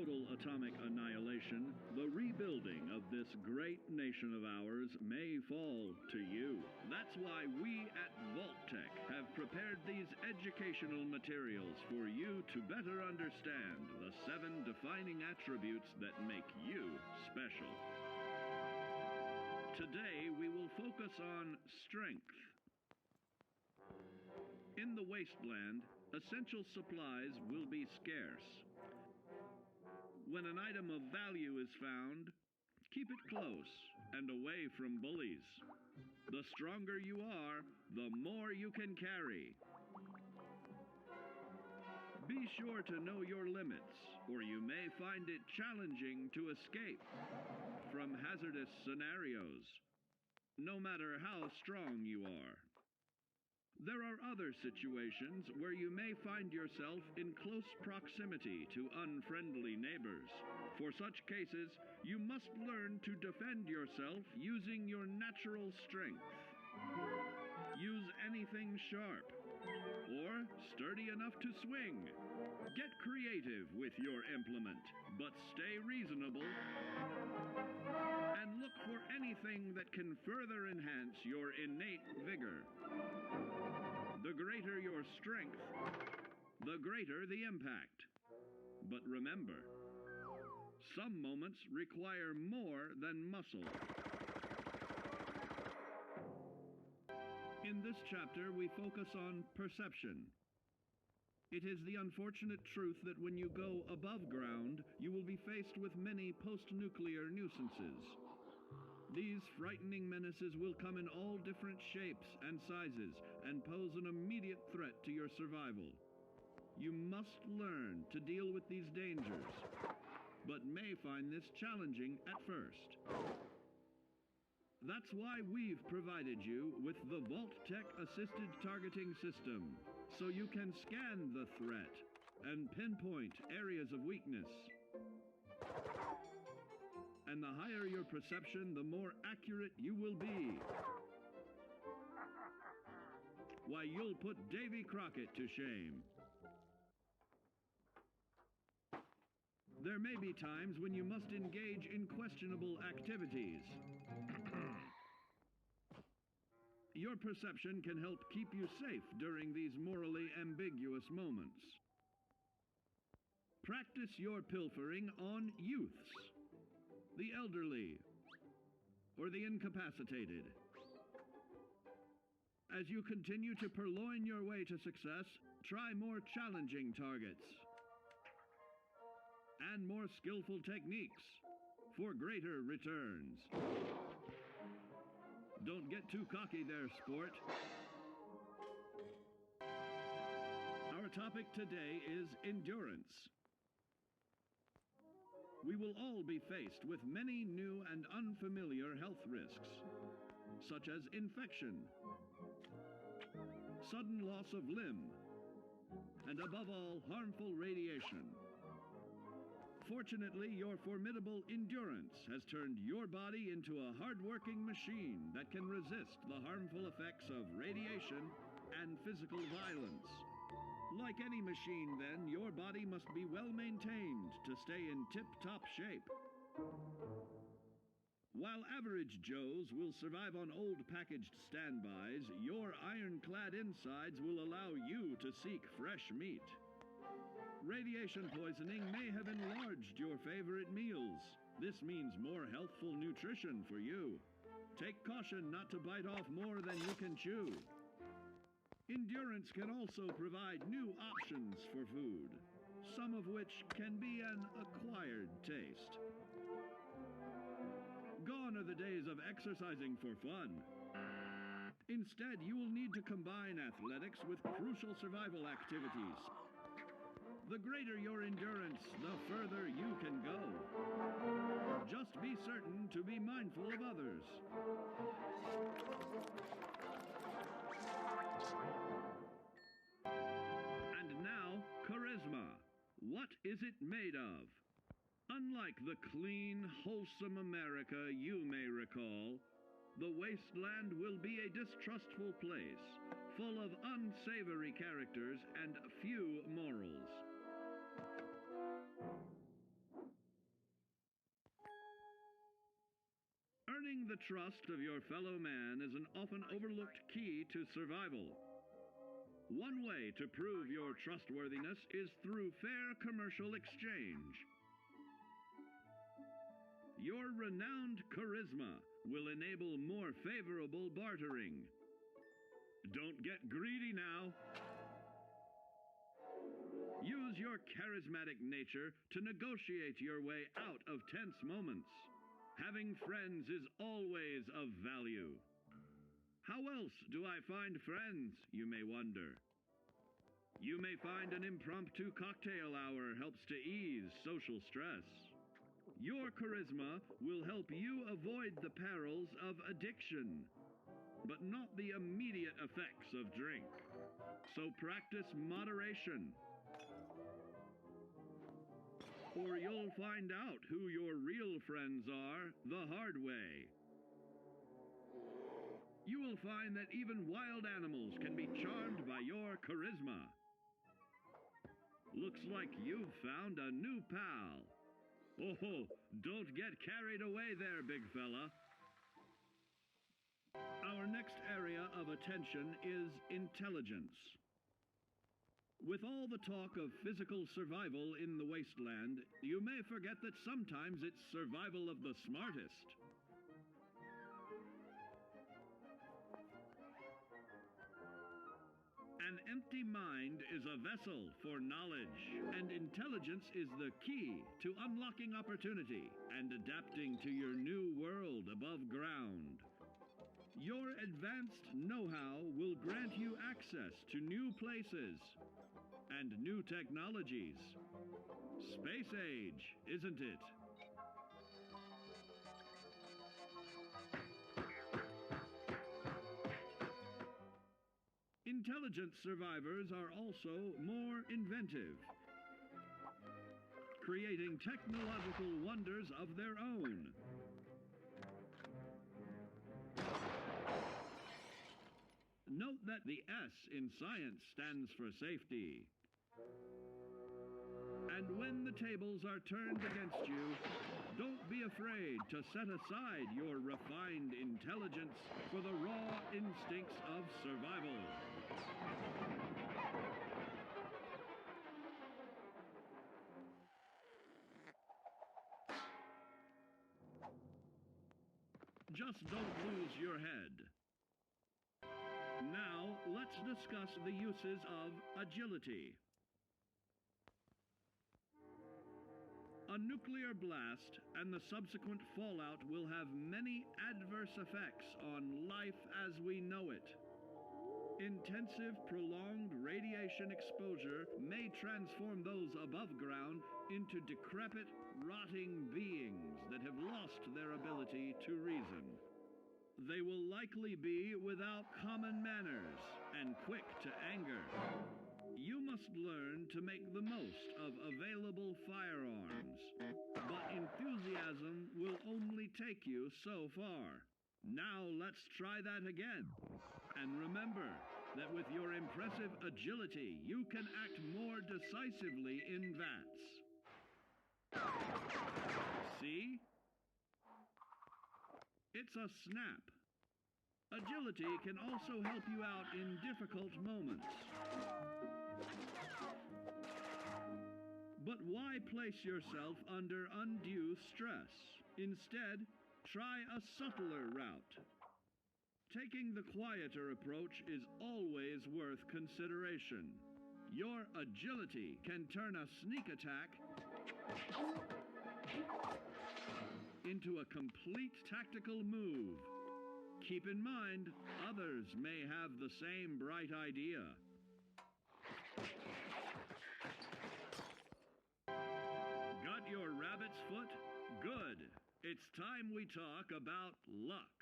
total atomic annihilation, the rebuilding of this great nation of ours may fall to you. That's why we at Vault-Tec have prepared these educational materials for you to better understand the 7 defining attributes that make you special. Today, we will focus on strength. In the wasteland, essential supplies will be scarce. When an item of value is found, keep it close and away from bullies. The stronger you are, the more you can carry. Be sure to know your limits, or you may find it challenging to escape from hazardous scenarios, no matter how strong you are. There are other situations where you may find yourself in close proximity to unfriendly neighbors. For such cases, you must learn to defend yourself using your natural strength. Use anything sharp or sturdy enough to swing. Get creative with your implement, but stay reasonable. And look for anything that can further enhance your innate vigor. The greater your strength, the greater the impact. But remember, some moments require more than muscle. In this chapter, we focus on perception. It is the unfortunate truth that when you go above ground, you will be faced with many post-nuclear nuisances. These frightening menaces will come in all different shapes and sizes and pose an immediate threat to your survival. You must learn to deal with these dangers, but may find this challenging at first. That's why we've provided you with the Vault-Tec Assisted Targeting System, so you can scan the threat and pinpoint areas of weakness. And the higher your perception, the more accurate you will be. Why, you'll put Davy Crockett to shame. There may be times when you must engage in questionable activities. Your perception can help keep you safe during these morally ambiguous moments. Practice your pilfering on youths, the elderly, or the incapacitated. As you continue to purloin your way to success, try more challenging targets and more skillful techniques for greater returns. Don't get too cocky there, sport. Our topic today is endurance. We will all be faced with many new and unfamiliar health risks, such as infection, sudden loss of limb, and above all, harmful radiation. Fortunately, your formidable endurance has turned your body into a hard-working machine that can resist the harmful effects of radiation and physical violence. Like any machine, then, your body must be well maintained to stay in tip-top shape. While average Joes will survive on old packaged standbys, your ironclad insides will allow you to seek fresh meat. Radiation poisoning may have enlarged your favorite meals. This means more healthful nutrition for you. Take caution not to bite off more than you can chew. Endurance can also provide new options for food, some of which can be an acquired taste. Gone are the days of exercising for fun. Instead, you will need to combine athletics with crucial survival activities. The greater your endurance, the further you can go. Just be certain to be mindful of others. And now, charisma. What is it made of? Unlike the clean, wholesome America you may recall, the wasteland will be a distrustful place, full of unsavory characters and few morals. Earning the trust of your fellow man is an often overlooked key to survival. One way to prove your trustworthiness is through fair commercial exchange. Your renowned charisma will enable more favorable bartering. Don't get greedy now. Use your charismatic nature to negotiate your way out of tense moments. Having friends is always of value. How else do I find friends, you may wonder? You may find an impromptu cocktail hour helps to ease social stress. Your charisma will help you avoid the perils of addiction, but not the immediate effects of drink. So practice moderation, or you'll find out who your real friends are the hard way. You will find that even wild animals can be charmed by your charisma. Looks like you've found a new pal. Oh, don't get carried away there, big fella. Our next area of attention is intelligence. With all the talk of physical survival in the wasteland, you may forget that sometimes it's survival of the smartest. An empty mind is a vessel for knowledge, and intelligence is the key to unlocking opportunity and adapting to your new world above ground. Your advanced know-how will grant you access to new places and new technologies. Space age, isn't it? Intelligent survivors are also more inventive, creating technological wonders of their own. Note that the S in science stands for safety. And when the tables are turned against you, don't be afraid to set aside your refined intelligence for the raw instincts of survival. Just don't lose your head. Now, let's discuss the uses of agility. A nuclear blast and the subsequent fallout will have many adverse effects on life as we know it. Intensive, prolonged radiation exposure may transform those above ground into decrepit, rotting beings that have lost their ability to reason. They will likely be without common manners and quick to anger. You must learn to make the most of available firearms, but enthusiasm will only take you so far. Now let's try that again. And remember that with your impressive agility, you can act more decisively in VATS. See? It's a snap. Agility can also help you out in difficult moments. But why place yourself under undue stress? Instead, try a subtler route. Taking the quieter approach is always worth consideration. Your agility can turn a sneak attack into a complete tactical move. Keep in mind, others may have the same bright idea. Got your rabbit's foot? Good. It's time we talk about luck.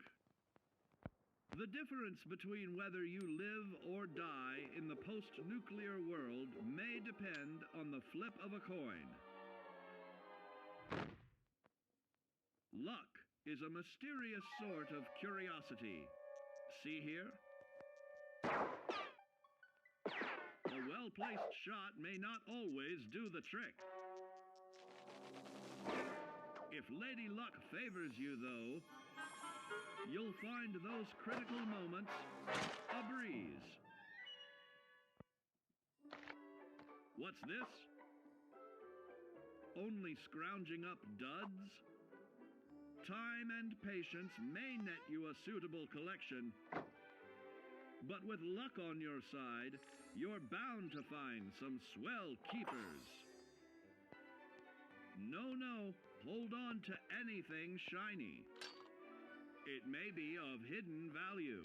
The difference between whether you live or die in the post-nuclear world may depend on the flip of a coin. Luck is a mysterious sort of curiosity. See here? A well-placed shot may not always do the trick. If Lady Luck favors you, though, you'll find those critical moments a breeze. What's this? Only scrounging up duds? Time and patience may net you a suitable collection, but with luck on your side, you're bound to find some swell keepers. No, hold on to anything shiny. It may be of hidden value.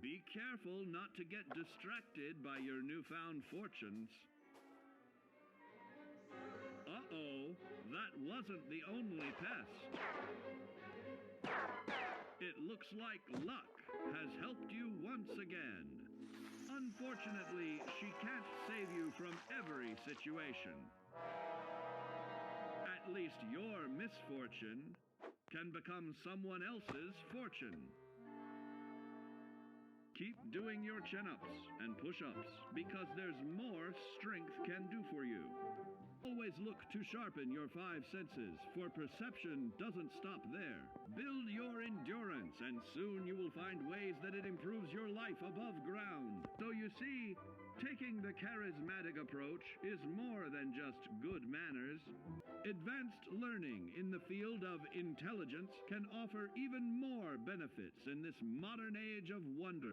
Be careful not to get distracted by your newfound fortunes. Uh-oh, that wasn't the only pest. It looks like luck has helped you once again. Unfortunately, she can't save you from every situation. At least your misfortune can become someone else's fortune. Keep doing your chin-ups and push-ups because there's more strength can do for you. Always look to sharpen your five senses, for perception doesn't stop there. Build your endurance, and soon you will find ways that it improves your life above ground. So you see, taking the charismatic approach is more than just good manners. Advanced learning in the field of intelligence can offer even more benefits in this modern age of wonder.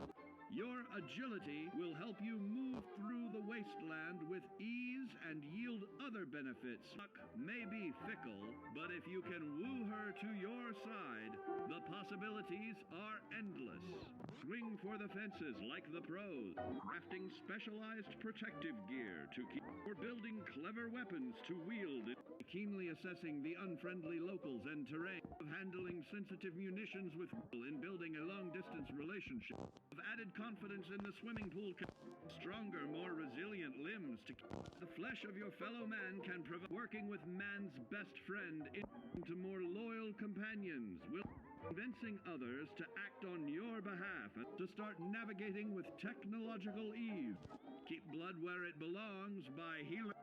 Your agility will help you move through the wasteland with ease and yield other benefits. Luck may be fickle, but if you can woo her to your side, the possibilities are endless. Swing for the fences like the pros, crafting specialized protective gear to keep, or building clever weapons to wield, keenly assessing the unfriendly locals and terrain, of handling sensitive munitions with in building a long-distance relationship, of added confidence in the swimming pool, stronger, more resilient limbs to keep the flesh of your fellow man can provide. Working with man's best friend into more loyal companions will convincing others to act on your behalf and to start navigating with technological ease. Keep blood where it belongs by healing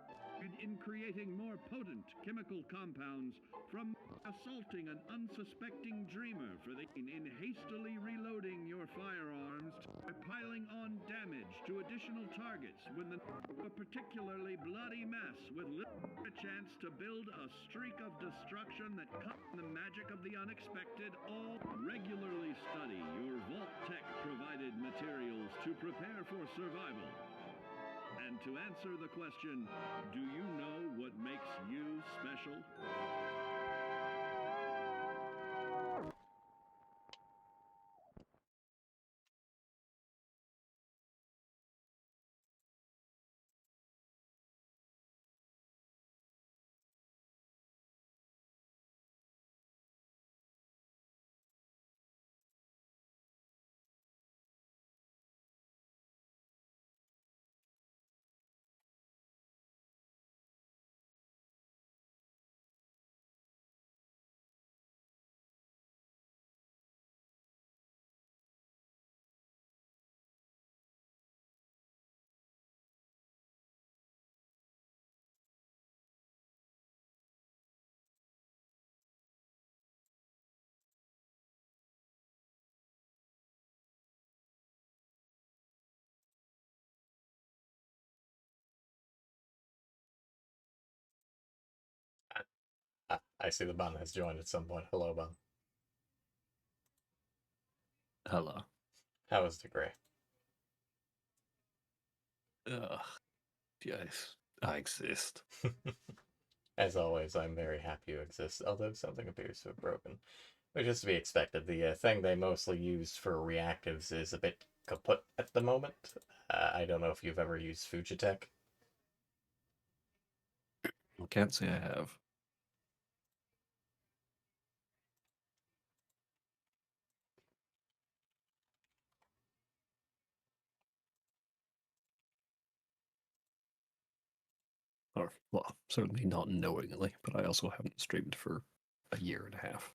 in creating more potent chemical compounds from assaulting an unsuspecting dreamer for the in hastily reloading your firearms by piling on damage to additional targets when a particularly bloody mess with little chance to build a streak of destruction that cuts the magic of the unexpected. All regularly study your Vault Tech provided materials to prepare for survival. And to answer the question, do you know what makes you special? I see the bun has joined at some point. Hello, bun. Hello. How is the gray? Yes, I exist. As always, I'm very happy you exist, although something appears to have broken. Which is to be expected. The thing they mostly use for reactives is a bit kaput at the moment. I don't know if you've ever used Fujitech. I can't say I have. Or, well, certainly not knowingly, but I also haven't streamed for a year and a half.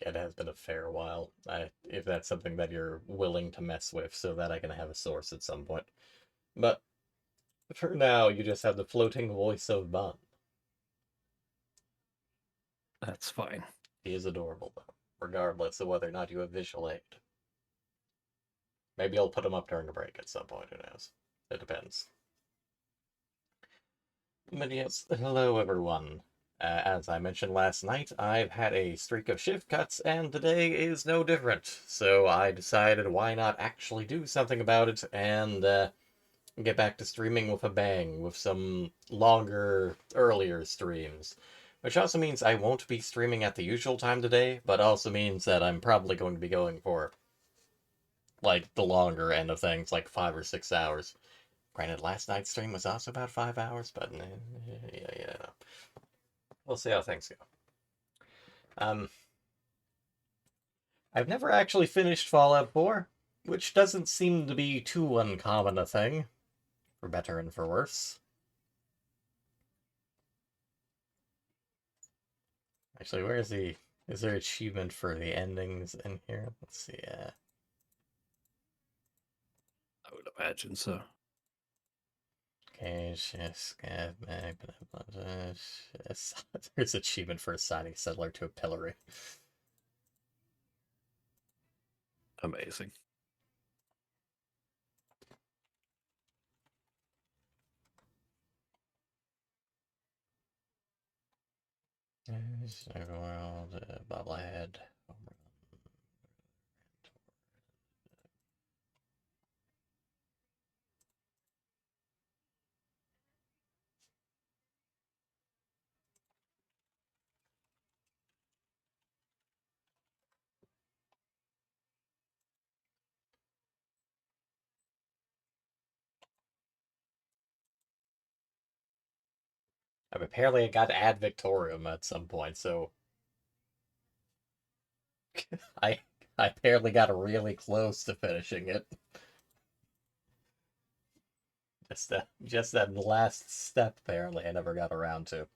Yeah, it has been a fair while. If that's something that you're willing to mess with, so that I can have a source at some point. But for now, you just have the floating voice of Bun. That's fine. He is adorable, though, regardless of whether or not you have visual aid. Maybe I'll put him up during a break at some point, who knows? It depends. But yes, hello everyone. As I mentioned last night, I've had a streak of shift cuts, and today is no different. So I decided why not actually do something about it and get back to streaming with a bang, with some longer, earlier streams. Which also means I won't be streaming at the usual time today, but also means that I'm probably going to be going for, like, the longer end of things, like 5 or 6 hours. Granted, last night's stream was also about 5 hours, but yeah. We'll see how things go. I've never actually finished Fallout 4, which doesn't seem to be too uncommon a thing, for better and for worse. Actually, where is the... Is there achievement for the endings in here? Let's see, I would imagine so. Okay, there's achievement for assigning settler to a pillory. Amazing. World, bobblehead. Apparently I got Ad Victorium at some point, so I apparently got really close to finishing it. Just that last step apparently I never got around to.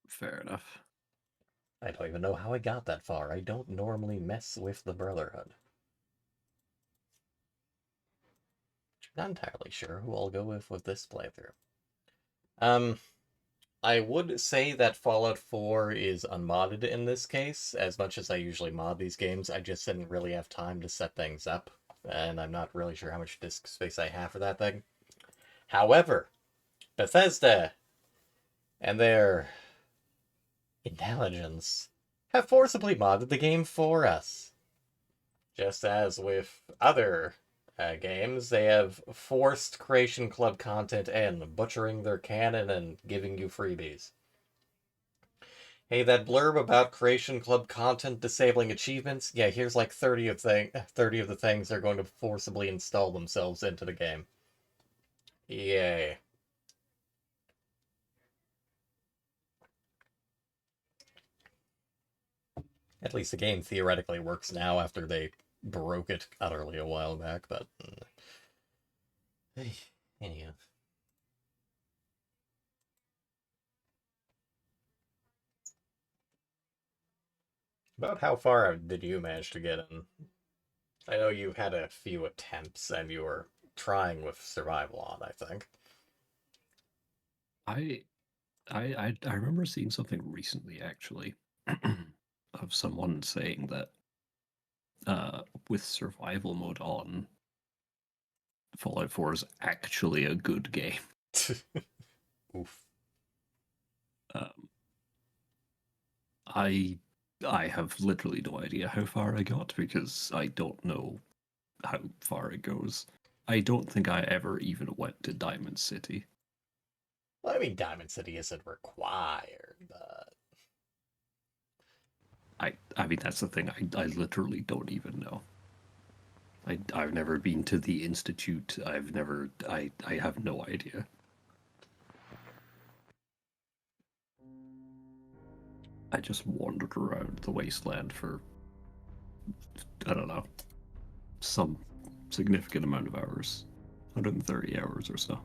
Fair enough. I don't even know how I got that far. I don't normally mess with the Brotherhood. I'm not entirely sure who I'll go with this playthrough. I would say that Fallout 4 is unmodded in this case. As much as I usually mod these games, I just didn't really have time to set things up, and I'm not really sure how much disk space I have for that thing. However, Bethesda and their intelligence have forcibly modded the game for us. Just as with other games, they have forced Creation Club content in, butchering their canon and giving you freebies. Hey, that blurb about Creation Club content disabling achievements, yeah, here's like 30 of the things they're going to forcibly install themselves into the game. Yay. At least the game theoretically works now after they broke it utterly a while back, but... anyhow. About how far did you manage to get in? I know you had a few attempts and you were trying with survival on, I think. I remember seeing something recently, actually, of someone saying that with survival mode on, Fallout 4 is actually a good game. Oof. I have literally no idea how far I got because I don't know how far it goes. I don't think I ever even went to Diamond City. Well, I mean, Diamond City isn't required, but... I mean, that's the thing. I literally don't even know. I've never been to the Institute. I have no idea. I just wandered around the wasteland for, I don't know, some significant amount of hours. 130 hours or so.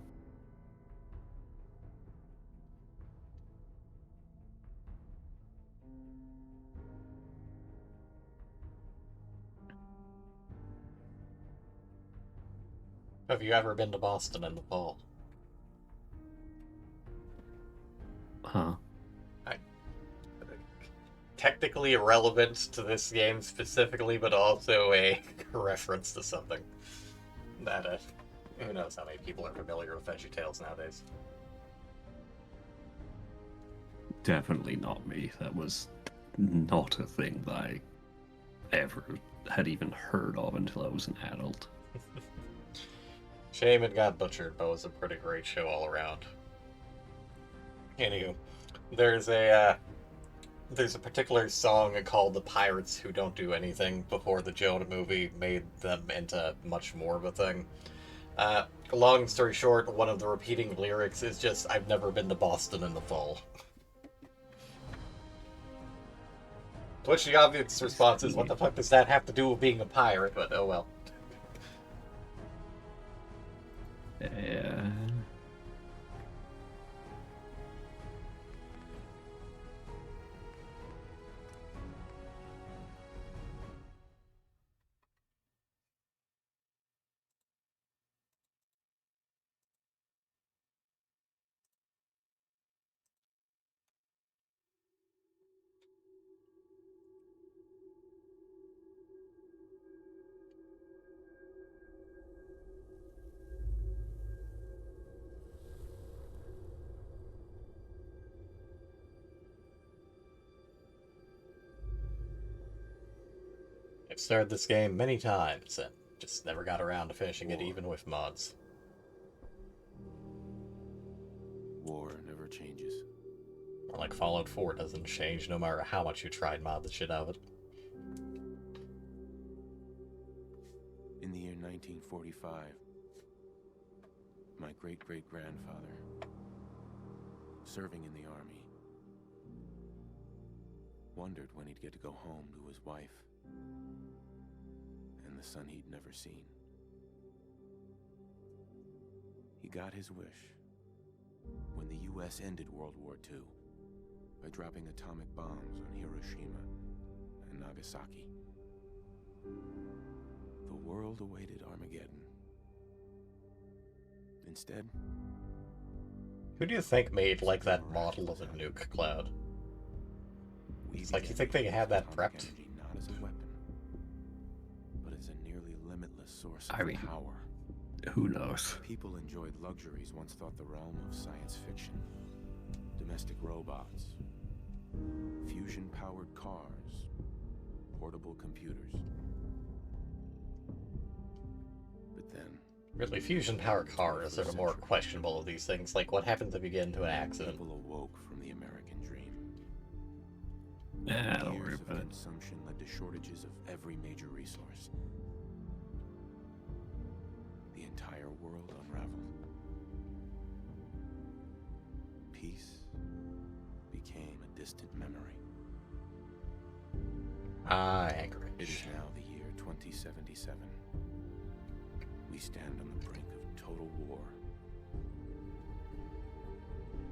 Have you ever been to Boston in the fall? Huh. technically irrelevant to this game specifically, but also a reference to something that who knows how many people are familiar with VeggieTales nowadays. Definitely not me. That was not a thing that I ever had even heard of until I was an adult. Shame it got butchered, but it was a pretty great show all around. Anywho, there's a particular song called "The Pirates Who Don't Do Anything" before the Jonah movie made them into much more of a thing. Long story short, one of the repeating lyrics is just, "I've never been to Boston in the fall." To which the obvious response is, what the fuck does that have to do with being a pirate? But oh well. Yeah. I've started this game many times and just never got around to finishing it even with mods. War never changes. Like Fallout 4 doesn't change no matter how much you try and mod the shit out of it. In the year 1945, my great-great-grandfather, serving in the army, wondered when he'd get to go home to his wife and the son he'd never seen. He got his wish when the U.S. ended World War II by dropping atomic bombs on Hiroshima and Nagasaki. The world awaited Armageddon. Instead, Who do you think made, like, that model of a nuke, Cloud? It's like, you think they had that prepped? energy not as a weapon, but as a nearly limitless source I of mean- power. Who knows? People enjoyed luxuries once thought the realm of science fiction. Domestic robots, fusion-powered cars, portable computers. But then, Really, fusion-powered cars are the more questionable of these things. Like, what happens if you get into an accident? people awoke from the American dream. Nah, don't worry Years of about it. consumption led to shortages of every major resource. The entire world unraveled. Peace became a distant memory. Ah, It is Anchorage. now the year 2077. We stand on the brink of total war.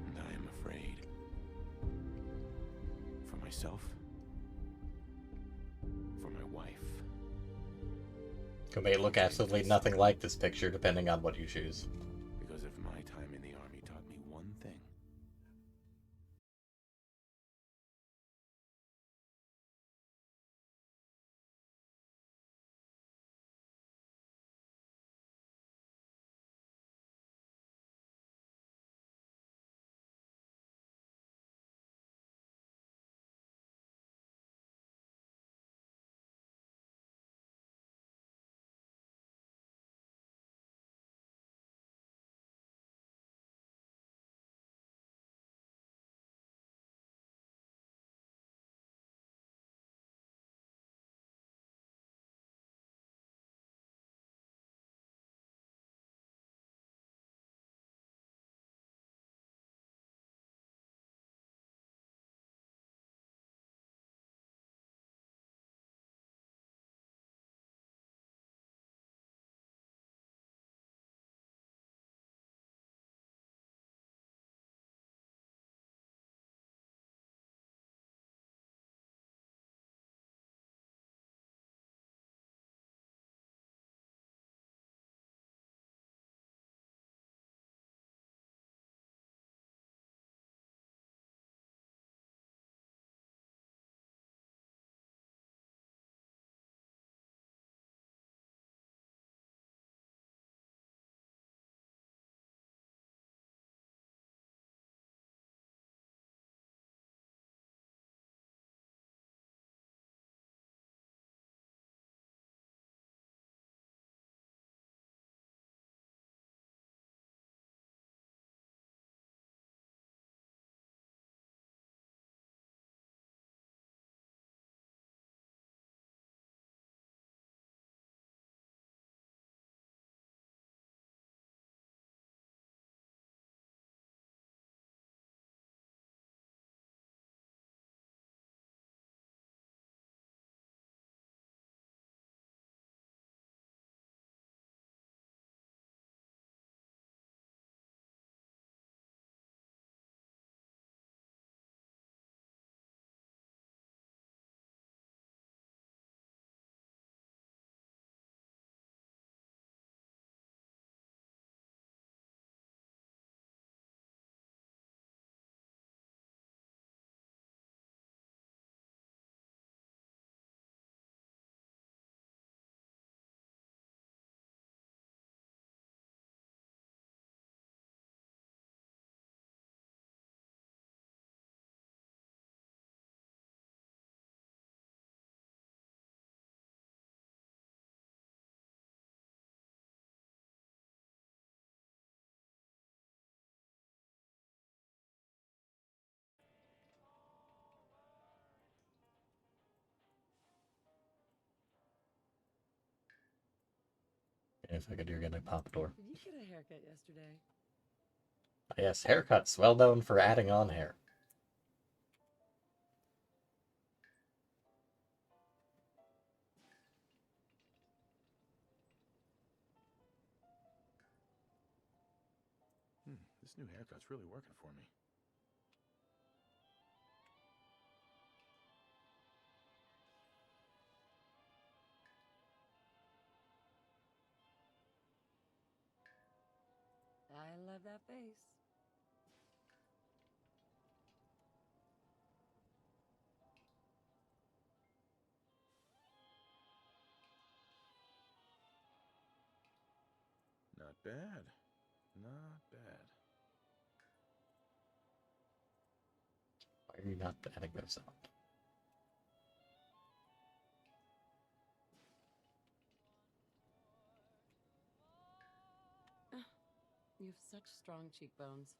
And I am afraid. For myself. For my wife. Who may look absolutely nothing like this picture, depending on what you choose. Because if my time in the army taught me one thing, I figured you were getting a pompadour. Did you get a haircut yesterday? Yes, haircuts, well known for adding on hair. This new haircut's really working for me. I love that face. Not bad. Not bad. Why are you not adding those on? You have such strong cheekbones.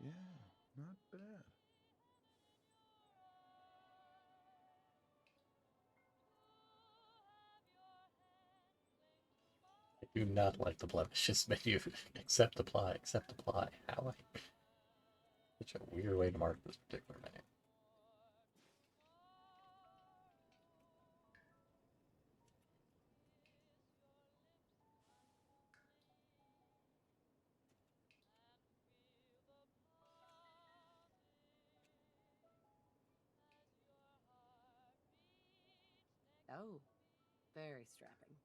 Yeah, not bad. I do not like the blemishes menu. Accept, apply, accept, apply. How I... Such a weird way to mark this particular menu. Oh, very strapping.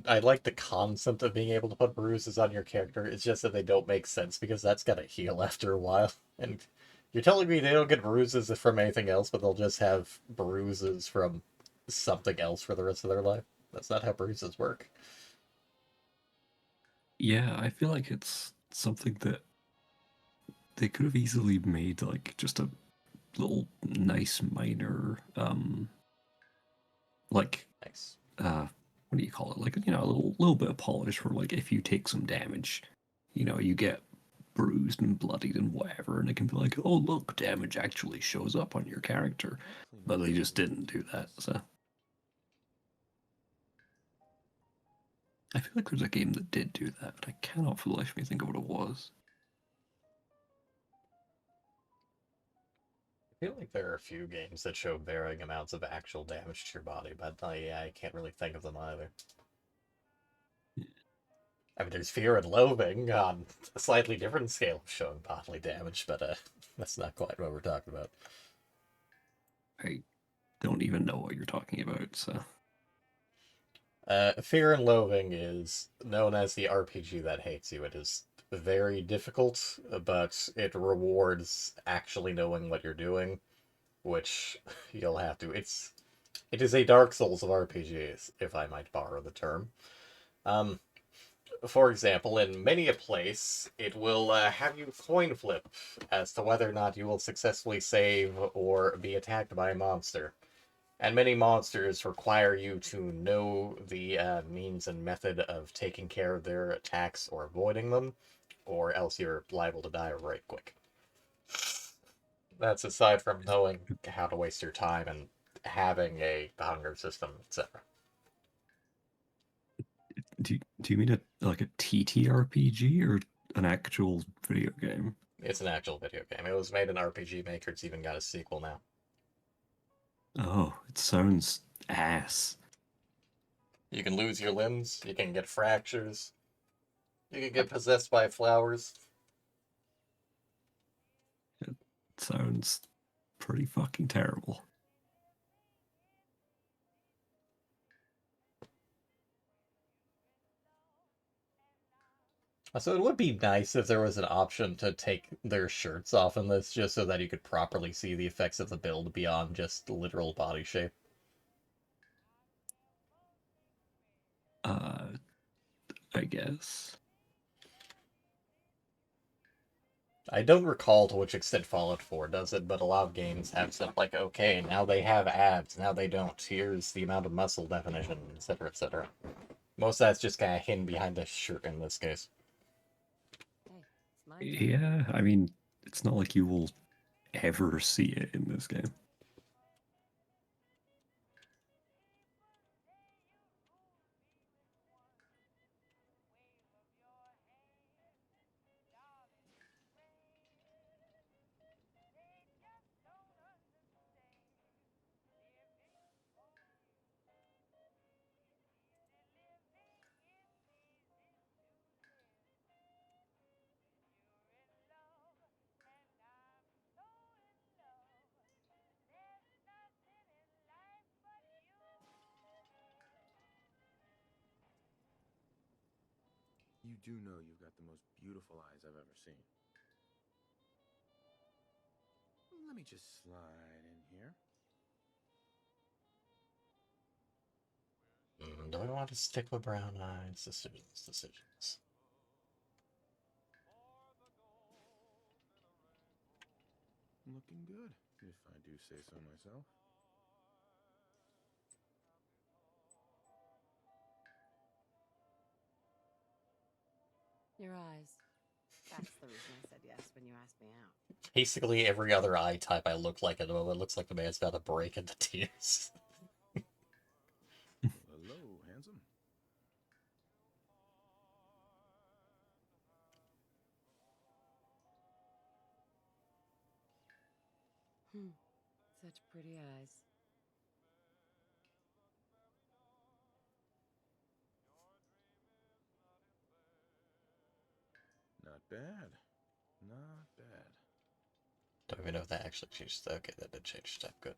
I like the concept of being able to put bruises on your character. It's just that they don't make sense because that's gotta heal after a while. And you're telling me they don't get bruises from anything else, but they'll just have bruises from something else for the rest of their life? That's not how bruises work. Yeah, I feel like it's something that they could have easily made like just a little nice minor like Nice. what do you call it? Like, you know, a little bit of polish for like if you take some damage, you know, you get bruised and bloodied and whatever, and it can be like, oh look, damage actually shows up on your character. But they just didn't do that, so I feel like there's a game that did do that, but I cannot for the life of me think of what it was. I feel like there are a few games that show varying amounts of actual damage to your body, but yeah, I can't really think of them either. I mean, there's Fear and Loathing on a slightly different scale of showing bodily damage, but that's not quite what we're talking about. I don't even know what you're talking about, so Fear and Loathing is known as the RPG that hates you. It is very difficult, but it rewards actually knowing what you're doing, which you'll have to. It is a Dark Souls of RPGs, if I might borrow the term. For example, in many a place, it will have you coin flip as to whether or not you will successfully save or be attacked by a monster. And many monsters require you to know the means and method of taking care of their attacks or avoiding them, or else you're liable to die right quick. That's aside from knowing how to waste your time and having a hunger system, etc. do you mean like a TTRPG or an actual video game? It's an actual video game. It was made in RPG Maker. It's even got a sequel now. Oh, it sounds ass. You can lose your limbs. You can get fractures. You can get possessed by flowers. It sounds pretty fucking terrible. So it would be nice if there was an option to take their shirts off in this, just so that you could properly see the effects of the build beyond just literal body shape. I guess. I don't recall to which extent Fallout 4 does it, but a lot of games have stuff like, okay, now they have abs, now they don't. Here's the amount of muscle definition, etc., etc. Most of that's just kind of hidden behind the shirt in this case. Hey, it's my turn. Yeah, I mean, it's not like you will ever see it in this game. You do know you've got the most beautiful eyes I've ever seen. Let me just slide in here. Do I want to stick with brown eyes? Decisions. Looking good, if I do say so myself. Your eyes. That's the reason I said yes when you asked me out. Basically, every other eye type I look like at the moment looks like the man's about to break into tears. Hello, handsome. Such pretty eyes. Not bad. Not bad. Don't even know if that actually changed. Okay, that did change step. Good.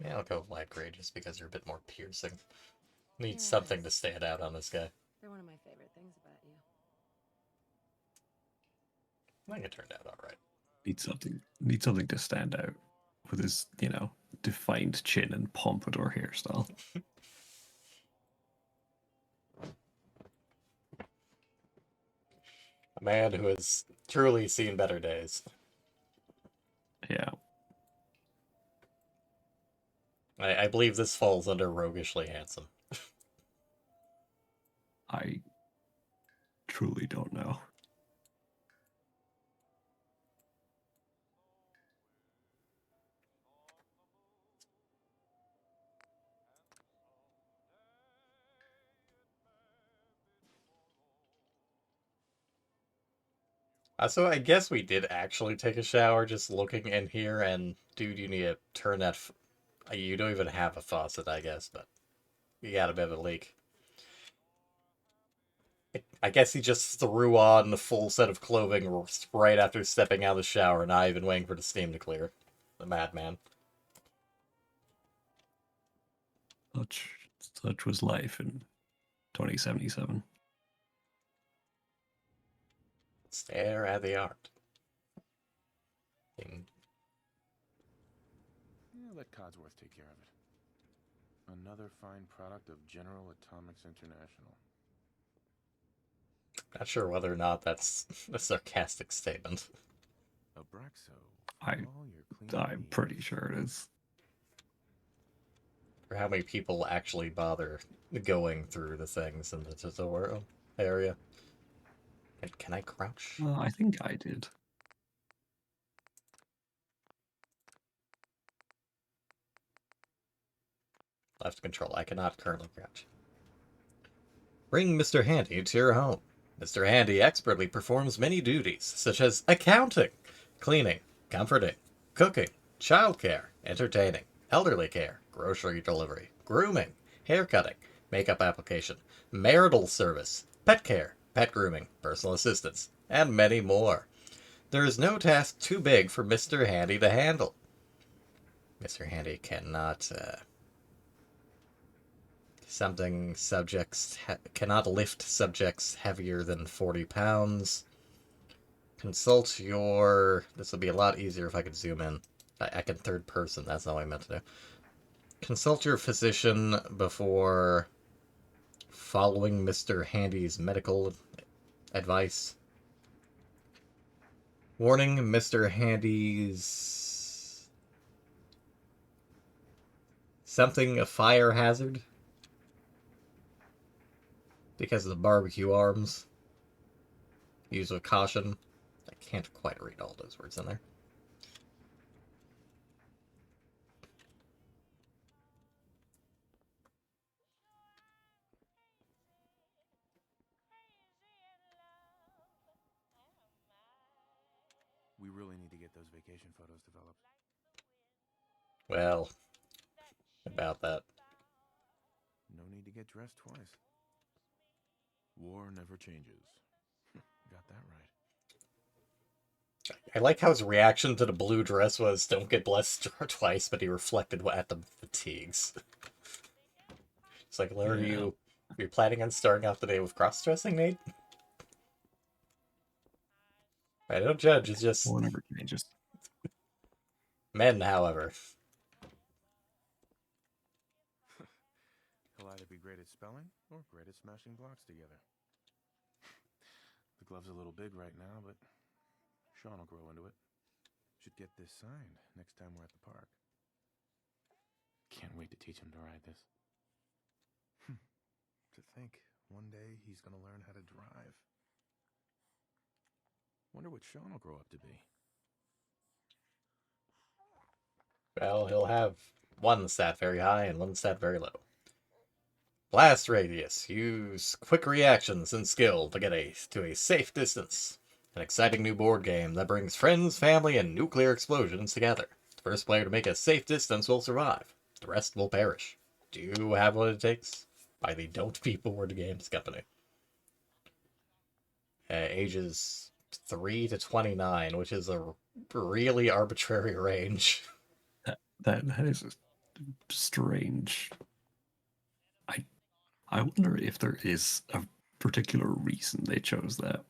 Yeah, I'll go light gray just because you're a bit more piercing. Need Your something to eyes. stand out on this guy. They're one of my favorite things about you. I think it turned out alright. Need something to stand out with his, defined chin and pompadour hairstyle. A man who has truly seen better days. Yeah. I believe this falls under roguishly handsome. I truly don't know. So I guess we did actually take a shower just looking in here, and dude, you need to turn that... You don't even have a faucet, I guess, but you got a bit of a leak. I guess he just threw on the full set of clothing right after stepping out of the shower, not even waiting for the steam to clear. The madman. Such was life in 2077. Stare at the art. Yeah, let Codsworth take care of it. Another fine product of General Atomics International. Not sure whether or not that's a sarcastic statement. Abraxo. I'm pretty sure it is. For how many people actually bother going through the things in the tutorial area. Can I crouch? I think I did. Left control. I cannot currently crouch. Bring Mr. Handy to your home. Mr. Handy expertly performs many duties, such as accounting, cleaning, comforting, cooking, childcare, entertaining, elderly care, grocery delivery, grooming, haircutting, makeup application, marital service, pet care, pet grooming, personal assistance, and many more. There is no task too big for Mr. Handy to handle. Mr. Handy cannot cannot lift subjects heavier than 40 pounds. Consult your... This would be a lot easier if I could zoom in. I can third person, that's all I meant to do. Consult your physician before following Mr. Handy's medical advice. Warning, Mr. Handy's... something a fire hazard? Because of the barbecue arms. Use with caution. I can't quite read all those words in there. We really need to get those vacation photos developed. Well, about that. No need to get dressed twice. War never changes. Got that right. I like how his reaction to the blue dress was, don't get blessed twice, but he reflected at the fatigues. It's like, Larry, you're planning on starting off the day with cross-dressing, Nate? I don't judge, it's just... Whatever changes. Men, however. He'll either be great at spelling or great at smashing blocks together. The glove's a little big right now, but Sean will grow into it. Should get this signed next time we're at the park. Can't wait to teach him to ride this. To think, one day he's gonna learn how to drive. Wonder what Sean will grow up to be. Well, he'll have one stat very high and one stat very low. Blast radius. Use quick reactions and skill to get to a safe distance. An exciting new board game that brings friends, family, and nuclear explosions together. The first player to make a safe distance will survive. The rest will perish. Do you have what it takes? By the Don't Be Bored Games Company. Ages 3 to 29, which is a really arbitrary range. That is strange. I wonder if there is a particular reason they chose that.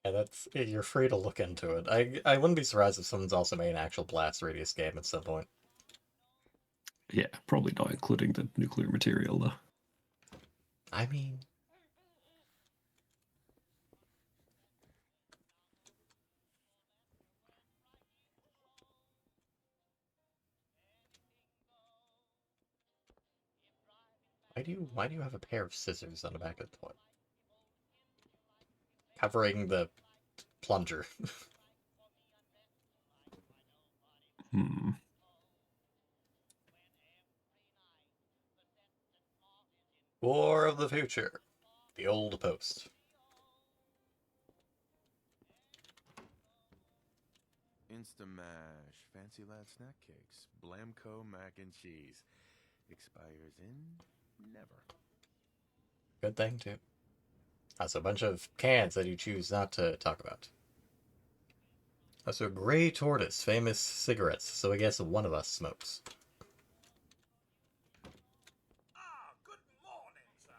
Yeah, you're free to look into it. I wouldn't be surprised if someone's also made an actual blast radius game at some point. Yeah, probably not including the nuclear material, though. I mean... Why do you have a pair of scissors on the back of the toy? Covering the plunger. War of the Future. The Old Post. Instamash, Fancy Lad Snack Cakes, Blamco Mac and Cheese. Expires in never. Good thing, too. Also, a bunch of cans that you choose not to talk about. Also, Grey Tortoise, famous cigarettes, so I guess one of us smokes. Good morning, sir.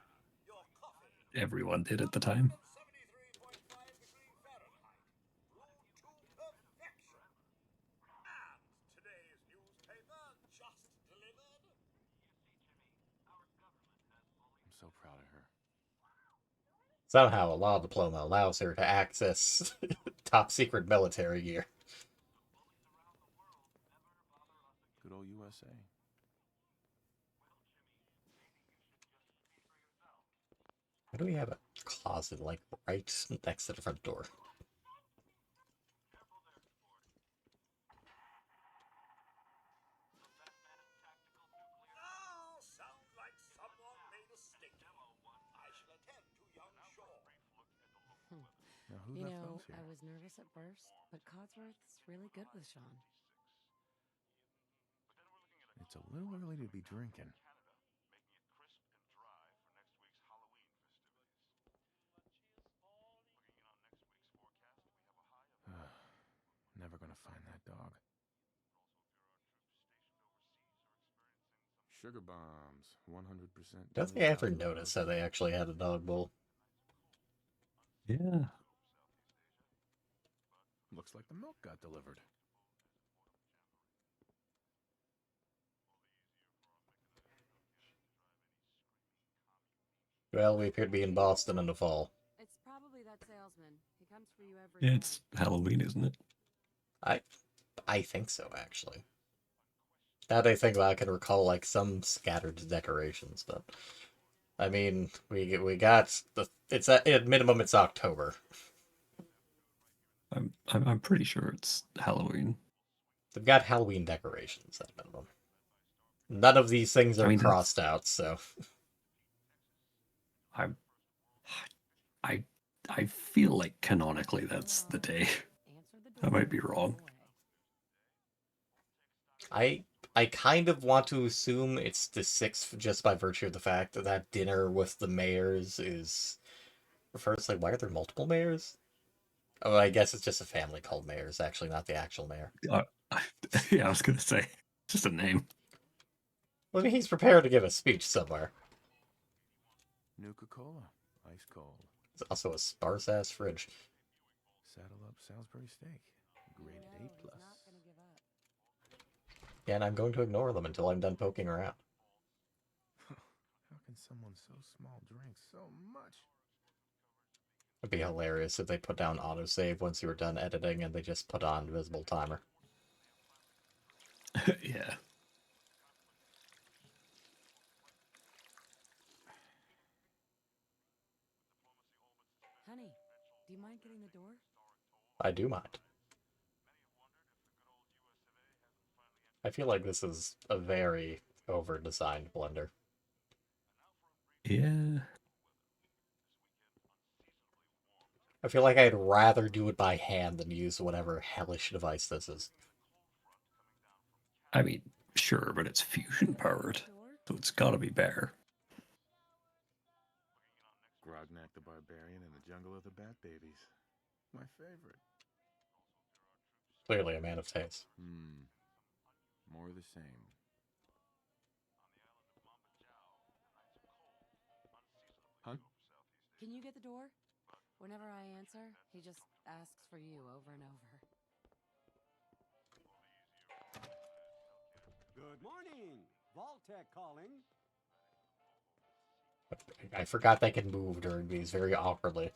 Your coffee. Everyone did at the time. 73.5 degrees Fahrenheit. Brewed to perfection. And today's newspaper just delivered. I'm so proud of her. Somehow, a law diploma allows her to access top secret military gear. Good old USA. Why do we have a closet, like, right next to the front door? Oh, sounds like someone made a statement. I shall attend to young Shaw. Now, who You left know, those here? I was nervous at first, but Codsworth's really good with Sean. It's a little early to be drinking. gonna find that dog. Sugar bombs, 100%. Don't think I ever noticed how they actually had a dog bowl. Yeah. Looks like the milk got delivered. Well, we appear to be in Boston in the fall. It's probably that salesman. He comes for you every day. It's Halloween, isn't it? I think so, actually. Now that I think about it, I can recall like some scattered decorations, but I mean, we got at minimum it's October. I'm pretty sure it's Halloween. They've got Halloween decorations at minimum. None of these things are I mean, crossed out, so I I feel like canonically that's the day. Answer the I door might be and go wrong. away. I kind of want to assume it's the 6th just by virtue of the fact that that dinner with the mayors is. Firstly, why are there multiple mayors? Oh, I guess it's just a family called mayors, actually, not the actual mayor. Yeah, I was gonna say just a name. Well, I mean, he's prepared to give a speech somewhere. Nuka-Cola, ice cold. It's also a sparse-ass fridge. Saddle up Salisbury steak, graded No, A+. he's not gonna give up. Yeah, and I'm going to ignore them until I'm done poking around. How can someone so small drink so much? It'd be hilarious if they put down autosave once you were done editing and they just put on visible timer. Yeah. Honey, do you mind getting the door? I do mind. I feel like this is a very over-designed blender. Yeah. I feel like I'd rather do it by hand than use whatever hellish device this is. I mean, sure, but it's fusion powered, Door? so it's gotta be better. Grognak the Barbarian in the Jungle of the Bat Babies. My favorite. Clearly a man of taste. More of the same. Huh? Can you get the door? Whenever I answer, he just asks for you over and over. Good morning. Vault-Tec calling. I forgot they can move during these very awkwardly.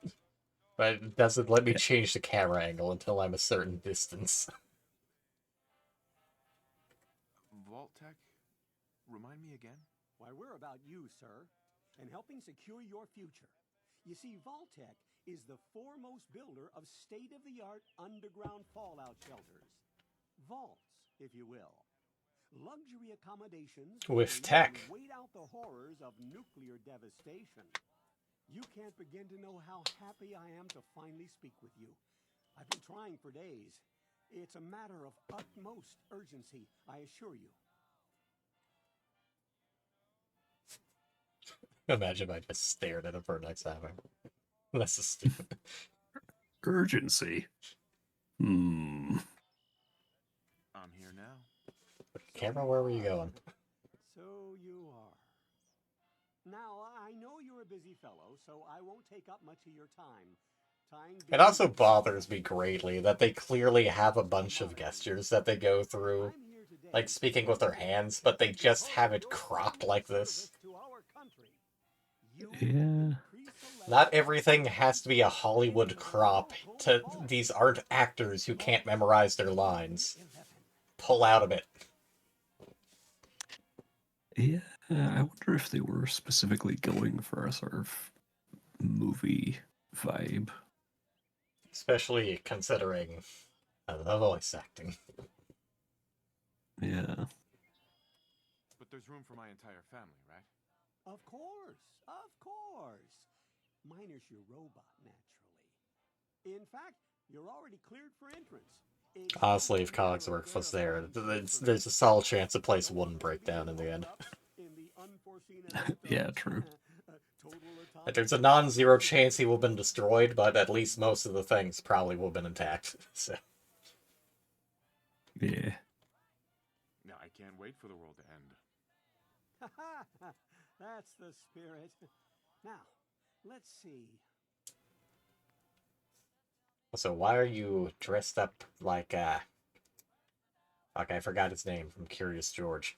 But it doesn't let me change the camera angle until I'm a certain distance. Vault-Tec? Remind me again? Why, we're about you, sir, and helping secure your future. You see, Vault-Tec is the foremost builder of state-of-the-art underground fallout shelters. Vaults, if you will. Luxury accommodations With where you tech. can wait out the horrors of nuclear devastation. You can't begin to know how happy I am to finally speak with you. I've been trying for days. It's a matter of utmost urgency, I assure you. Imagine if I just stared at it for next hour. That's just stupid. Urgency. I'm here now. Camera, where were you going? So you are. Now, I know you're a busy fellow, so I won't take up much of your time. It also bothers me greatly that they clearly have a bunch of gestures that they go through, like speaking with their hands, but they just have it cropped like this. Yeah. Not everything has to be a Hollywood crop. These aren't actors who can't memorize their lines. Pull out a bit. Yeah, I wonder if they were specifically going for a sort of movie vibe. Especially considering the voice acting. Yeah. But there's room for my entire family, right? Of course, of course. Minus your robot, naturally. In fact, you're already cleared for entrance. Honestly, if Cogsworth was there, there's a solid chance the place wouldn't break down in the end. Yeah, true. There's a non-zero chance he will have been destroyed, but at least most of the things probably will have been intact. So. Yeah. Now, I can't wait for the world to end. That's the spirit. Now, let's see. So why are you dressed up like I forgot his name from Curious George.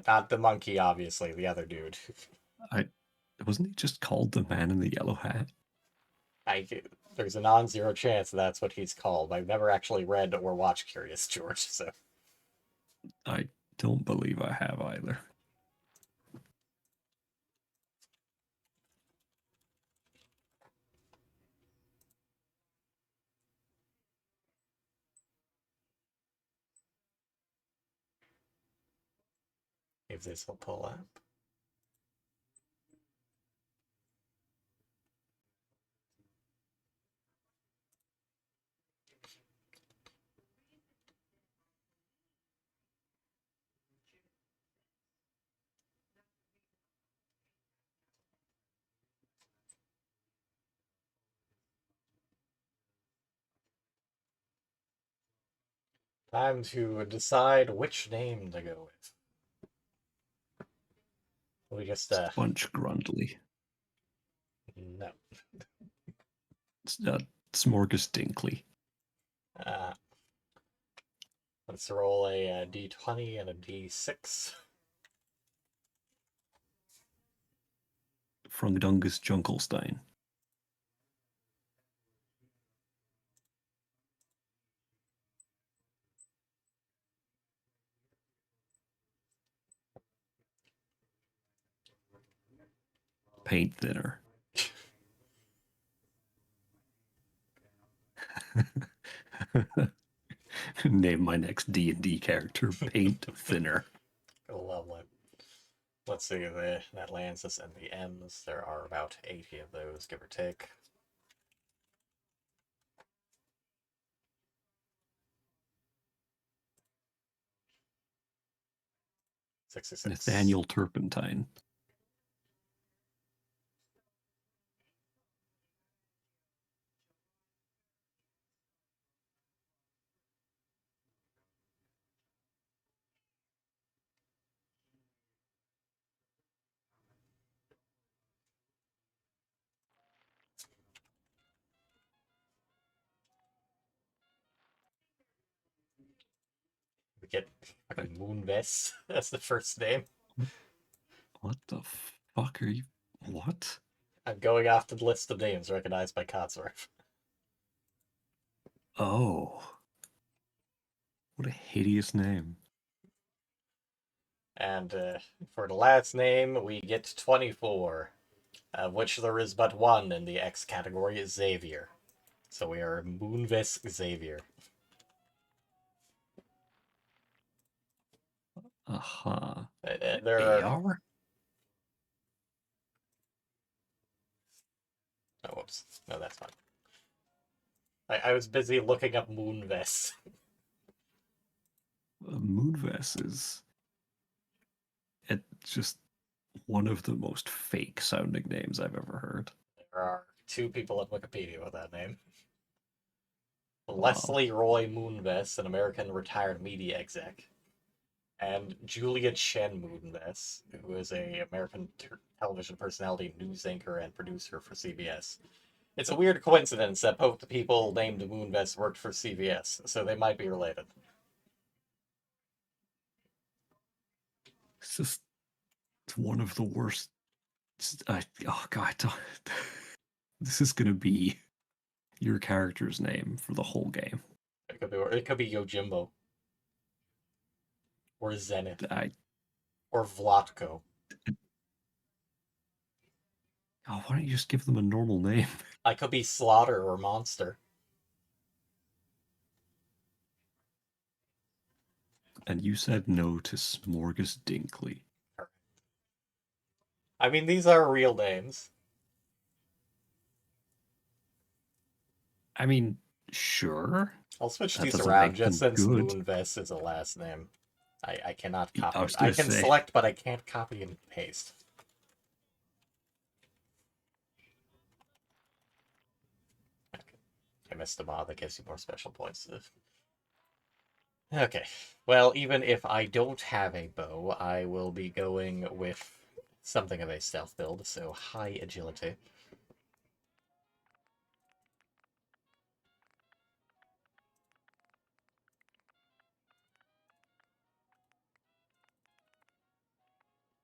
Not the monkey, obviously, the other dude. Wasn't he just called the man in the yellow hat? There's a non-zero chance that's what he's called. I've never actually read or watched Curious George, so. I don't believe I have either. If this will pull up. Time to decide which name to go with. We just, Sponge Grundly. No. Smorgas Dinkley. Let's roll a d20 and a d6. Frungdungus Junkelstein. Paint thinner. Name my next D&D character Paint Thinner. Lovely. Let's see, that lands us in the M's. There are about 80 of those, give or take. Nathaniel Turpentine. We get fucking Moonves as the first name. What the fuck are you? What? I'm going off the list of names recognized by Codsworth. Oh. What a hideous name. And for the last name, we get 24, of which there is but one in the X category, Xavier. So we are Moonves Xavier. Aha. There are... AR? Oh, whoops. No, that's fine. I was busy looking up Moonves. Moonves is... It's just one of the most fake sounding names I've ever heard. There are 2 people on Wikipedia with that name. Wow. Leslie Roy Moonves, an American retired media exec. And Julia Chen Moonves, who is an American television personality, news anchor, and producer for CBS. It's a weird coincidence that both the people named Moonves worked for CBS, so they might be related. It's just it's one of the worst. Oh god, this is gonna be your character's name for the whole game. It could be Yojimbo, or Zenith, or Vlatko. Oh, why don't you just give them a normal name? I could be Slaughter or Monster. And you said no to Smorgas Dinkley. I mean, these are real names. I mean, sure. I'll switch That these doesn't around make just them since good. Moonves is a last name. I cannot copy. I was I gonna can say. select, but I can't copy and paste. Okay, missed a mod that gives you more special points. Okay. Well, even if I don't have a bow, I will be going with something of a stealth build, so high agility.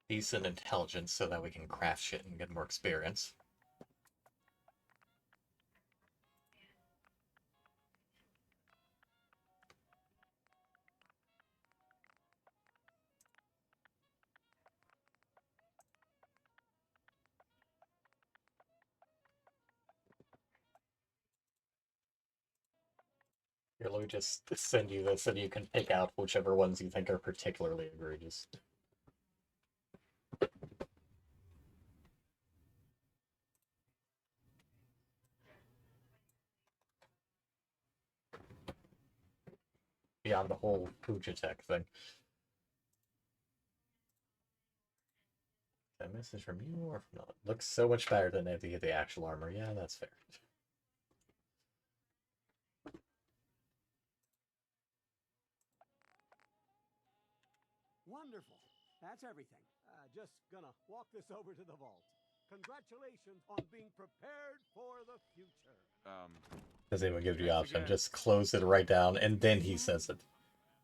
Decent intelligence so that we can craft shit and get more experience. Here, let me just send you this and you can pick out whichever ones you think are particularly egregious. Beyond the whole Pooja-Tech thing. That message from you or from not? Looks so much better than the actual armor. Yeah, that's fair. Wonderful. That's everything. Just gonna walk this over to the vault. Congratulations on being prepared for the future. Doesn't even give you the Thanks option. again. Just close it right down and then he says it.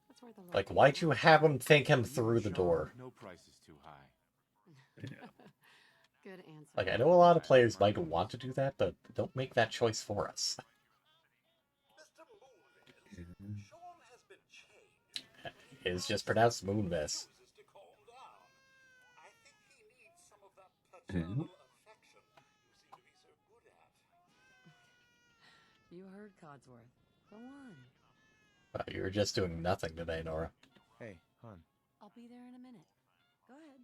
That's worth a look. Like, why'd you have him think him through the Sean, door? No price is too high. Yeah. Good answer. Like, I know a lot of players might want to do that, but don't make that choice for us. It's just pronounced Moonves. Yeah. You heard Codsworth. Go on. You were just doing nothing today, Nora. Hey, hon. I'll be there in a minute. Go ahead.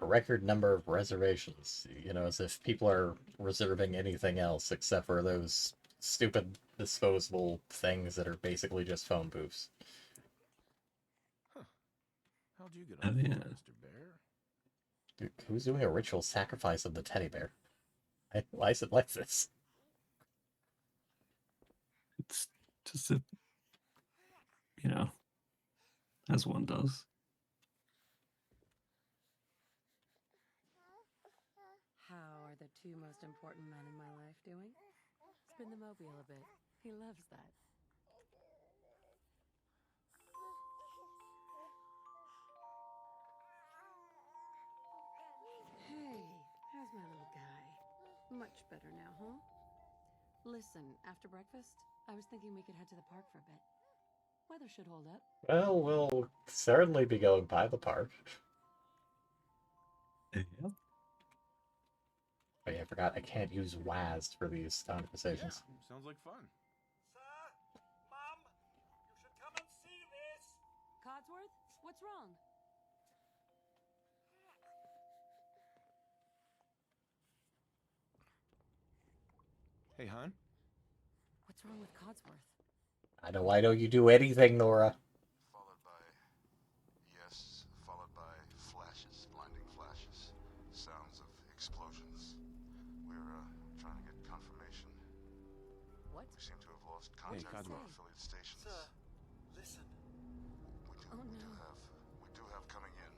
A record number of reservations. You know, as if people are reserving anything else except for those stupid disposable things that are basically just phone booths. How'd you get Oh, on the yeah. phone, Mr. Bear? Dude, who's doing a ritual sacrifice of the teddy bear? Why is it like this? It's just a, you know, as one does. How are the two most important men in my life doing? Spin the mobile a bit. He loves that. Hey, how's my little guy? Much better now, huh? Listen, after breakfast, I was thinking we could head to the park for a bit. Weather should hold up. Well, we'll certainly be going by the park. Yeah. Oh yeah, I forgot I can't use WASD for these conversations. Yeah, sounds like fun. Sir, Mom, you should come and see this. Codsworth, what's wrong? Hey, hon. What's wrong with Codsworth? I know, why don't you do anything, Nora? Followed by yes, followed by flashes, blinding flashes, sounds of explosions. We're trying to get confirmation. What? We seem to have lost contact with Codsworth. our affiliate stations. Sir, listen. Oh, no. We do have coming in.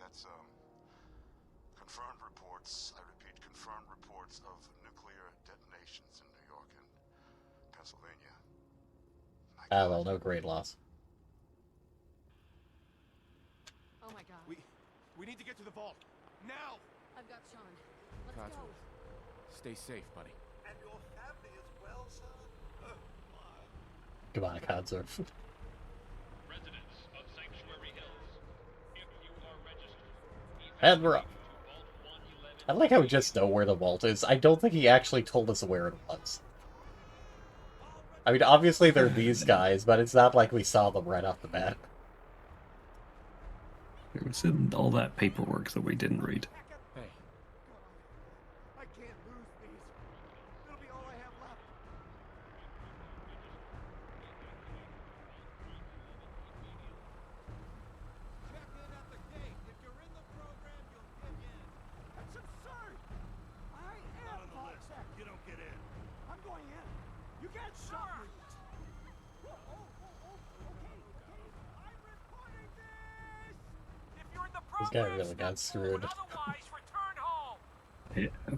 That's confirmed reports. I repeat, confirmed reports of nuclear detonations in New York and Pennsylvania. My Ah, God. well, no great loss. Oh my god. We need to get to the vault. Now! I've got Sean. Let's go. Codsworth. Stay safe, buddy. And your family as well, sir? Oh, my. Come on, Codsworth. Residents of Sanctuary Hills, if you are registered, And we're up. Vault 111. I like how we just know where the vault is. I don't think he actually told us where it was. I mean, obviously they're these guys, but it's not like we saw them right off the bat. It was in all that paperwork that we didn't read. Hey, I can't lose these. It'll be all I have left. Check in at This guy really got screwed. Otherwise, return home. Yeah.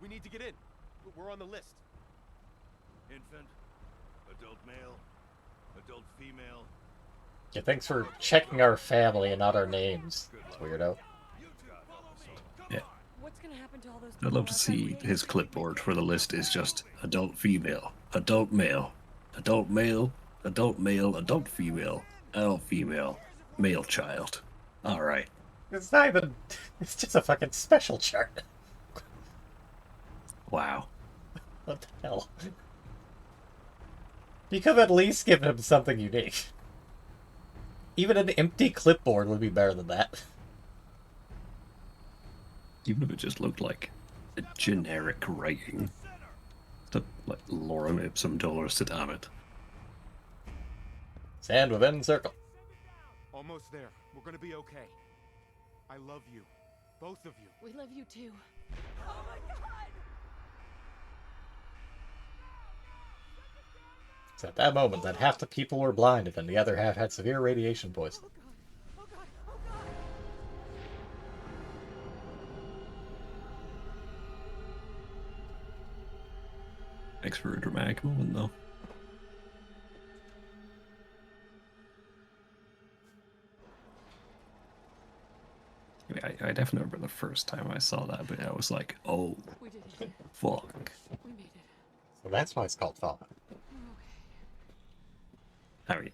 We need to get in. We're on the list. Infant, adult male, adult female. Yeah, thanks for checking our family and not our names, weirdo. Yeah. What's gonna happen to all those I'd love to see his clipboard where the list is just adult female, adult male, adult male, adult male, adult female, adult female, male child. Alright. It's not even. It's just a fucking special chart. Wow. What the hell? You could have at least given him something unique. Even an empty clipboard would be better than that. Even if it just looked like a generic writing. Like lorem ipsum dolor sit amit. Stand within circle. Almost there. We're gonna be okay. I love you. Both of you. We love you too. It's at that moment that half the people were blinded and the other half had severe radiation poisoning. Makes for a dramatic moment, though. I mean, I definitely remember the first time I saw that, but I was like, oh, We did it. fuck. We made it. So that's why it's called Fallout. I mean,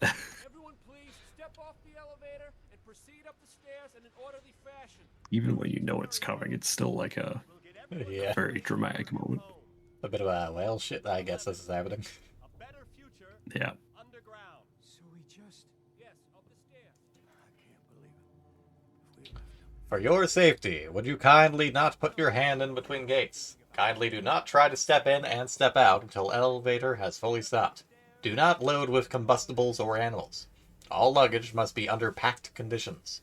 Everyone, please step off the elevator and proceed up the stairs in an orderly fashion. even when you know it's coming, it's still like a Yeah. very dramatic moment. A bit of a, well, shit, I guess this is happening. A better future Yeah. underground. So we just... Yes, up the stairs. I can't believe it. If we left him... For your safety, would you kindly not put your hand in between gates? Kindly do not try to step in and step out until elevator has fully stopped. Do not load with combustibles or animals. All luggage must be under packed conditions.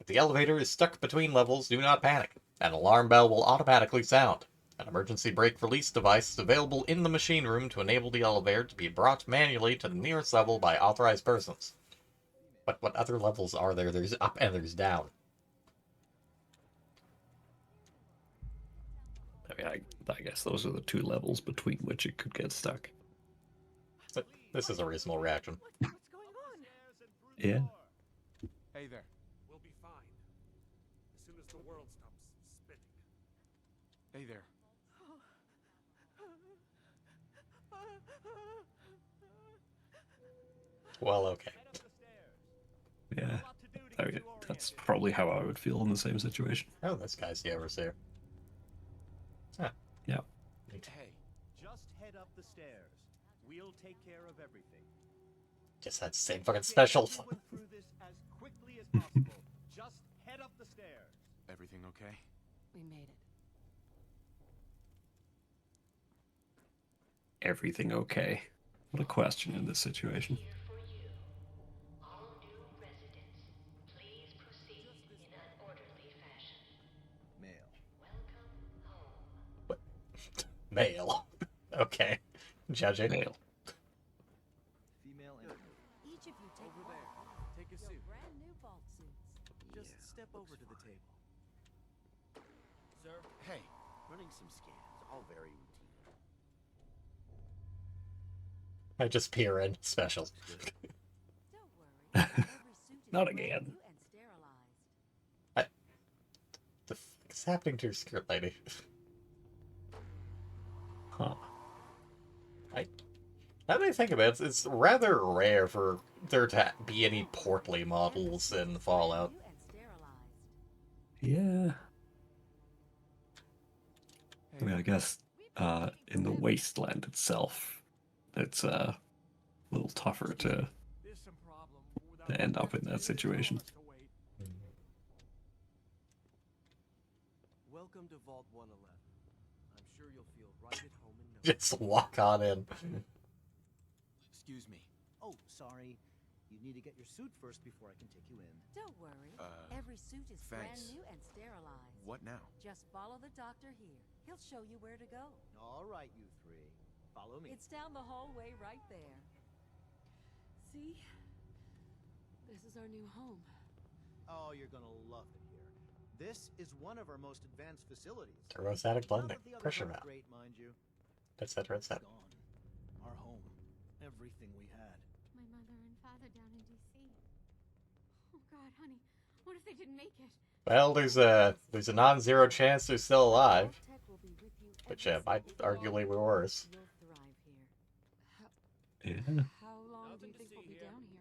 If the elevator is stuck between levels, do not panic. An alarm bell will automatically sound. An emergency brake release device is available in the machine room to enable the elevator to be brought manually to the nearest level by authorized persons. But what other levels are there? There's up and there's down. I mean, I guess those are the two levels between which it could get stuck. But this is a reasonable reaction. What's going on? Yeah. Hey there. We'll be fine. As soon as the world stops spinning. Hey there. Well, okay. Head up the stairs. Yeah. Up to duty, I mean, two that's oriented. probably how I would feel in the same situation. Oh, this guy's the overseer. Huh. Yeah. Hey. Just head up the stairs. We'll take care of everything. Just that same fucking special. We went through this as quickly as possible. Just head up the stairs. Everything okay? We made it. Everything okay? What a question in this situation. For you, all new residents, please proceed in an orderly fashion. Male. Welcome home. Male. Okay. Judging. Male. Female and... Each of you take Over one. there. Take a Your seat. brand new vault suits. Just step over to the table. Sir, Hey. Running some scans, all very routine. I just peer in. Special. Don't worry. Every suit is Not brand again. new and sterilized. The fuck is happening to your skirt, lady? Huh. Now that I think about it, it's rather rare for there to be any portly models in Fallout. New and sterilized. Yeah. I mean, I guess in the wasteland itself, it's a little tougher to There's some problem without end up in that situation. to wait. Welcome to Vault 111. I'm sure you'll feel right at home in no Just walk on in. Excuse me. Oh, sorry. You need to get your suit first before I can take you in. Don't worry. Every suit is thanks. brand new and sterilized. What now? Just follow the doctor here. He'll show you where to go. All right, you three. Follow me. It's down the hallway right there. See? This is our new home. Oh, you're gonna love it here. This is one of our most advanced facilities. Thermostatic blending, Not that the others pressure aren't mount, great, mind you. etc., etc. Gone. Our home. Everything we had. My mother and father down in D.C. Oh God, honey, what if they didn't make it? Well, there's a non-zero chance they're still alive, which might arguably be worse. Yeah. How long do you think we'll be down here?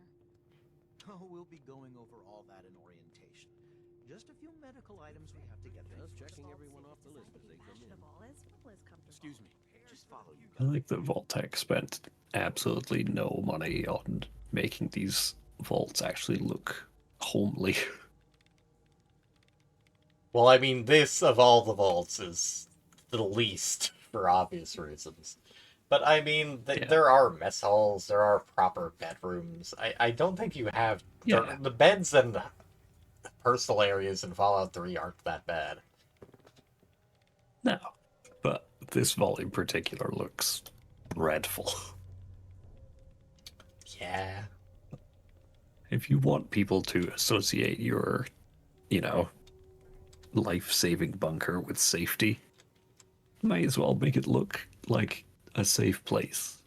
Oh, we'll be going over all that in orientation. Just a few medical items we have to get through. Just checking everyone off the list as they come in. Excuse me. Just follow you. I like that Vault-Tec spent absolutely no money on making these vaults actually look homely. Well, I mean, this of all the vaults is the least for obvious reasons. But I mean, there are mess halls, there are proper bedrooms. I don't think you have... Yeah. The beds and the personal areas in Fallout 3 aren't that bad. No, but this vault in particular looks dreadful. Yeah. If you want people to associate your, life-saving bunker with safety, might as well make it look like a safe place.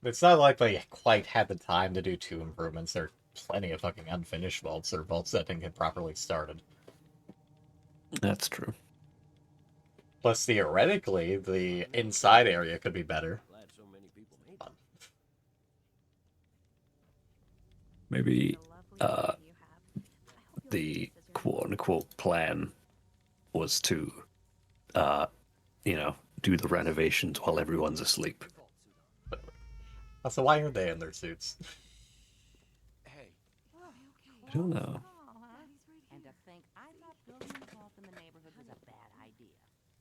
It's not like they quite had the time to do 2 improvements. There are plenty of fucking unfinished vaults or vaults that didn't get properly started. That's true. Plus, theoretically, the inside area could be better. Glad so many people made it. Maybe the quote-unquote plan was to, do the renovations while everyone's asleep. So why aren't they in their suits? Hey. I don't know. And to think I thought building a vault in the neighborhood was a bad idea.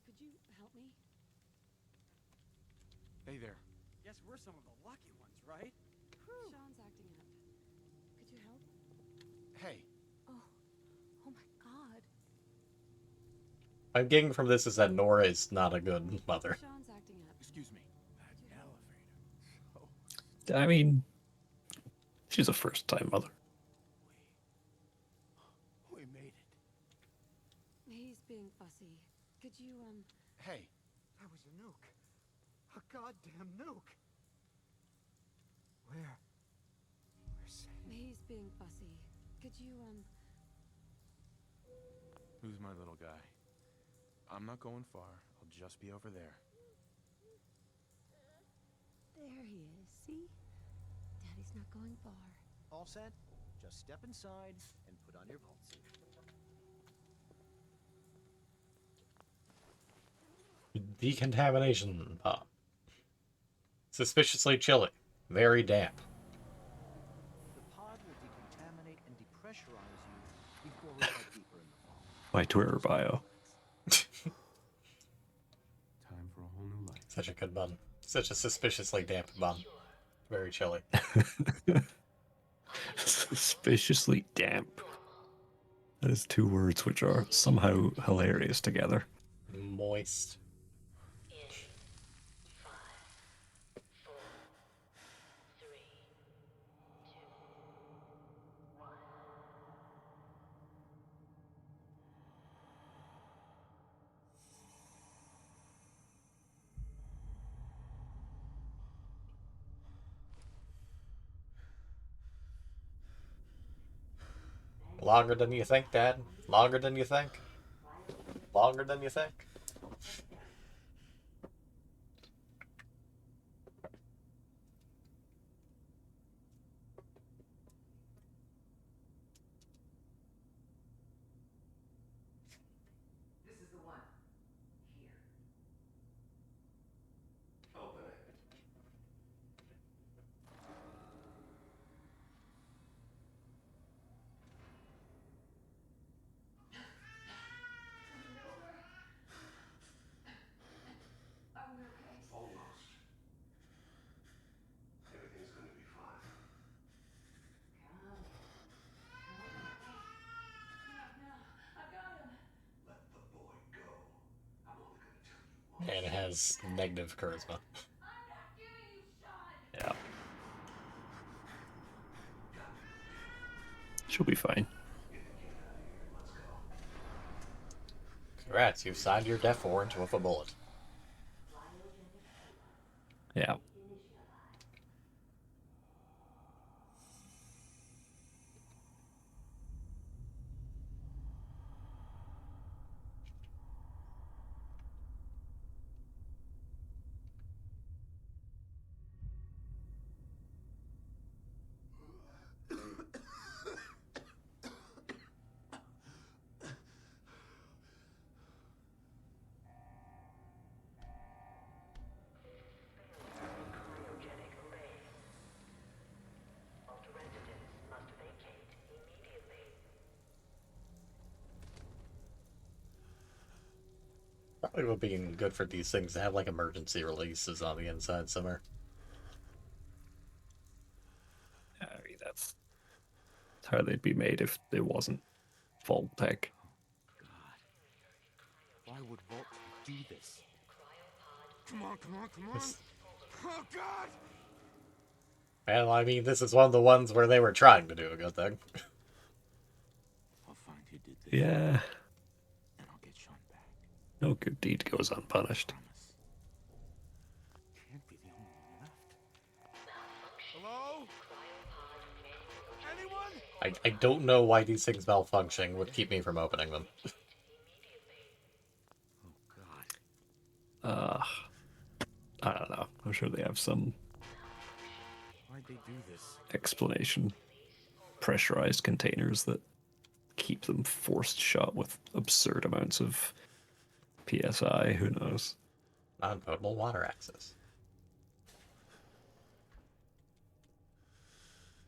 Could you help me? Hey there. Guess we're some of the lucky ones, right? Sean's acting up. Could you help? Hey. Oh my God. I'm getting from this is that Nora is not a good mother. Sean's acting up. Excuse me. That elevator. I mean, she's a first-time mother. We made it. He's being fussy. Could you, Hey. That was a nuke. A goddamn nuke. We're safe. He's being fussy. Could you, Who's my little guy? I'm not going far. I'll just be over there. There he is, see? Daddy's not going far. All set? Just step inside and put on your vault suit. Decontamination pop. Suspiciously chilly. Very damp. The pod will decontaminate and depressurize you before we head deeper in the vault. My Twitter bio. Time for a whole new life. Such a good bun. Such a suspiciously damp bun. Very chilly. Suspiciously damp. That is 2 words which are somehow hilarious together. Moist. Longer than you think, Dad. Longer than you think. Longer than you think. This is the one. Here. Open it. Almost. Everything's gonna be fine. Let the boy go. I'm only gonna tell you once. And it has negative charisma. Yeah. She'll be fine. Congrats, you've signed your death warrant with a bullet. Yeah. Probably would be good for these things to have like emergency releases on the inside somewhere. I mean, that's how they'd be made if it wasn't Vault-Tec. Why would Vault do this? Come on, come on, come on! Oh God! Well, I mean, this is one of the ones where they were trying to do a good thing. I'll find who did this. Yeah. And I'll get Sean back. No good deed goes unpunished. Can't be the only one left. Hello? Anyone? I don't know why these things malfunctioning would keep me from opening them. I don't know. I'm sure they have some Why'd they do this? explanation. Pressurized containers that keep them forced shut with absurd amounts of PSI. Who knows? Non-potable water access.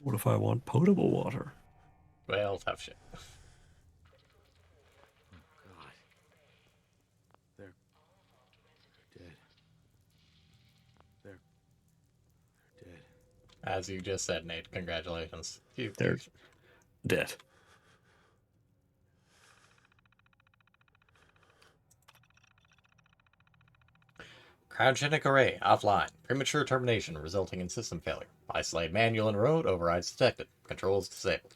What if I want potable water? Well, tough shit. God. They're dead. They're dead. As you just said, Nate, congratulations. They're dead. Cryogenic array offline. Premature termination resulting in system failure. Isolate manual and road. Overrides detected. Controls disabled.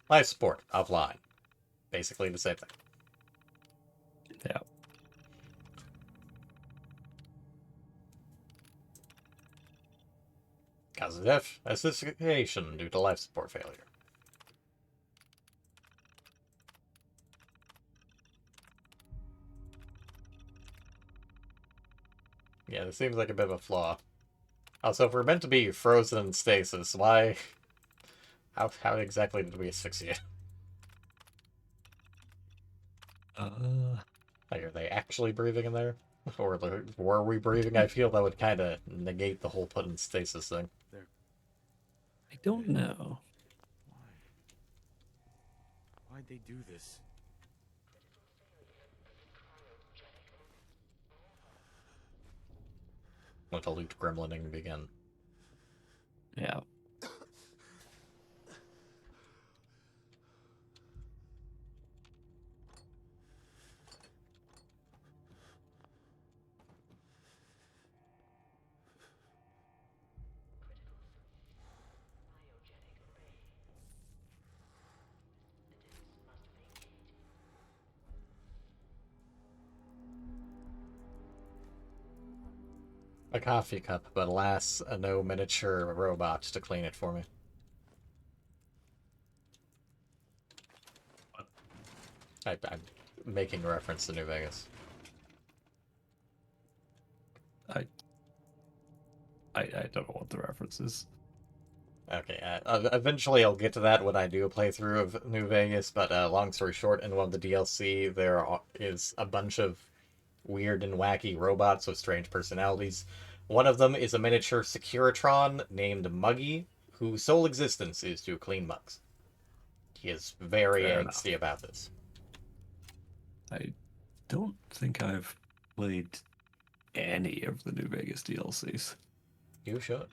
Life support offline. Basically the same thing. Yeah. Cause of death, asphyxiation due to life support failure. Yeah, this seems like a bit of a flaw. Also, if we're meant to be frozen in stasis, why... How exactly did we asphyxiate? Like, are they actually breathing in there? Or were we breathing? I feel that would kind of negate the whole put in stasis thing. I don't know. Why'd they do this? Let the loot gremlining begin. Yeah. A coffee cup, but alas, no miniature robot to clean it for me. I'm making reference to New Vegas. I don't know what the reference is. Okay, eventually I'll get to that when I do a playthrough of New Vegas, but long story short, in one of the DLC, there is a bunch of weird and wacky robots with strange personalities. One of them is a miniature Securitron named Muggy, whose sole existence is to clean mugs. He is very angsty about this. I don't think I've played any of the New Vegas DLCs. You should.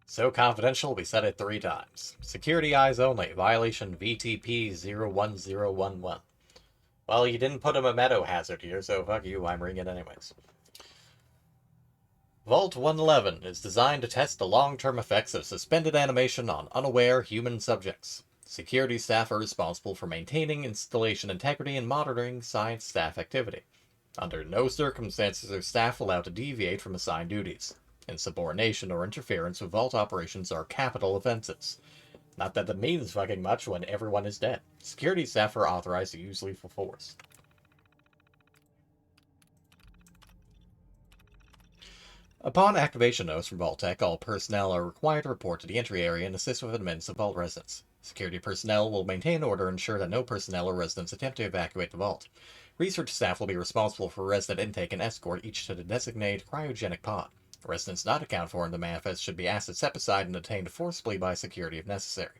So confidential, we said it 3 times. Security eyes only. Violation VTP 01011. Well, you didn't put a memento hazard here, so fuck you, I'm reading it anyways. Vault 111 is designed to test the long-term effects of suspended animation on unaware human subjects. Security staff are responsible for maintaining installation integrity and monitoring science staff activity. Under no circumstances are staff allowed to deviate from assigned duties. Insubordination or interference with vault operations are capital offenses. Not that that means fucking much when everyone is dead. Security staff are authorized to use lethal force. Upon activation notice from Vault-Tec, all personnel are required to report to the entry area and assist with admins of vault residents. Security personnel will maintain order and ensure that no personnel or residents attempt to evacuate the vault. Research staff will be responsible for resident intake and escort each to the designated cryogenic pod. Residents not accounted for in the manifest should be asked to step aside and detained forcibly by security if necessary.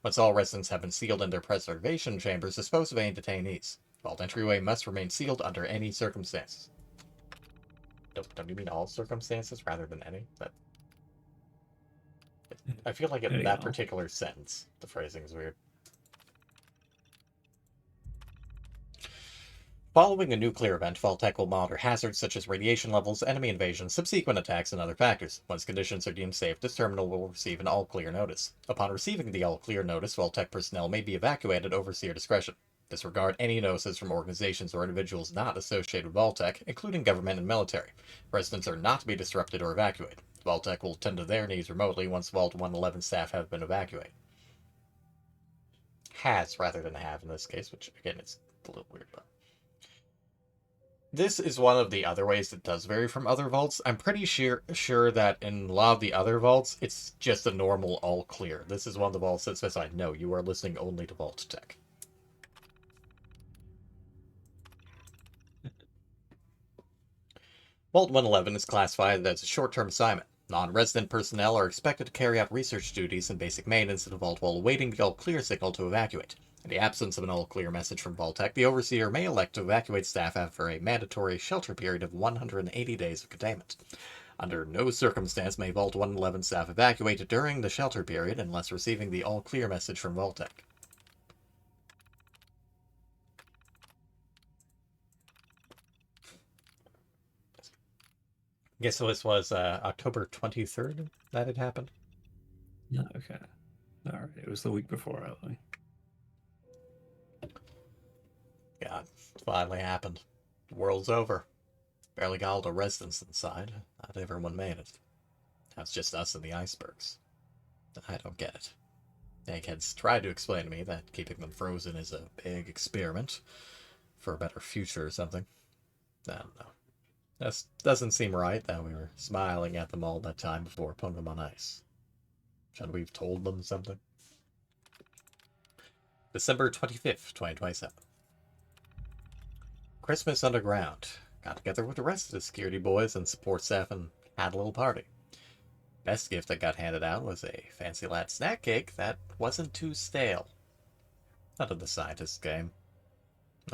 Once all residents have been sealed in their preservation chambers, dispose of any detainees. Vault entryway must remain sealed under any circumstances. Don't you mean all circumstances rather than any? But I feel like in that particular sentence, the phrasing is weird. Following a nuclear event, Vault-Tec will monitor hazards such as radiation levels, enemy invasion, subsequent attacks, and other factors. Once conditions are deemed safe, this terminal will receive an all-clear notice. Upon receiving the all-clear notice, Vault-Tec personnel may be evacuated at overseer discretion. Disregard any notices from organizations or individuals not associated with Vault-Tec, including government and military. Residents are not to be disrupted or evacuated. Vault-Tec will tend to their needs remotely once Vault 111 staff have been evacuated. Has rather than have in this case, which again is a little weird, but this is one of the other ways that does vary from other vaults. I'm pretty sure that in a lot of the other vaults, it's just a normal all clear. This is one of the vaults that specifies, no, you are listening only to Vault-Tec. Vault 111 is classified as a short-term assignment. Non-resident personnel are expected to carry out research duties and basic maintenance of the vault while awaiting the all-clear signal to evacuate. In the absence of an all-clear message from Vault-Tec, the overseer may elect to evacuate staff after a mandatory shelter period of 180 days of containment. Under no circumstance may Vault 111 staff evacuate during the shelter period unless receiving the all-clear message from Vault-Tec. I guess this was October 23rd that it happened? Yeah, okay. Alright, it was the week before, I think. God, it finally happened. The world's over. Barely got all the residents inside. Not everyone made it. Now it's just us and the icebergs. I don't get it. Eggheads tried to explain to me that keeping them frozen is a big experiment for a better future or something. I don't know. That doesn't seem right that we were smiling at them all that time before putting them on ice. Should we have told them something? December 25th, 2027. Christmas underground. Got together with the rest of the security boys and support staff and had a little party. Best gift that got handed out was a fancy lad snack cake that wasn't too stale. None of the scientists came.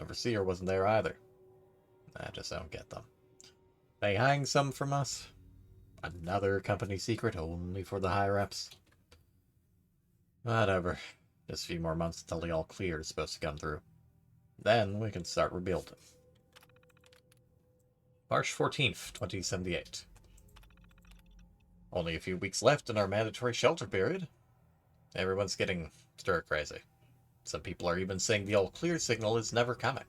Overseer wasn't there either. I just don't get them. They hang some from us. Another company secret only for the higher-ups. Whatever. Just a few more months until the all-clear is supposed to come through. Then we can start rebuilding. March 14th, 2078. Only a few weeks left in our mandatory shelter period. Everyone's getting stir-crazy. Some people are even saying the all-clear signal is never coming.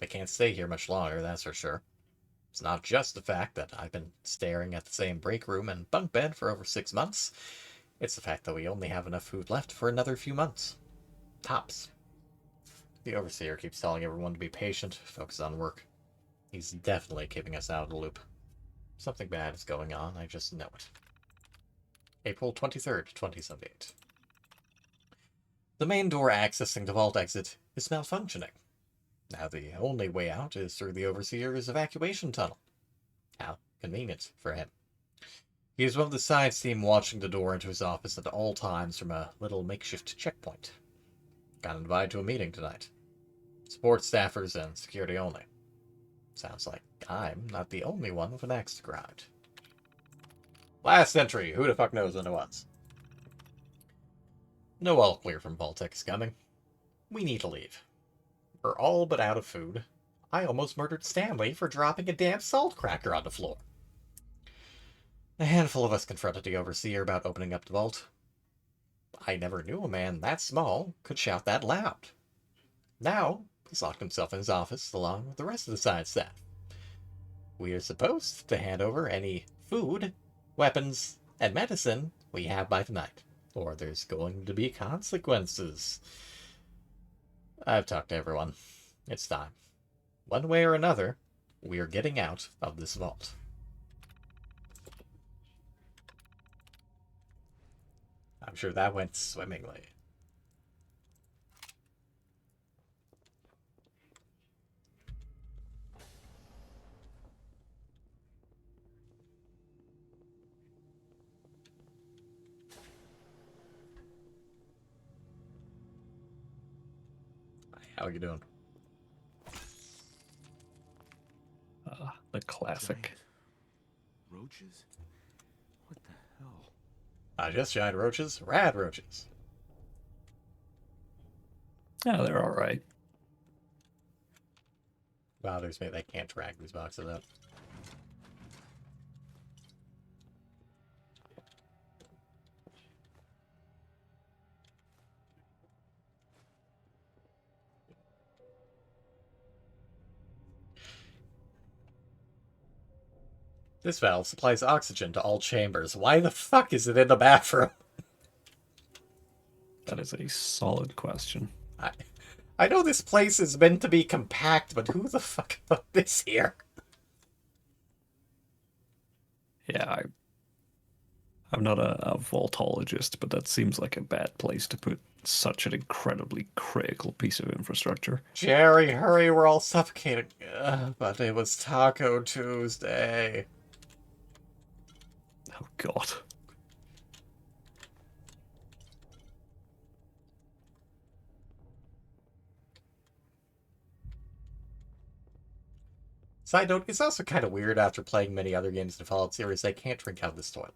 They can't stay here much longer, that's for sure. It's not just the fact that I've been staring at the same break room and bunk bed for over 6 months. It's the fact that we only have enough food left for another few months. Tops. The overseer keeps telling everyone to be patient, focus on work. He's definitely keeping us out of the loop. Something bad is going on, I just know it. April 23rd, 2078. The main door accessing the vault exit is malfunctioning. Now the only way out is through the Overseer's evacuation tunnel. How convenient for him. He is one of the science team watching the door into his office at all times from a little makeshift checkpoint. Got invited to a meeting tonight. Support staffers and security only. Sounds like I'm not the only one with an axe to grind. Last entry, who the fuck knows when it was? No all clear from Vault-Tec is coming. We need to leave. We're all but out of food. I almost murdered Stanley for dropping a damn salt cracker on the floor. A handful of us confronted the overseer about opening up the vault. I never knew a man that small could shout that loud. Now, he's locked himself in his office along with the rest of the science staff. We are supposed to hand over any food, weapons, and medicine we have by tonight, or there's going to be consequences. I've talked to everyone. It's time. One way or another, we are getting out of this vault. I'm sure that went swimmingly. How are you doing? The classic. Roaches? What the hell? Just giant roaches? Rad roaches. Yeah, they're alright. Bothers me they can't drag these boxes out. This valve supplies oxygen to all chambers. Why the fuck is it in the bathroom? That is a solid question. I know this place is meant to be compact, but who the fuck put this here? Yeah, I'm not a vaultologist, but that seems like a bad place to put such an incredibly critical piece of infrastructure. Jerry, hurry, we're all suffocating. But it was Taco Tuesday. Oh, God. Side note, it's also kind of weird after playing many other games in the Fallout series, they can't drink out of this toilet.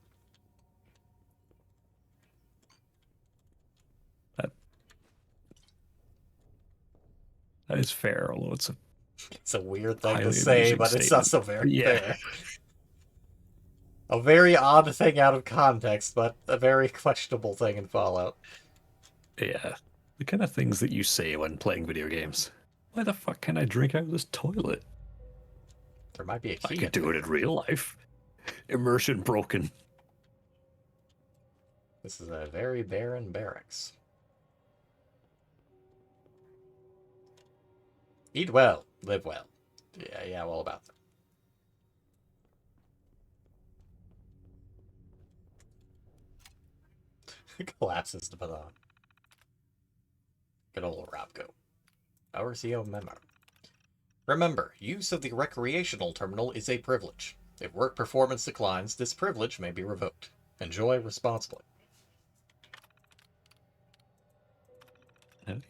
That is fair, although it's a weird thing to highly say, amusing but it's statement. also very Yeah. fair. A very odd thing out of context, but a very questionable thing in Fallout. Yeah. The kind of things that you say when playing video games. Why the fuck can I drink out of this toilet? There might be a key. I could do it in real life. Immersion broken. This is a very barren barracks. Eat well, live well. Yeah, all about that. Collapses the baton. Good old Robco. Our CO memo. Remember, use of the recreational terminal is a privilege. If work performance declines, this privilege may be revoked. Enjoy responsibly.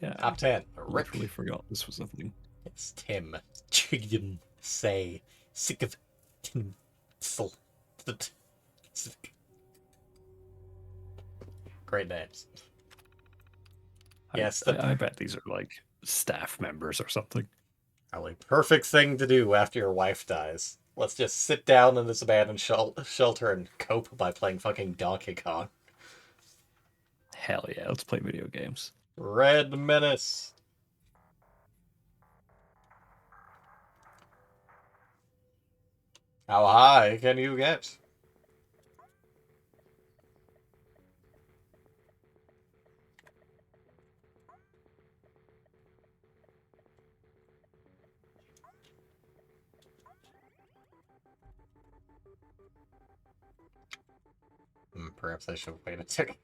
Yeah. Top 10. I Rick. literally forgot this was a thing. It's Tim. Chicken. Say. Sick of. Tinsel. Great names. Yes. I bet these are like staff members or something. Probably perfect thing to do after your wife dies. Let's just sit down in this abandoned shelter and cope by playing fucking Donkey Kong. Hell yeah, let's play video games. Red Menace. How high can you get? Perhaps I should wait a second.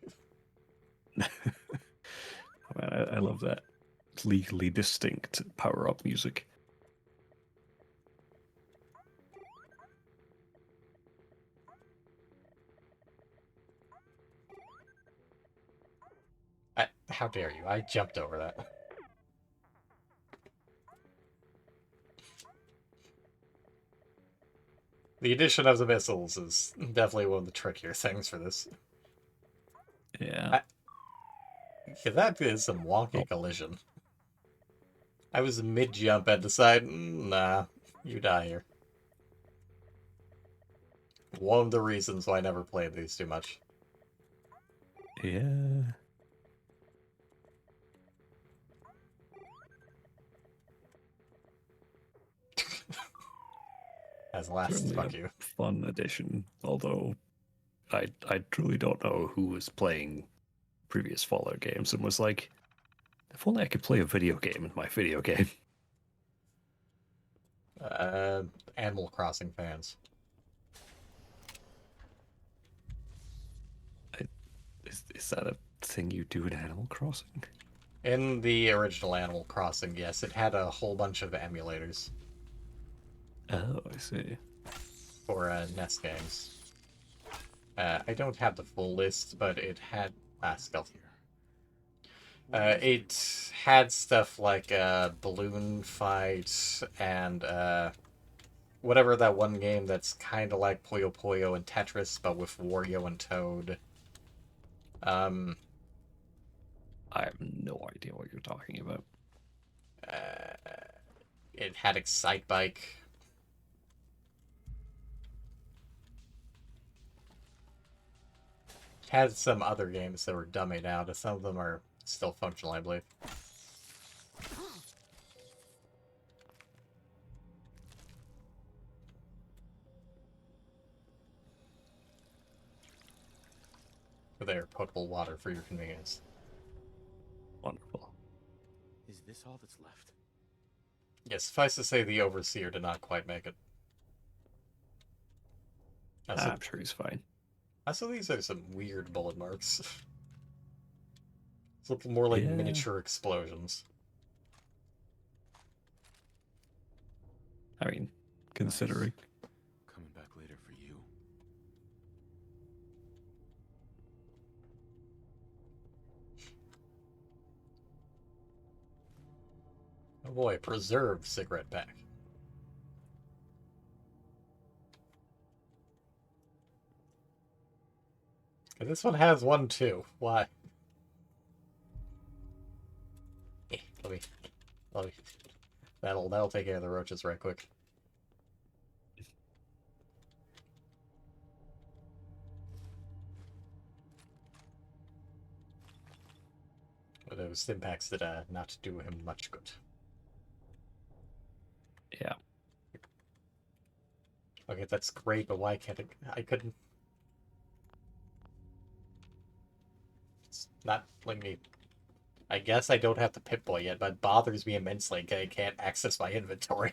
I love that. It's legally distinct power-up music. How dare you? I jumped over that. The addition of the missiles is definitely one of the trickier things for this. Yeah. Yeah, that is some wonky collision. I was mid-jump and decided, nah, you die here. One of the reasons why I never played these too much. Yeah. As last, Certainly fuck a you. fun addition, although I truly don't know who was playing previous Fallout games and was like, if only I could play a video game in my video game. Animal Crossing fans. Is that a thing you do in Animal Crossing? In the original Animal Crossing, yes, it had a whole bunch of emulators. Oh, I see. For NES games. I don't have the full list, but it had... stealth here. It had stuff like Balloon Fight and whatever that one game that's kind of like Puyo Puyo and Tetris, but with Wario and Toad. I have no idea what you're talking about. It had Excite Bike. It had some other games that were dummied out. Some of them are still functional, I believe. There, potable water for your convenience. Wonderful. Is this all that's left? Yes, suffice to say the Overseer did not quite make it. I'm sure he's fine. Also, these are some weird bullet marks. It's looking more like miniature explosions. I mean, considering. Coming back later for you. Oh boy, preserved cigarette pack. And this one has one too. Why? Let me. That'll take care of the roaches right quick. But those Stimpaks did not do him much good. Yeah. Okay, that's great, but why can't I couldn't... It's not letting me... I guess I don't have the Pip-Boy yet, but it bothers me immensely I can't access my inventory.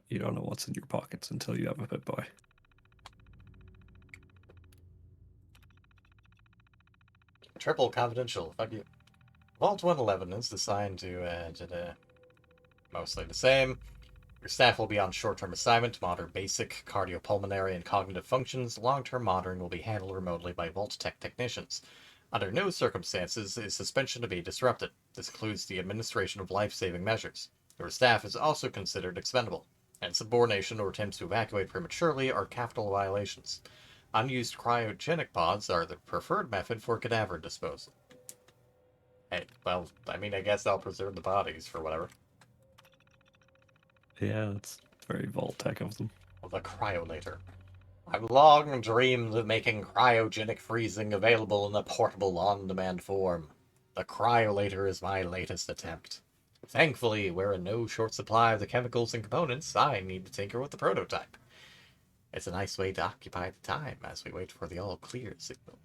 You don't know what's in your pockets until you have a Pip-Boy. Triple confidential, fuck you. Vault 111 is designed to mostly the same. Your staff will be on short-term assignment to monitor basic cardiopulmonary and cognitive functions. Long-term monitoring will be handled remotely by Vault Tech technicians. Under no circumstances is suspension to be disrupted. This includes the administration of life-saving measures. Your staff is also considered expendable. Insubordination or attempts to evacuate prematurely are capital violations. Unused cryogenic pods are the preferred method for cadaver disposal. Hey, well, I mean, I guess I'll preserve the bodies for whatever. Yeah, that's very Vault-Tec of them. The cryolator. I've long dreamed of making cryogenic freezing available in a portable, on-demand form. The cryolator is my latest attempt. Thankfully, we're in no short supply of the chemicals and components I need to tinker with the prototype. It's a nice way to occupy the time as we wait for the all-clear signal.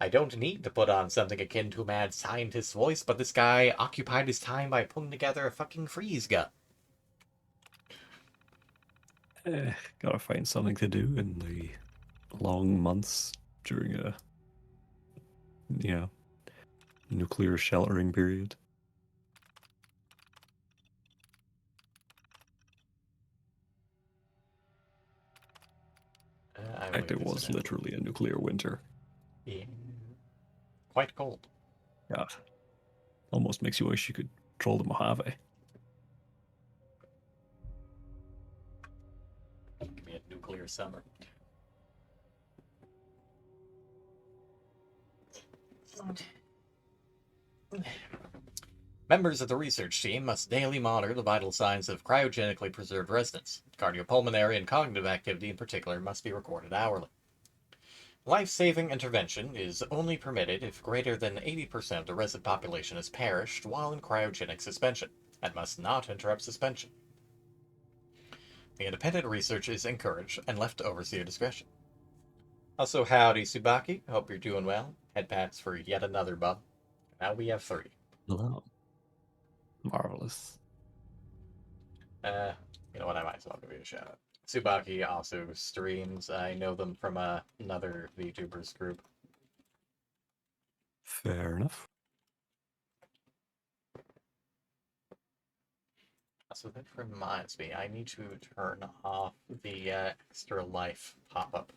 I don't need to put on something akin to a mad scientist's voice, but this guy occupied his time by putting together a fucking freeze gun. Gotta find something to do in the long months during a, nuclear sheltering period. In fact, it was literally a nuclear winter. Yeah. Quite cold. Yeah. Almost makes you wish you could troll the Mojave. Give me a nuclear summer. Members of the research team must daily monitor the vital signs of cryogenically preserved residents. Cardiopulmonary and cognitive activity in particular must be recorded hourly. Life-saving intervention is only permitted if greater than 80% of the resident population has perished while in cryogenic suspension, and must not interrupt suspension. The independent research is encouraged and left to overseer discretion. Also, howdy, Tsubaki. Hope you're doing well. Head pats for yet another bub. Now we have 3. Hello. Marvelous. You know what? I might as well give you a shout out. Tsubaki also streams. I know them from another VTubers group. Fair enough. So that reminds me, I need to turn off the extra life pop-up.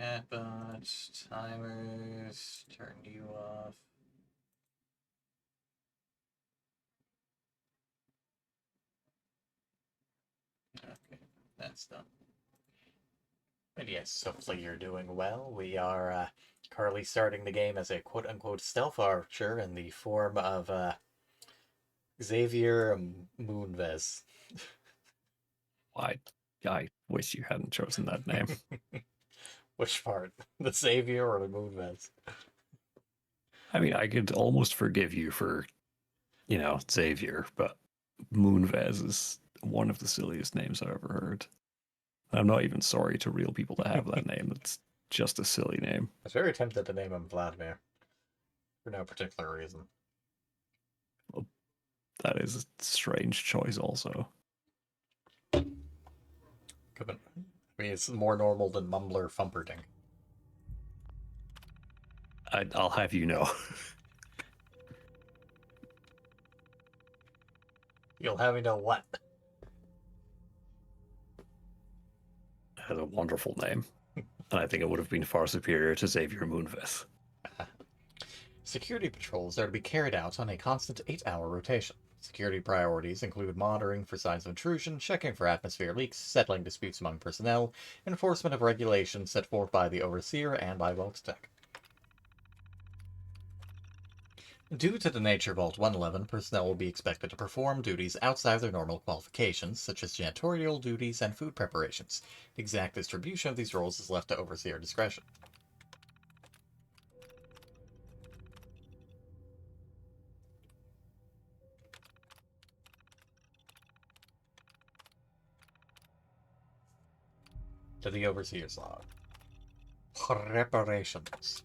Chatbot, timers, turn you off. Okay, that's done. And yes, hopefully you're doing well. We are currently starting the game as a quote-unquote stealth archer in the form of Xavier Moonves. I wish you hadn't chosen that name. Which part? The Xavier or the Moonves? I mean, I could almost forgive you for, Xavier, but Moonves is one of the silliest names I've ever heard. I'm not even sorry to real people to have that name. It's just a silly name. I was very tempted to name him Vladimir. For no particular reason. Well, that is a strange choice also. I mean, it's more normal than Mumbler Fumperding. I'll have you know. You'll have me know what? Has a wonderful name. And I think it would have been far superior to Xavier Moonves. Security patrols are to be carried out on a constant 8-hour rotation. Security priorities include monitoring for signs of intrusion, checking for atmosphere leaks, settling disputes among personnel, enforcement of regulations set forth by the Overseer and by Vault-Tec. Due to the nature of Vault 111, personnel will be expected to perform duties outside of their normal qualifications, such as janitorial duties and food preparations. The exact distribution of these roles is left to Overseer discretion. To the Overseer's log. Preparations.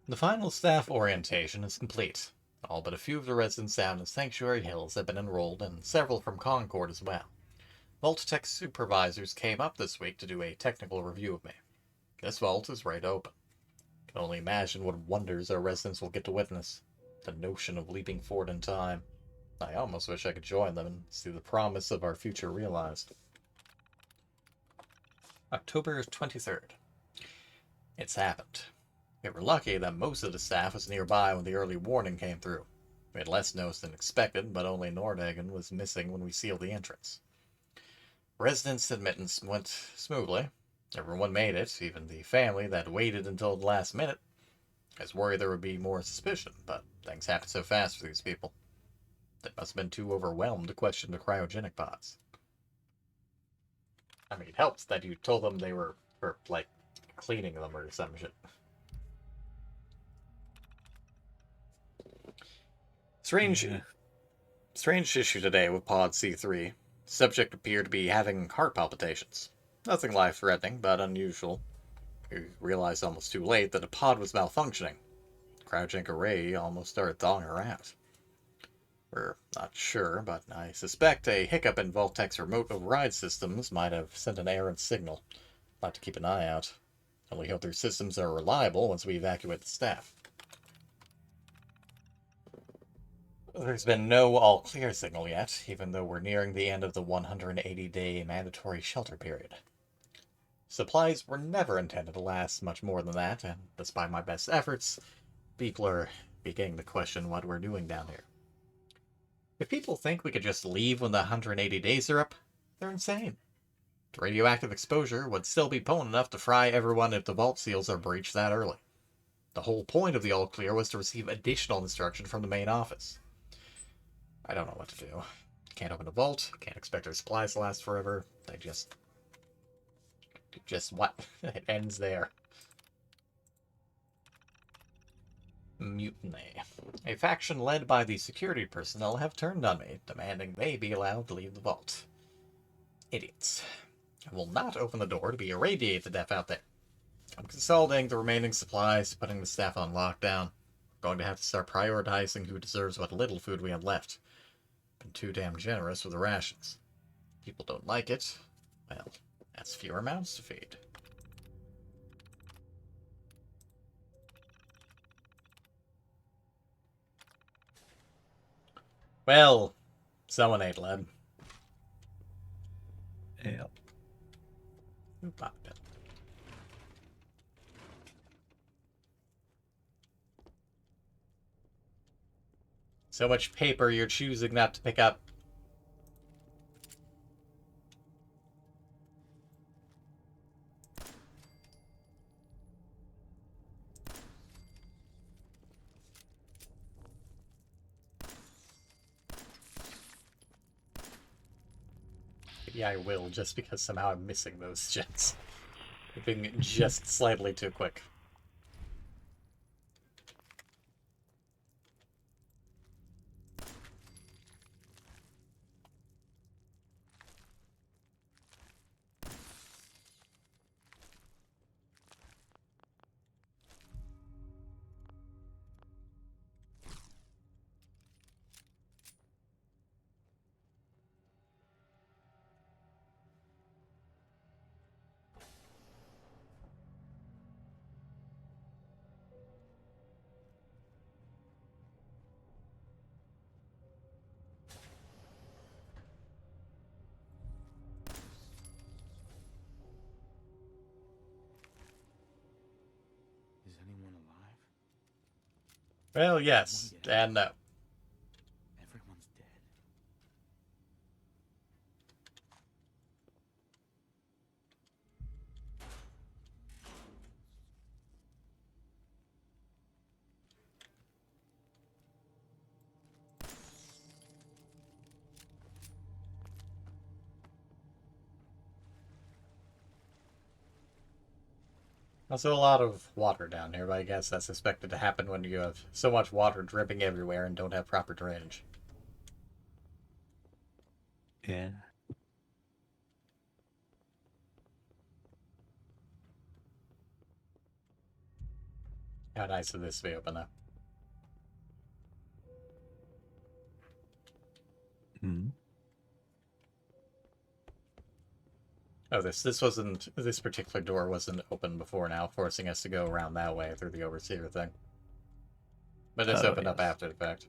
The final staff orientation is complete. All but a few of the residents down in Sanctuary Hills have been enrolled, and several from Concord as well. Vault-Tec supervisors came up this week to do a technical review of me. This vault is right open. Can only imagine what wonders our residents will get to witness. The notion of leaping forward in time. I almost wish I could join them and see the promise of our future realized. October 23rd. It's happened. We were lucky that most of the staff was nearby when the early warning came through. We had less notice than expected, but only Nordhagen was missing when we sealed the entrance. Residents' admittance went smoothly. Everyone made it, even the family that waited until the last minute. I was worried there would be more suspicion, but things happened so fast for these people. They must have been too overwhelmed to question the cryogenic pods. I mean, it helps that you told them they were, cleaning them or some shit. Strange issue today with Pod C3. Subject appeared to be having heart palpitations. Nothing life-threatening, but unusual. We realized almost too late that the pod was malfunctioning. The cryogenic array almost started thawing her out. We're not sure, but I suspect a hiccup in Vault-Tec's remote override systems might have sent an errant signal. I'll have to keep an eye out. Only hope their systems are reliable once we evacuate the staff. There's been no all-clear signal yet, even though we're nearing the end of the 180-day mandatory shelter period. Supplies were never intended to last much more than that, and despite my best efforts, people are beginning to question what we're doing down here. If people think we could just leave when the 180 days are up, they're insane. The radioactive exposure would still be potent enough to fry everyone if the vault seals are breached that early. The whole point of the all clear was to receive additional instruction from the main office. I don't know what to do. Can't open the vault, can't expect our supplies to last forever. They just what? It ends there. Mutiny. A faction led by the security personnel have turned on me, demanding they be allowed to leave the vault. Idiots. I will not open the door to be irradiated to death out there. I'm consolidating the remaining supplies, putting the staff on lockdown. I'm going to have to start prioritizing who deserves what little food we have left. Been too damn generous with the rations. People don't like it. Well, that's fewer mouths to feed. Well, someone ate lead. Yeah. Who popped it? So much paper you're choosing not to pick up. Maybe I will, just because somehow I'm missing those jets. Being just slightly too quick. Is anyone alive? Well, yes, and no. Everyone's dead. Also a lot of water down here, but I guess that's expected to happen when you have so much water dripping everywhere and don't have proper drainage. Yeah. How nice of this to be open up. Hmm. Oh, this particular door wasn't open before now, forcing us to go around that way through the overseer thing. But it's opened up after the fact.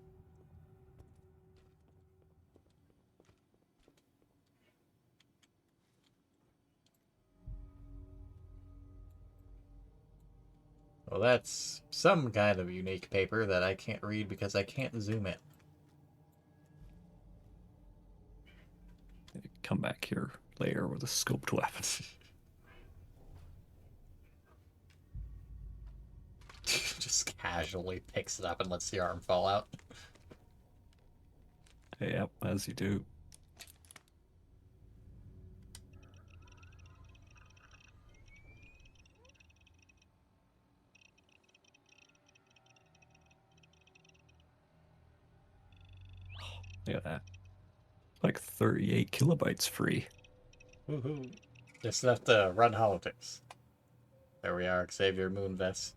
Well, that's some kind of unique paper that I can't read because I can't zoom in. Come back here later with a scoped weapon. Just casually picks it up and lets the arm fall out. Yep, as you do. Look at that. Like 38 kilobytes free. Woohoo. Just enough to run politics. There we are, Xavier Moonves.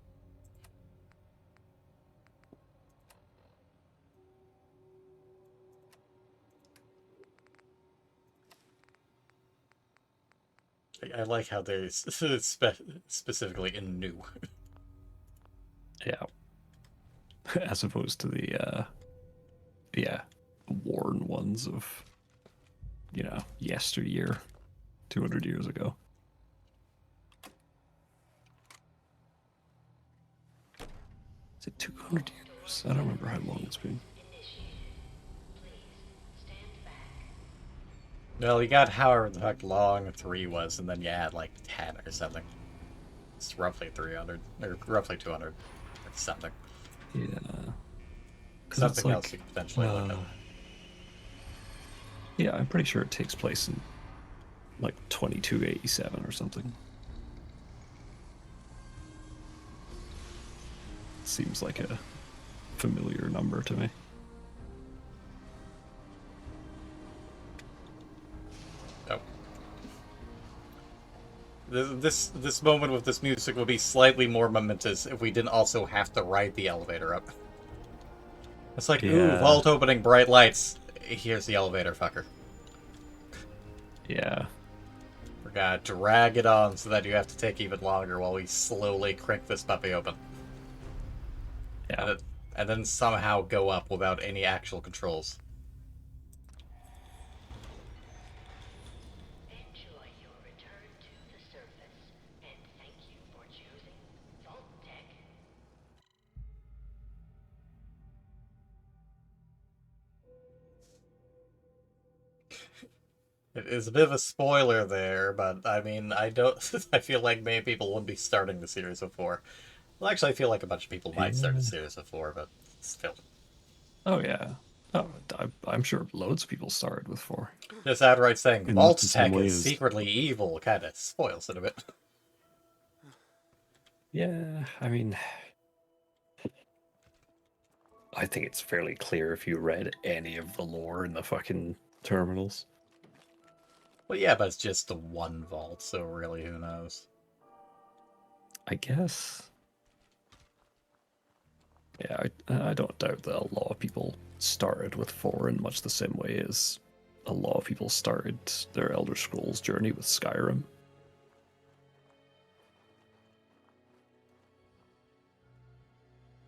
I like how they specifically in new. Yeah. As opposed to the, worn ones of, yesteryear, 200 years ago. Is it 200 years? I don't remember how long it's been. Well, you got however the fuck long 3 was, and then you add like 10 or something. It's roughly 300, or roughly 200, or something. Yeah. 'Cause it's Something like, else you could potentially look at. Yeah, I'm pretty sure it takes place in like 2287 or something. Seems like a familiar number to me. Oh. This moment with this music would be slightly more momentous if we didn't also have to ride the elevator up. It's like, ooh, Yeah. vault opening, bright lights. Here's the elevator, fucker. Yeah. We're gonna drag it on so that you have to take even longer while we slowly crank this puppy open. Yeah. And then somehow go up without any actual controls. Enjoy your return to the surface, and thank you for choosing Vault-Tec. It is a bit of a spoiler there, but I mean, I don't. I feel like many people wouldn't be starting the series of 4. Well, actually, I feel like a bunch of people might start the series of 4, but still. Oh yeah. Oh, I'm sure loads of people started with 4. Just outright saying In Vault-Tec some is ways. secretly evil kind of spoils it a bit. Yeah, I mean, I think it's fairly clear if you read any of the lore in the fucking terminals. Well, yeah, but it's just the one vault, so really, who knows? I guess. Yeah, I don't doubt that a lot of people started with 4 in much the same way as a lot of people started their Elder Scrolls journey with Skyrim.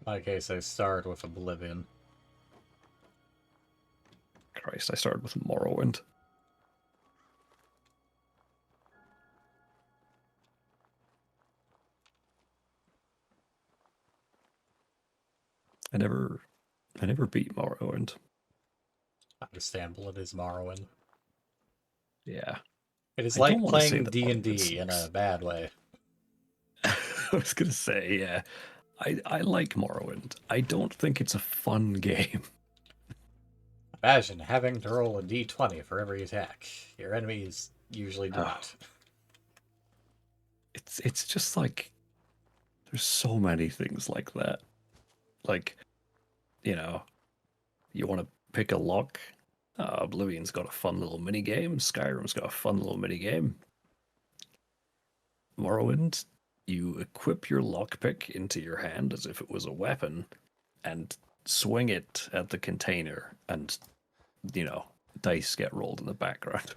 In my case, I started with Oblivion. Christ, I started with Morrowind. I never beat Morrowind. Understandable, it is Morrowind. Yeah. It is I like don't wanna say playing that D&D Morrowind in a sucks. bad way. I was gonna say, yeah. I like Morrowind. I don't think it's a fun game. Imagine having to roll a d20 for every attack. Your enemies usually do not. It's just like there's so many things like that. Like, you know, you want to pick a lock. Oblivion's got a fun little mini game. Skyrim's got a fun little mini game. Morrowind, you equip your lockpick into your hand as if it was a weapon, and swing it at the container, and dice get rolled in the background.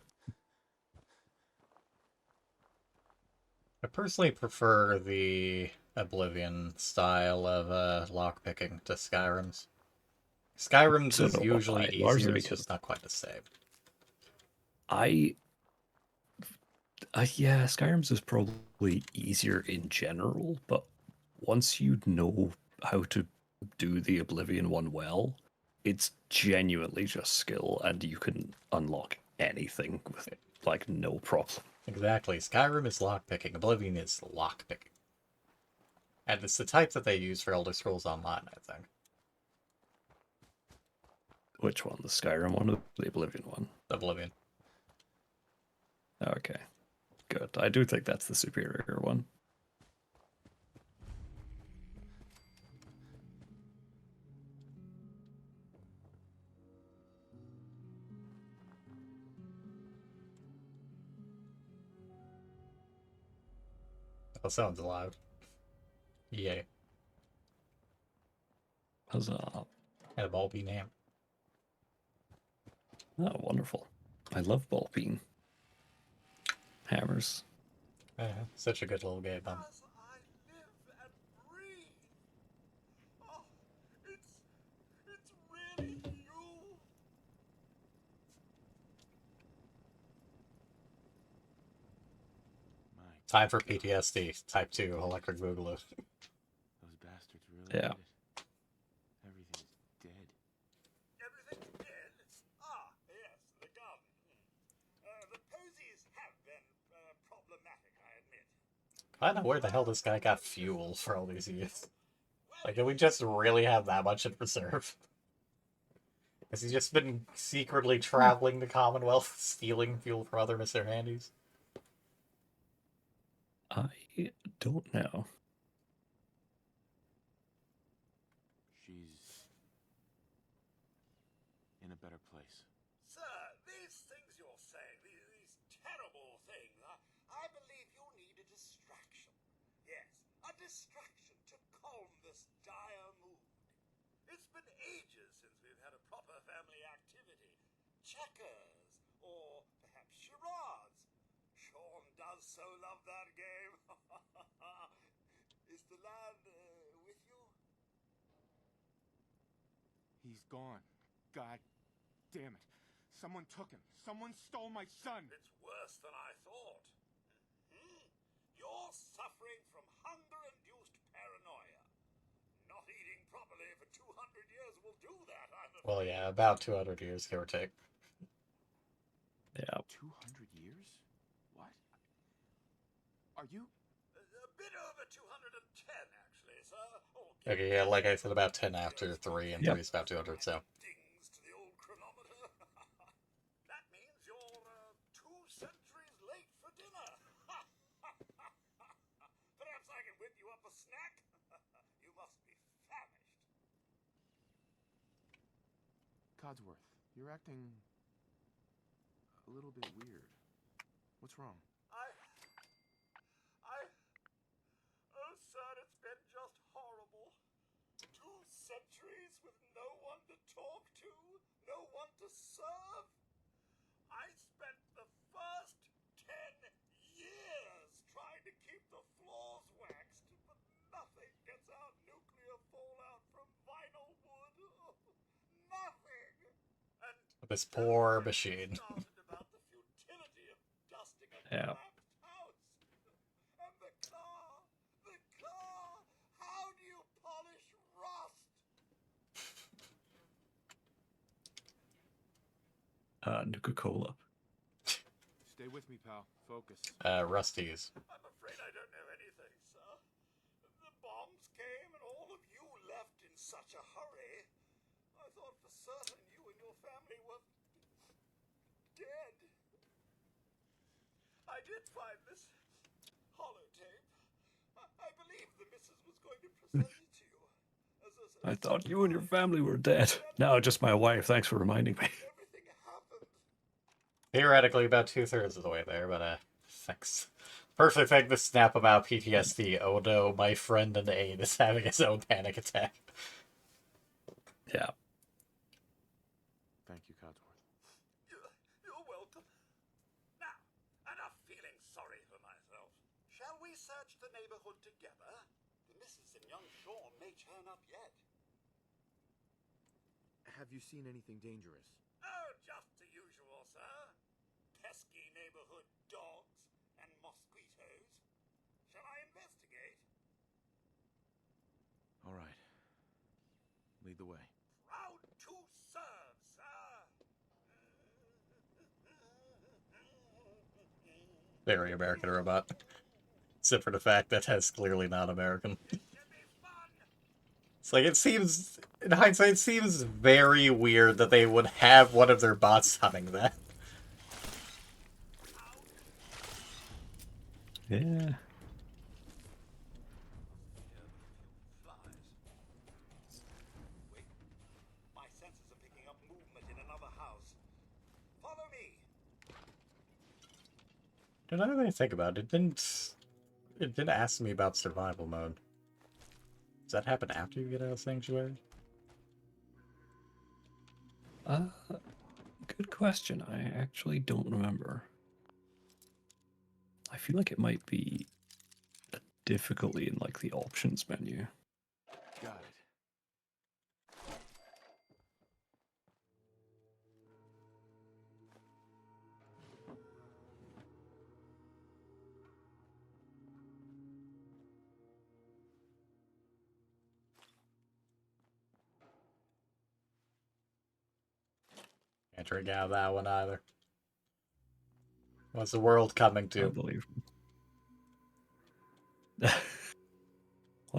I personally prefer the Oblivion style of lockpicking to Skyrim's. Skyrim's So is do usually I, largely easier, it's because just not quite the same. Yeah, Skyrim's is probably easier in general, but once you know how to do the Oblivion one well, it's genuinely just skill, and you can unlock anything with like no problem. Exactly. Skyrim is lockpicking, Oblivion is lockpicking. And it's the type that they use for Elder Scrolls Online, I think. Which one? The Skyrim one or the Oblivion one? Oblivion. Okay. Good. I do think that's the superior one. That sounds loud. Yay. Huzzah. And a ball bean ham. Oh, wonderful. I love ball bean hammers. Such a good little game, huh? Time for PTSD. Type 2, Electric Boogaloo. Those bastards really Yeah. did it. Everything's dead. Everything's dead. Ah, yes, the gun. I don't know where the hell this guy got fuel for all these years. Like, did we just really have that much in reserve? Has he just been secretly traveling the Commonwealth, stealing fuel from other Mr. Handys? I don't know. She's in a better place. Sir, these things you're saying, these terrible things, I believe you need a distraction. Yes, a distraction to calm this dire mood. It's been ages since we've had a proper family activity. Checkers, or perhaps charades. Sean does so love that game. Is the lad with you? He's gone. God damn it. Someone took him. Someone stole my son. It's worse than I thought. You're suffering from hunger-induced paranoia. Not eating properly for 200 years will do that, I'm afraid. Well, yeah, about 200 years, give or take. Yeah. 200 years? What? Are you? A bit over 210, actually, sir. Oh, Okay, yeah, like I said, about 10 after 3, and 3 is about 200, so. dings to the old chronometer. That means you're 2 centuries late for dinner. Perhaps I can whip you up a snack? You must be famished. Codsworth, you're acting a little bit weird. What's wrong? Oh, sir, it's been just horrible. 2 centuries with no one to talk to, no one to serve. I spent the first 10 years trying to keep the floors waxed, but nothing gets out nuclear fallout from vinyl wood. Nothing. And This poor machine. about the futility of dusting a Yeah. collapsed house. And the car, how do you polish rust? Nuka-Cola. Stay with me, pal. Focus. Rusty's. I'm afraid I don't know anything, sir. The bombs came and all of you left in such a hurry. I thought for certain you and your family were dead. I did find this holotape. I believe the missus was going to present it to you. I thought you and your family were dead. Now just my wife. Thanks for reminding me. Theoretically, about 2/3 of the way there, but, thanks. Perfect thing to snap him out PTSD. Oh no, my friend in Aid is having his own panic attack. Yeah. Thank you, Codsworth. You're welcome. Now, enough feeling sorry for myself. Shall we search the neighborhood together? The missus and young Sean may turn up yet. Have you seen anything dangerous? Oh, just the usual, sir. Pesky neighborhood dogs and mosquitoes. Shall I investigate? All right. Lead the way. Proud to serve, sir. Very American robot. Except for the fact that that's clearly not American. It's like, it seems, in hindsight, it seems very weird that they would have one of their bots humming that. Yeah. Wait. My senses are picking up movement in another house. Follow me. Did I really think about it? It didn't ask me about survival mode. Does that happen after you get out of Sanctuary? Good question. I actually don't remember. I feel like it might be a difficulty in like the options menu. Got it. Can't drink out of that one either. What's the world coming I to? believe.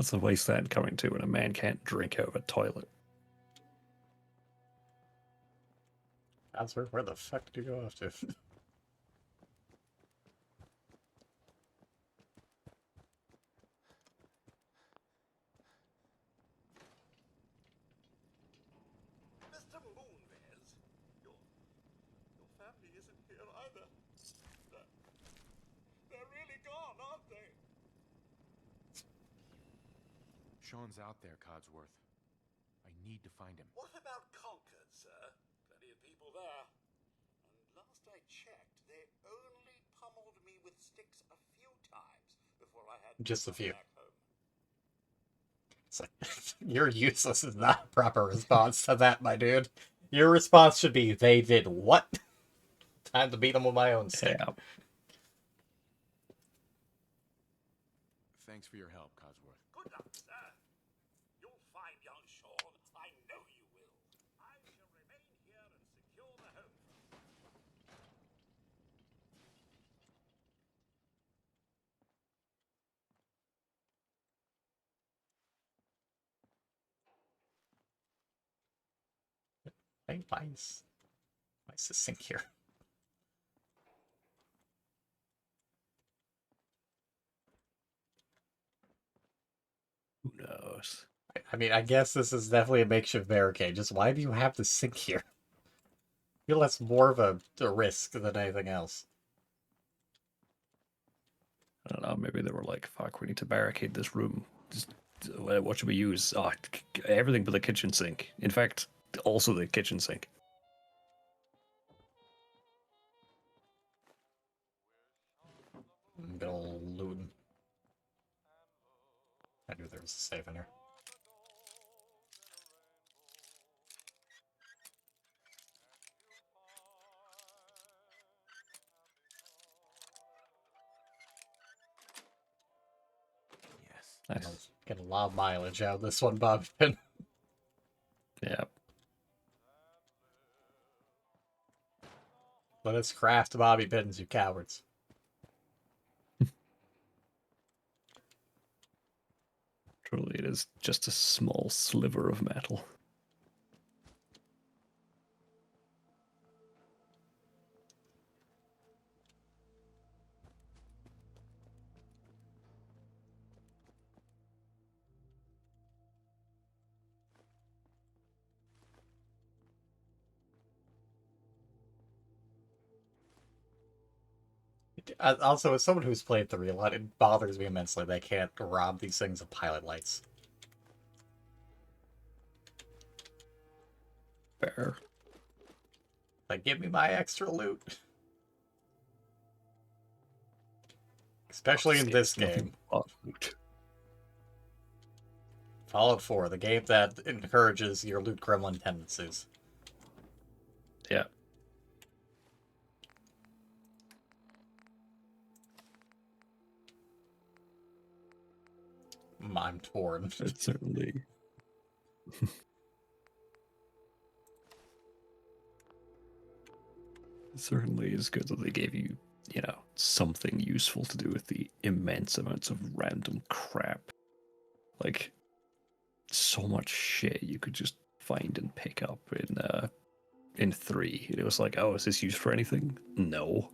What's the wasteland coming to when a man can't drink out of a toilet? Where the fuck did you go off to? Mr. Moonves, your family isn't here either. They're really gone, aren't they? Sean's out there, Codsworth. I need to find him. What about Concord, sir? Plenty of people there. And last I checked, they only pummeled me with sticks a few times before I had Just to a few. come back home. It's like, you're useless is not a proper response to that, my dude. Your response should be, they did what? Time to beat them with my own stick. Yeah. Thanks for your help, Codsworth. Good luck, sir. You'll find young Sean. I know you will. I shall remain here and secure the home front. Hey, nice. Nice to sink here. Who knows? I mean, I guess this is definitely a makeshift barricade. Just why do you have to sink here? I feel that's more of a risk than anything else. I don't know. Maybe they were like, "Fuck, we need to barricade this room. Just, what should we use? Oh, everything but the kitchen sink. In fact, also the kitchen sink." Good old looting. I knew there was a save in here. Yes. Nice. Get a lot of mileage out of this one, Bobby Pin. Yeah. Let us craft bobby pins, you cowards. Truly, it is just a small sliver of metal. Also, as someone who's played through a lot, it bothers me immensely they can't rob these things of pilot lights. Fair. Like, give me my extra loot. Especially in this game. Fallout 4, the game that encourages your loot gremlin tendencies. Yeah. I'm torn. It certainly. It certainly is good that they gave you, you know, something useful to do with the immense amounts of random crap. Like, so much shit you could just find and pick up in 3. It was like, oh, is this used for anything? No.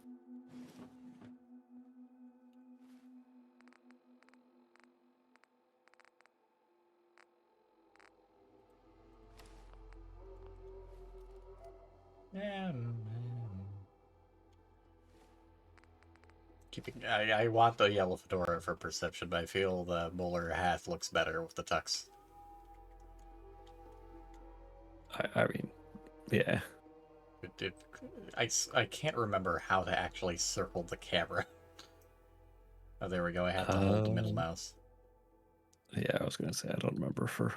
I want the yellow fedora for perception, but I feel the bowler hat looks better with the tux. I mean, yeah. I can't remember how to actually circle the camera. Oh, there we go. I have to hold the middle mouse. Yeah, I was going to say, I don't remember for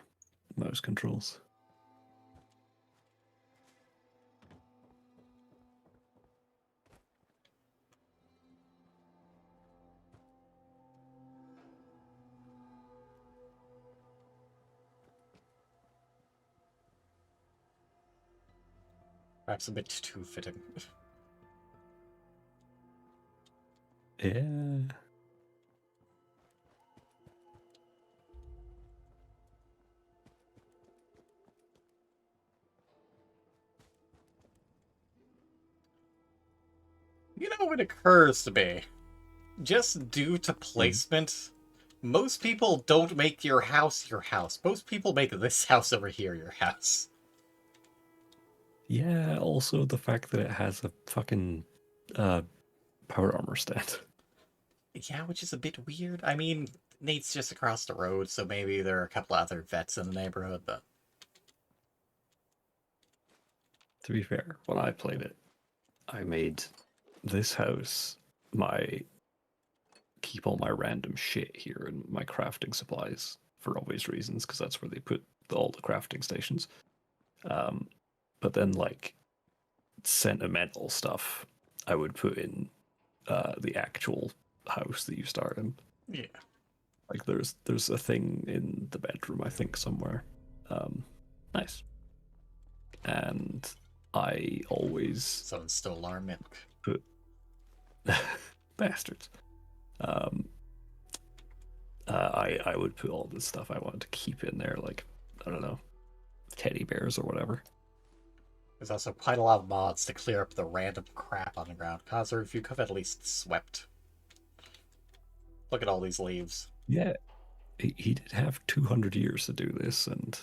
mouse controls. Perhaps a bit too fitting. Yeah. know, it occurs to me, just due to placement, most people don't make your house your house. Most people make this house over here your house. Yeah, also the fact that it has a fucking power armor stand. Yeah, which is a bit weird. I mean, Nate's just across the road, so maybe there are a couple other vets in the neighborhood, but... To be fair, when I played it, I made this house my... keep all my random shit here and my crafting supplies, for obvious reasons, because that's where they put all the crafting stations. But then, like, sentimental stuff I would put in the actual house that you start in. Yeah. Like, there's a thing in the bedroom, I think, somewhere. Nice. And I always... Someone stole our milk. Put... Bastards. I would put all this stuff I wanted to keep in there, like, I don't know, teddy bears or whatever. There's also quite a lot of mods to clear up the random crap on the ground. Kazur, if you could have at least swept. Look at all these leaves. Yeah, he did have 200 years to do this, and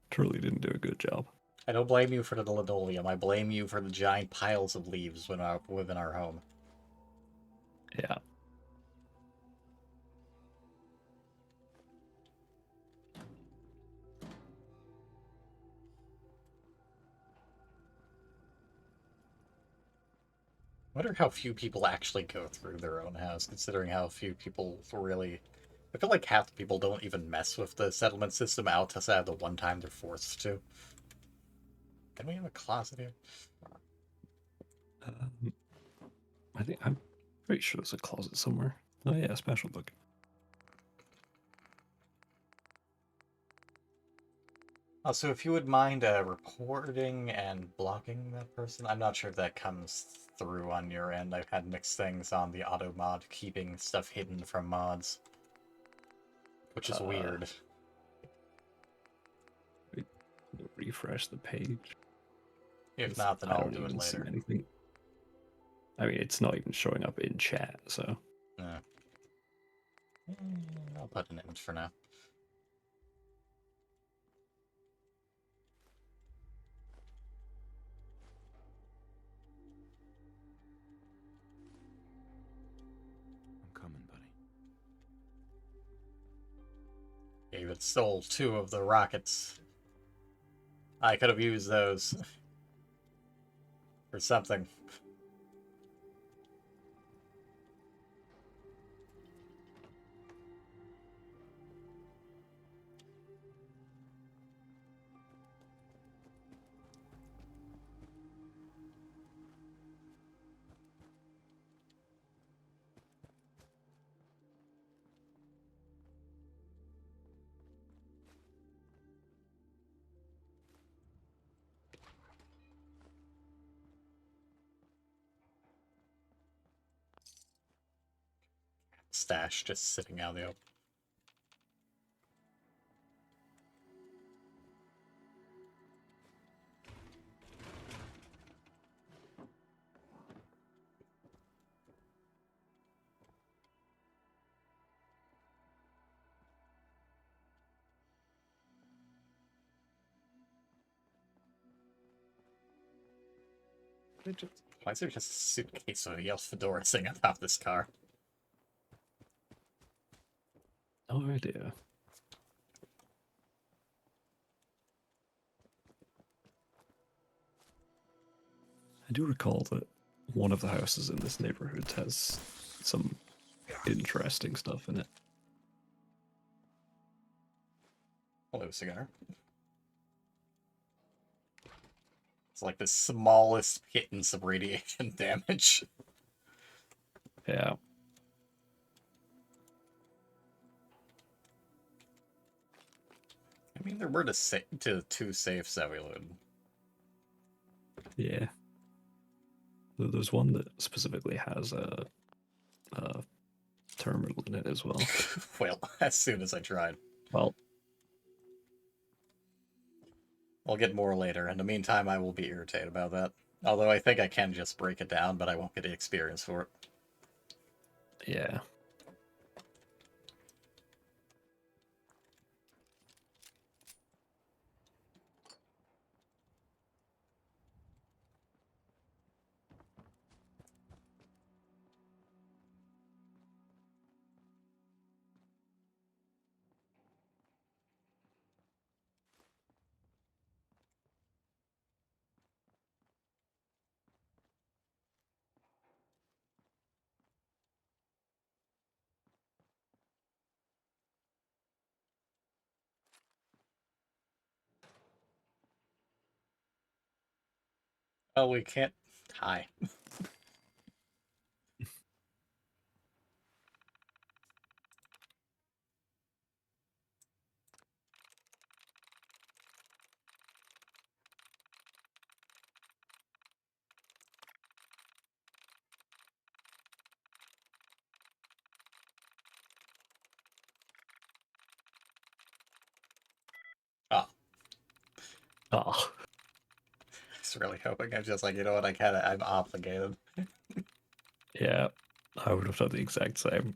truly didn't do a good job. I don't blame you for the linoleum. I blame you for the giant piles of leaves within our home. Yeah. I wonder how few people actually go through their own house, considering how few people really... I feel like half the people don't even mess with the settlement system outside of the one time they're forced to. Can we have a closet here? I'm pretty sure there's a closet somewhere. Oh yeah, a special book. Also, if you would mind reporting and blocking that person, I'm not sure if that comes through on your end. I've had mixed things on the auto mod keeping stuff hidden from mods, which is weird. Refresh the page. If not, then I'll do it later. Anything. I mean, it's not even showing up in chat, so. Yeah. I'll put an image for now. I'm coming, buddy. David stole 2 of the rockets. I could have used those for something. Stash just sitting out in the open. Why is there just a suitcase with a yellow fedora sitting on top of this car? No idea. I do recall that one of the houses in this neighborhood has some interesting stuff in it. Hello, cigar. It's like the smallest pittance of radiation damage. Yeah. I mean, there were to 2 safes that we looted. Yeah. There's one that specifically has a terminal in it as well. Well, as soon as I tried. Well, I'll get more later. In the meantime, I will be irritated about that. Although I think I can just break it down, but I won't get the experience for it. Yeah. Oh, we can't. Hi. Oh. Oh. I was really hoping. I'm just like, you know what? I'm obligated. Yeah. I would have done the exact same.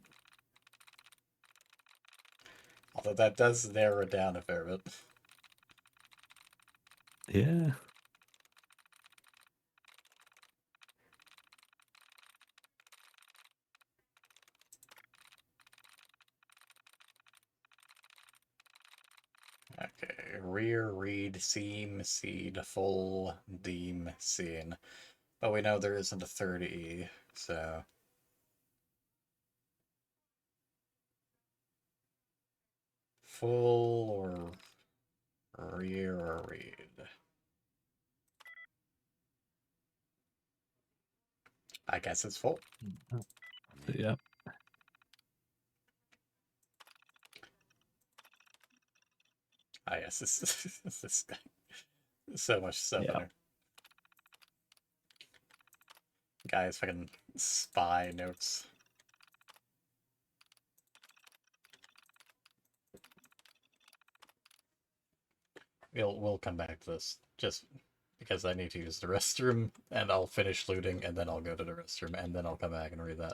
Although that does narrow it down a fair bit. Yeah. Okay, rear, read, seam, seed, full, deem, scene. But we know there isn't a third E, so... Full or rear or read? I guess it's full. Yeah. Ah, yes, this guy. So much stuff in here. Guys, fucking spy notes. We'll come back to this, just because I need to use the restroom, and I'll finish looting, and then I'll go to the restroom, and then I'll come back and read that.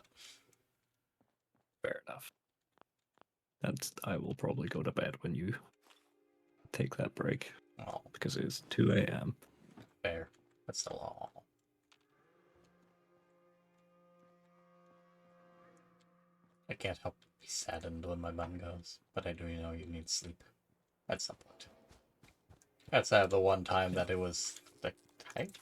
Fair enough. I will probably go to bed when you take that break. Oh. Because it's 2 a.m. Fair. That's still all. I can't help be saddened when my mom goes, but I do know you need sleep at some point. That's the one time that it was like tight.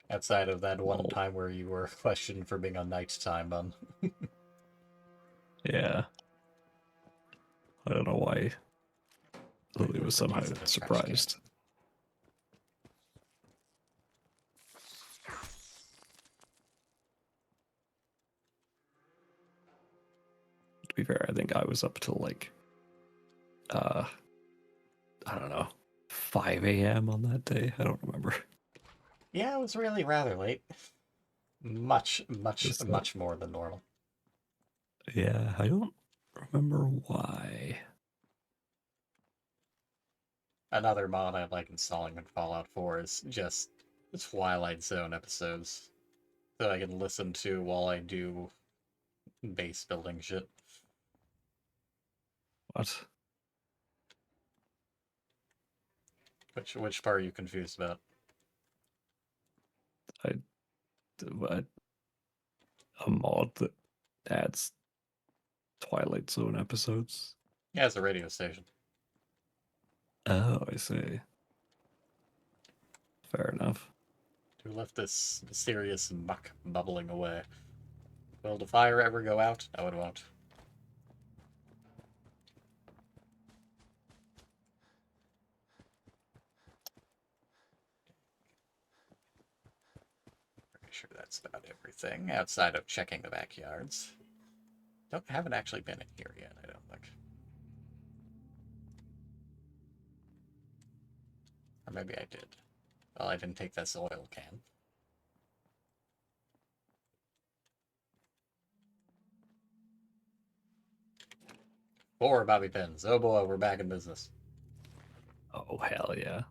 Outside of that one time where you were questioned for being on nighttime bun. Yeah. I don't know why. Lily was somehow surprised. To be fair, I think I was up till like, I don't know, 5 a.m. on that day. I don't remember. Yeah, it was really rather late. Much more than normal. Yeah, I don't remember why. Another mod I like installing in Fallout 4 is just Twilight Zone episodes that I can listen to while I do base building shit. What? Which part are you confused about? What? A mod that adds Twilight Zone episodes? Yeah, it's a radio station. Oh, I see. Fair enough. Who left this mysterious muck bubbling away? Will the fire ever go out? No, it won't. Pretty sure that's about everything, outside of checking the backyards. Haven't actually been in here yet, I don't think. Or maybe I did. Well, I didn't take this oil can. Four bobby pins. Oh boy, we're back in business. Oh, hell yeah.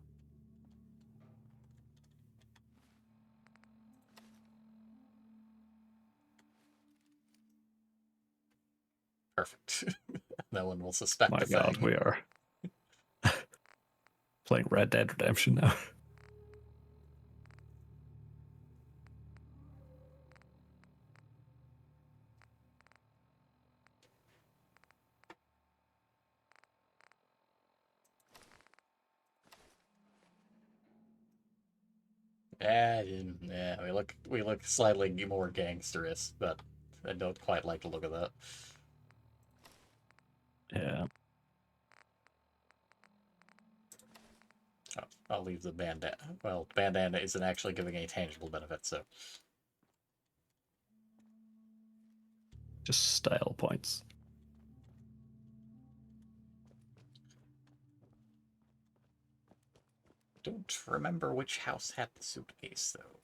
perfect. No one will suspect My a God, thing. we are playing Red Dead Redemption now. Yeah, we look slightly more gangsterous, but I don't quite like the look of that. Yeah. Oh, I'll leave the bandana. Well, bandana isn't actually giving any tangible benefit, so. Just style points. Don't remember which house had the suitcase, though.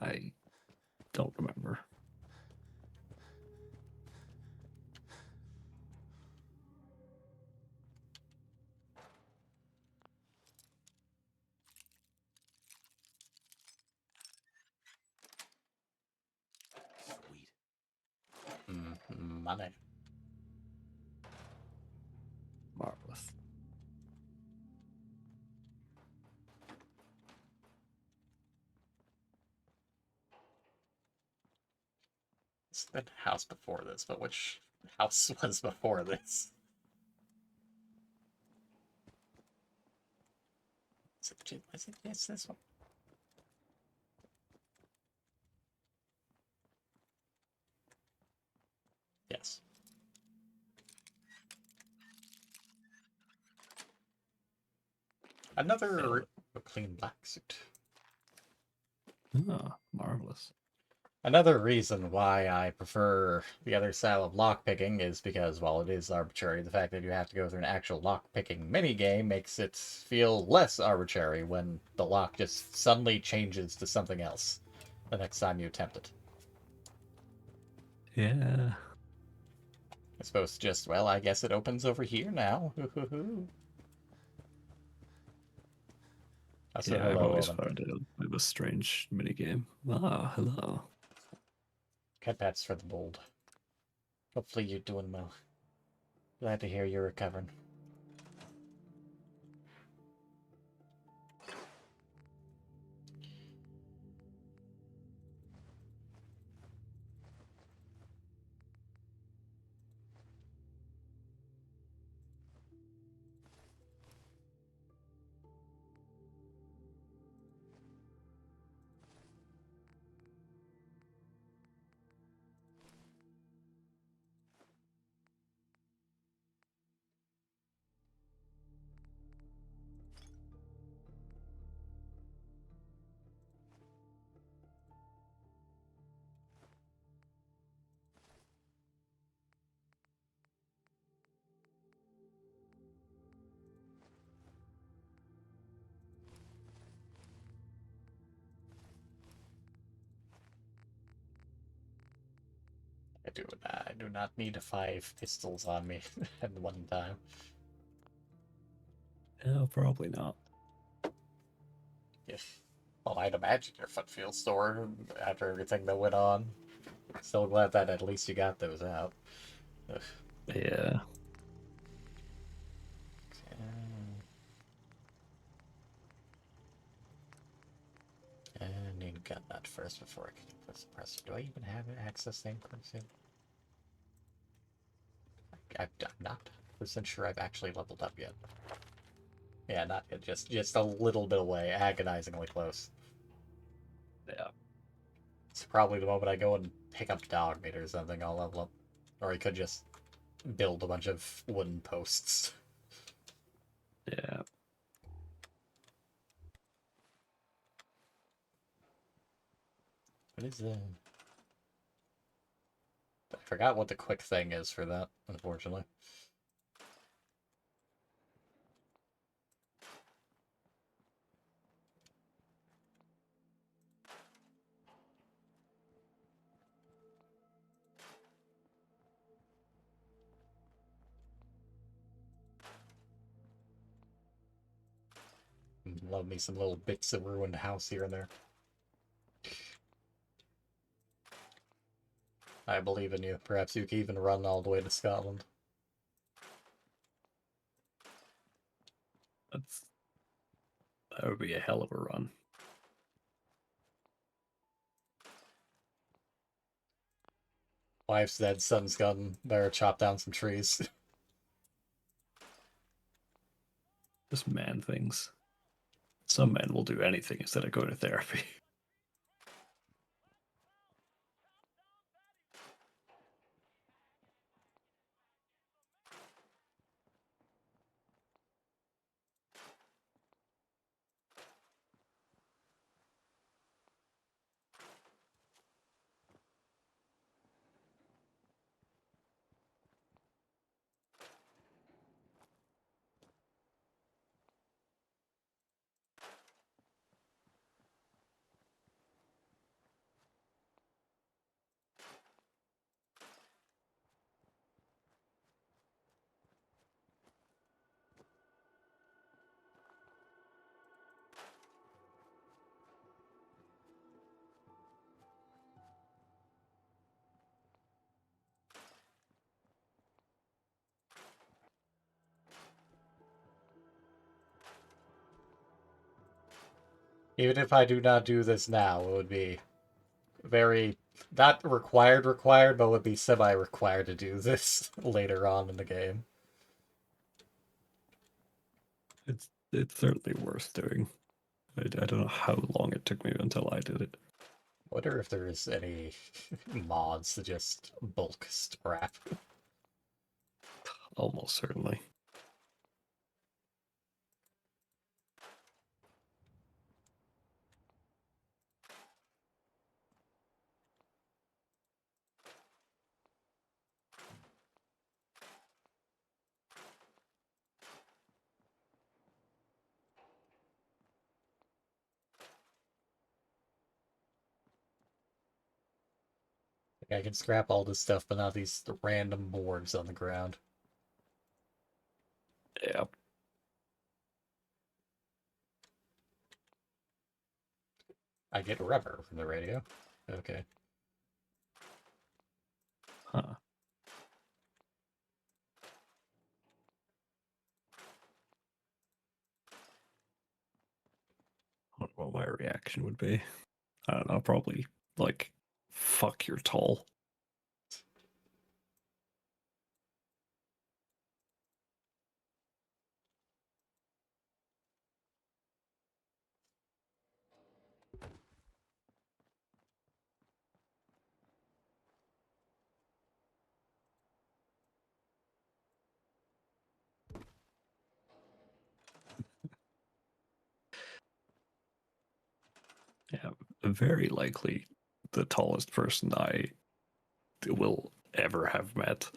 I don't remember. Money. Marvelous. It's been a house before this, but which house was before this? Is it it's this one? Yes. Another clean black suit. Ah, marvelous. Another reason why I prefer the other style of lockpicking is because, while it is arbitrary, the fact that you have to go through an actual lockpicking minigame makes it feel less arbitrary when the lock just suddenly changes to something else the next time you attempt it. Yeah. As opposed to just, well, I guess it opens over here now. Also, Yeah, I've hello, always Owen. found it a bit of a strange minigame. Ah, hello. Cut pats for the bold. Hopefully you're doing well. Glad to hear you're recovering. I do not need 5 pistols on me at one time. No, probably not. If, well, I'd imagine your foot feels sore after everything that went on. Still glad that at least you got those out. Ugh. Yeah. I need to get that first before I can press the presser. Do I even have access to person? I'm not % sure I've actually leveled up yet. Yeah, not yet. Just a little bit away. Agonizingly close. Yeah. It's probably the moment I go and pick up dog meat or something, I'll level up. Or I could just build a bunch of wooden posts. Yeah. What is that? I forgot what the quick thing is for that, unfortunately. Love me some little bits of ruined house here and there. I believe in you. Perhaps you can even run all the way to Scotland. That would be a hell of a run. Wife's dead, son's gone. Better chop down some trees. Just man things. Some men will do anything instead of going to therapy. Even if I do not do this now, it would be very, not required, but would be semi-required to do this later on in the game. It's certainly worth doing. I don't know how long it took me until I did it. Wonder if there's any mods to just bulk scrap. Almost certainly. I can scrap all this stuff, but not these random boards on the ground. Yeah. I get rubber from the radio. Okay. Huh. I don't know what my reaction would be. I don't know, probably like, fuck, you're tall. Yeah, very likely the tallest person I will ever have met.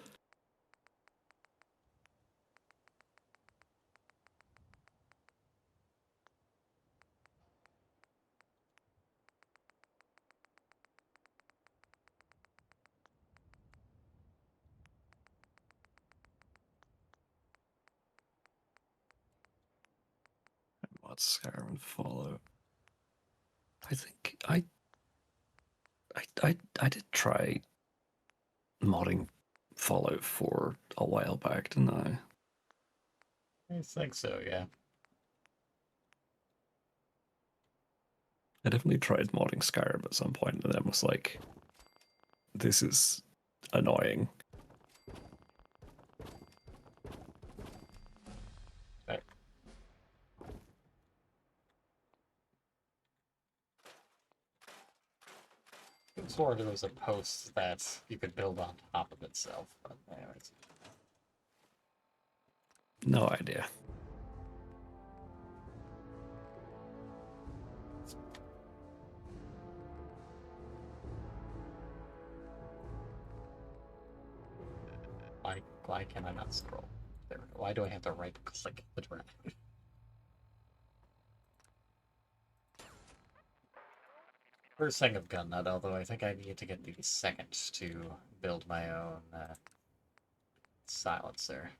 What's Skyrim and Fallout? I think I did try modding Fallout 4 a while back, didn't I? I think so, yeah. I definitely tried modding Skyrim at some point and then was like, this is annoying. Right. I swore there was a post that you could build on top of itself, but anyways. No idea. Why can I not scroll? There. Why do I have to right-click the drag? First thing I've done that, although I think I need to get the second to build my own silencer.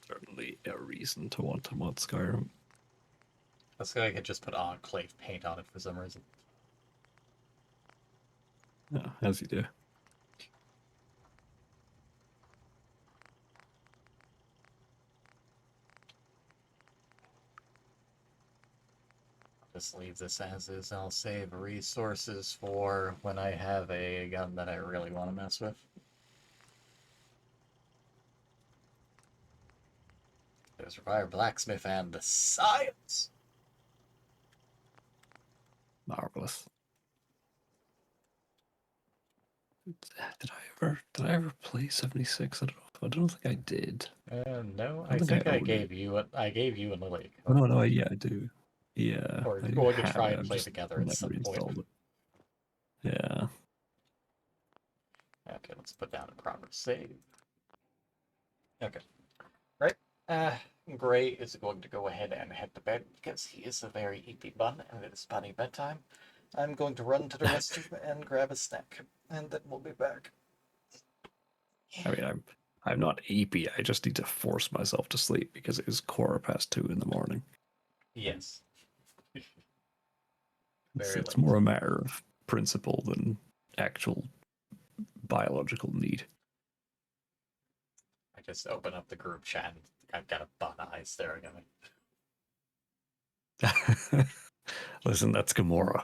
certainly a reason to want to mod Skyrim. This guy could just put Enclave paint on it for some reason. Yeah, as you do. Just leave this as is. I'll save resources for when I have a gun that I really want to mess with. There's Require Blacksmith and the Science! Marvelous. Did I ever play 76? I don't think I did. No, I think I gave you and Lily. Oh, no, yeah, I do. Yeah. Or I we could have try it, and I've play just together at never some point. installed it. Yeah. Okay, let's put down a proper save. Okay. Right. Gray is going to go ahead and head to bed because he is a very eepy bun and it is bunny bedtime. I'm going to run to the restroom and grab a snack, and then we'll be back. I mean, I'm not eepy. I just need to force myself to sleep because it is 2:15 in the morning. Yes. It's more a matter of principle than actual biological need. I just open up the group chat and I've got a bun eye staring at me. Listen, that's Gamora.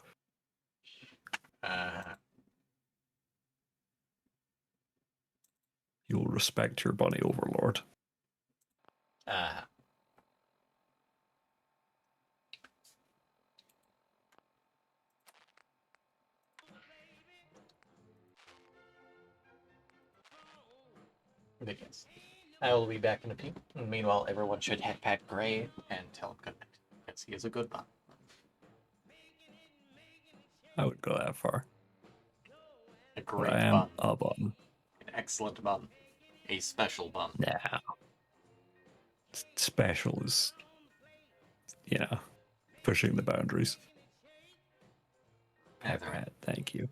You'll respect your bunny overlord. Yes. I will be back in a few. Meanwhile, everyone should head pat Gray and tell him good night, because he is a good bun. I wouldn't go that far. A great I am bun. a bun. An excellent bun. A special bun. Nah. Special is, pushing the boundaries. Pat, thank you.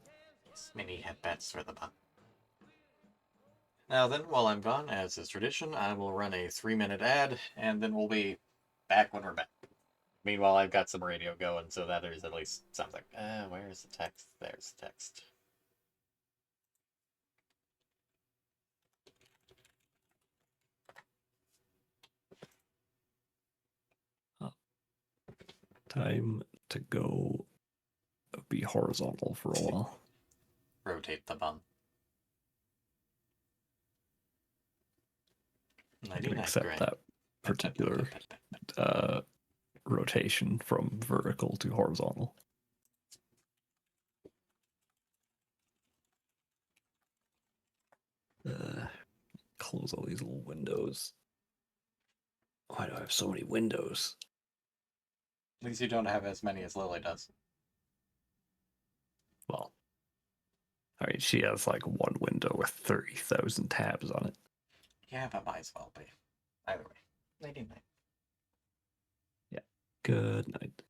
Mini headbats for the bun. Now then, while I'm gone, as is tradition, I will run a 3-minute ad, and then we'll be back when we're back. Meanwhile, I've got some radio going, so that there's at least something. Where is the text? There's the text. Time to go be horizontal for a while. Rotate the bun. I can accept that particular rotation from vertical to horizontal. Close all these little windows. Why do I have so many windows? At least you don't have as many as Lily does. Well, I mean, she has like one window with 30,000 tabs on it. Yeah, but might as well be. Either way. Nighty night. Yeah. Good night.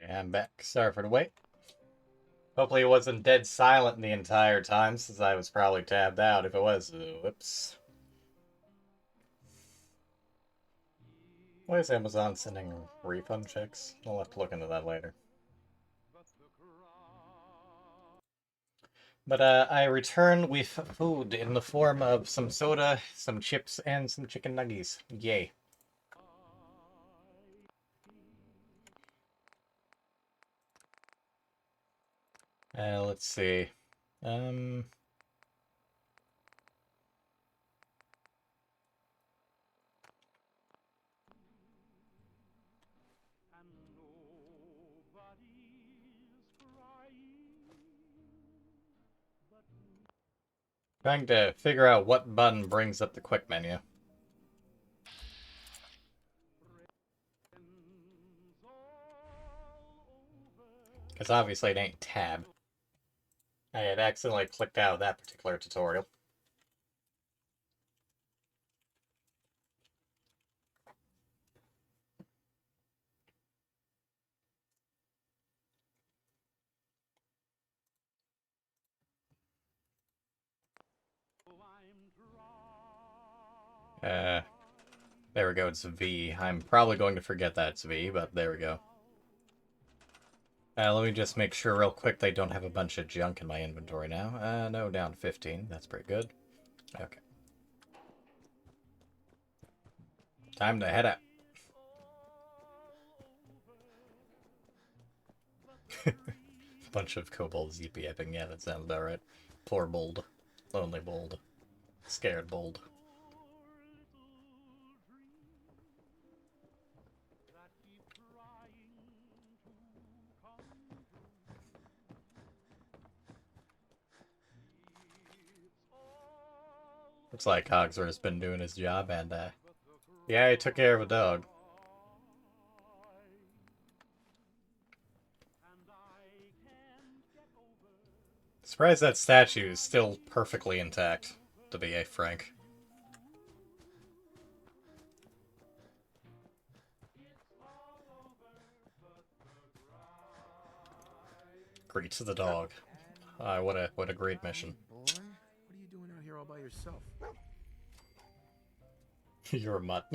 Yeah, I'm back. Sorry for the wait. Hopefully it wasn't dead silent the entire time, since I was probably tabbed out. If it was, whoops. Why is Amazon sending refund checks? I'll have to look into that later. But I return with food in the form of some soda, some chips, and some chicken nuggies. Yay. Let's see. Trying to figure out what button brings up the quick menu. Because obviously it ain't tab. I had accidentally clicked out of that particular tutorial. There we go, it's V. I'm probably going to forget that it's V, but there we go. Let me just make sure real quick they don't have a bunch of junk in my inventory now. No, down to 15. That's pretty good. Okay. Time to head out. Bunch of kobolds yippee-yapping. Yeah, that sounds about right. Poor bold. Lonely bold. Scared bold. Looks like Cogsworth's been doing his job, and, yeah, he took care of a dog. Surprised that statue is still perfectly intact, to be frank. Greet to the dog. What a great mission. Boy, what are you doing out here all by yourself? You're a mutt.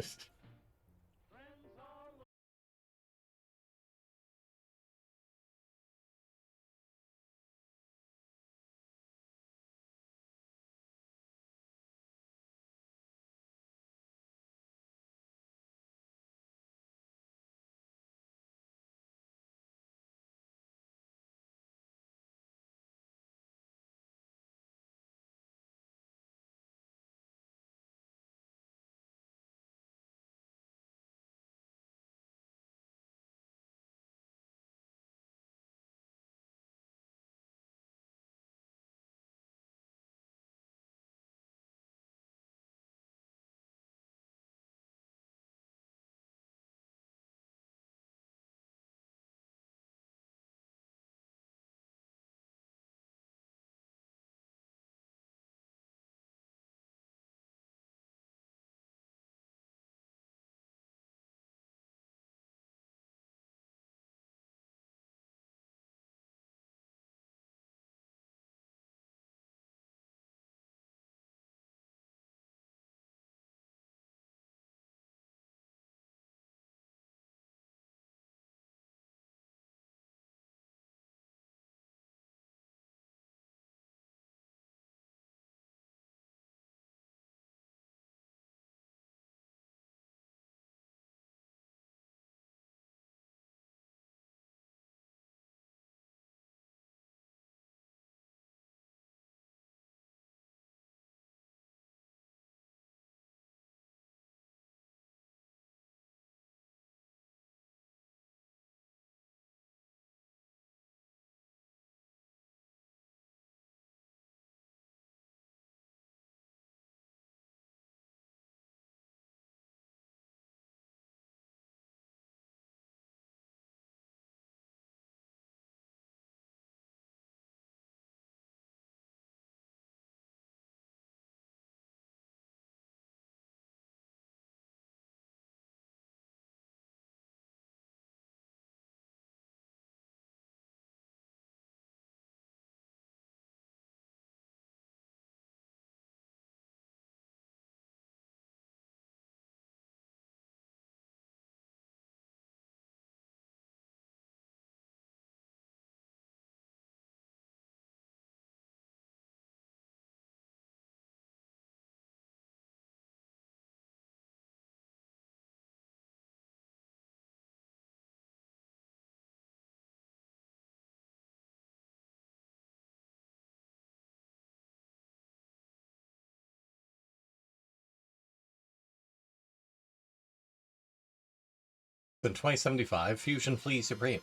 Then 2075, Fusion Fleet Supreme.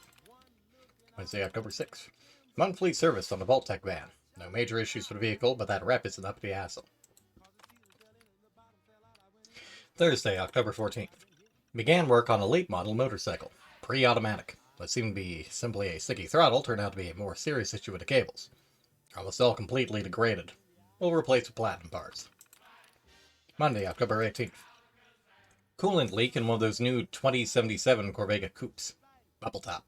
Wednesday, October 6th. Monthly service on the Vault-Tec van. No major issues for the vehicle, but that rep is enough to be a hassle. Thursday, October 14th. Began work on a late model motorcycle. Pre-automatic. What seemed to be simply a sticky throttle turned out to be a more serious issue with the cables. Almost all completely degraded. We'll replace with platinum parts. Monday, October 18th. Coolant leak in one of those new 2077 Corvega coupes. Bubble top.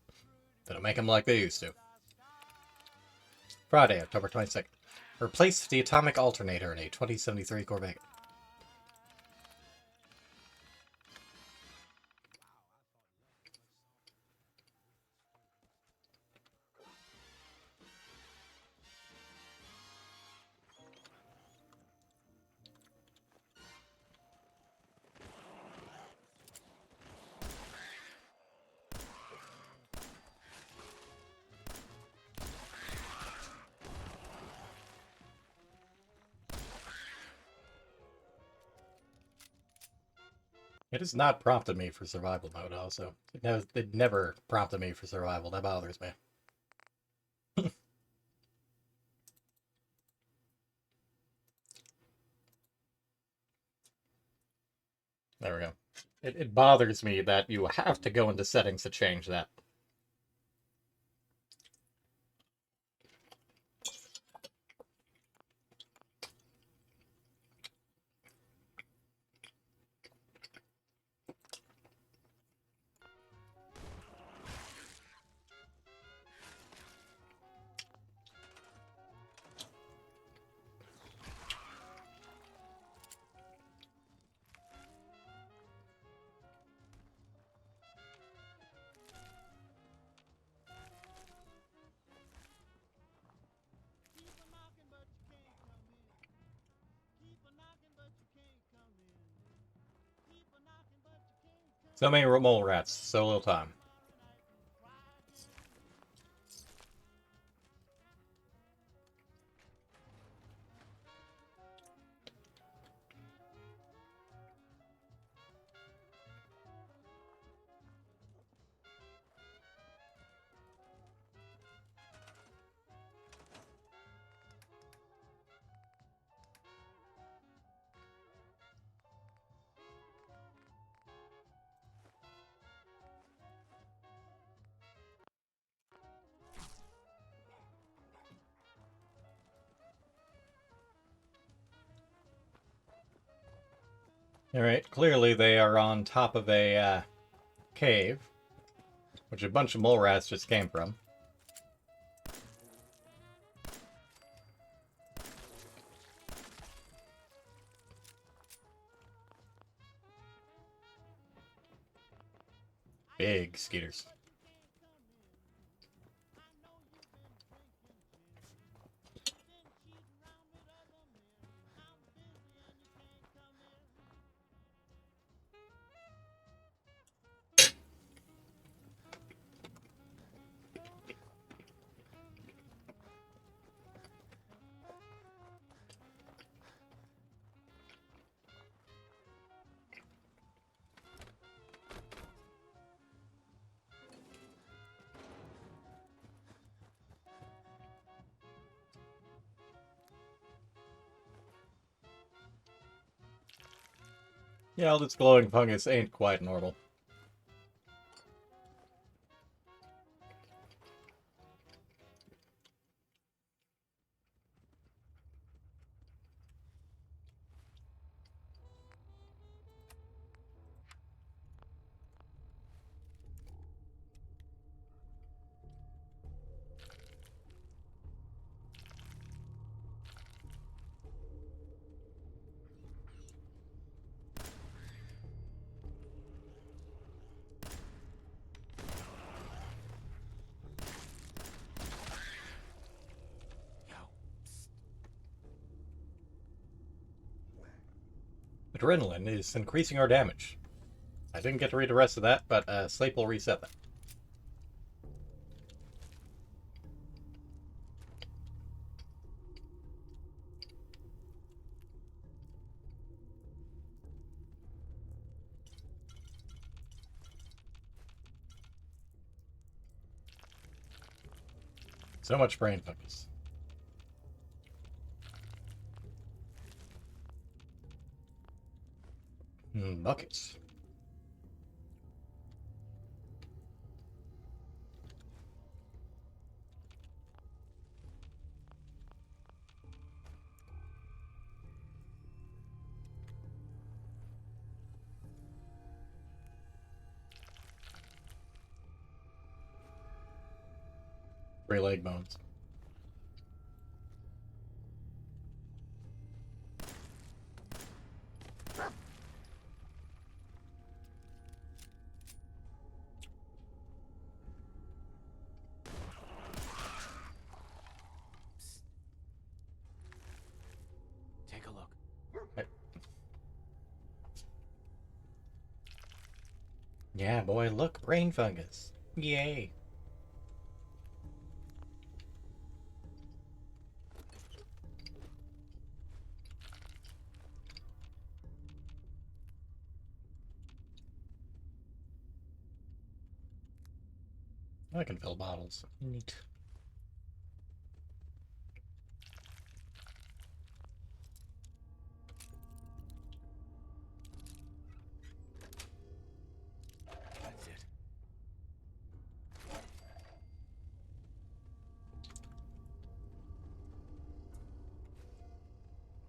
They don't make them like they used to. Friday, October 22nd. Replaced the atomic alternator in a 2073 Corvega. It has not prompted me for survival mode, also. It never prompted me for survival. That bothers me. There we go. It bothers me that you have to go into settings to change that. So many mole rats, so little time. Alright, clearly they are on top of a cave, which a bunch of mole rats just came from. Big skeeters. Yeah, all this glowing fungus ain't quite normal. Adrenaline is increasing our damage. I didn't get to read the rest of that, but Slape will reset that. So much brain focus. Buckets. Three leg bones. Take a look. Yeah, boy, look, brain fungus. Yay. I can fill bottles. Neat. That's it.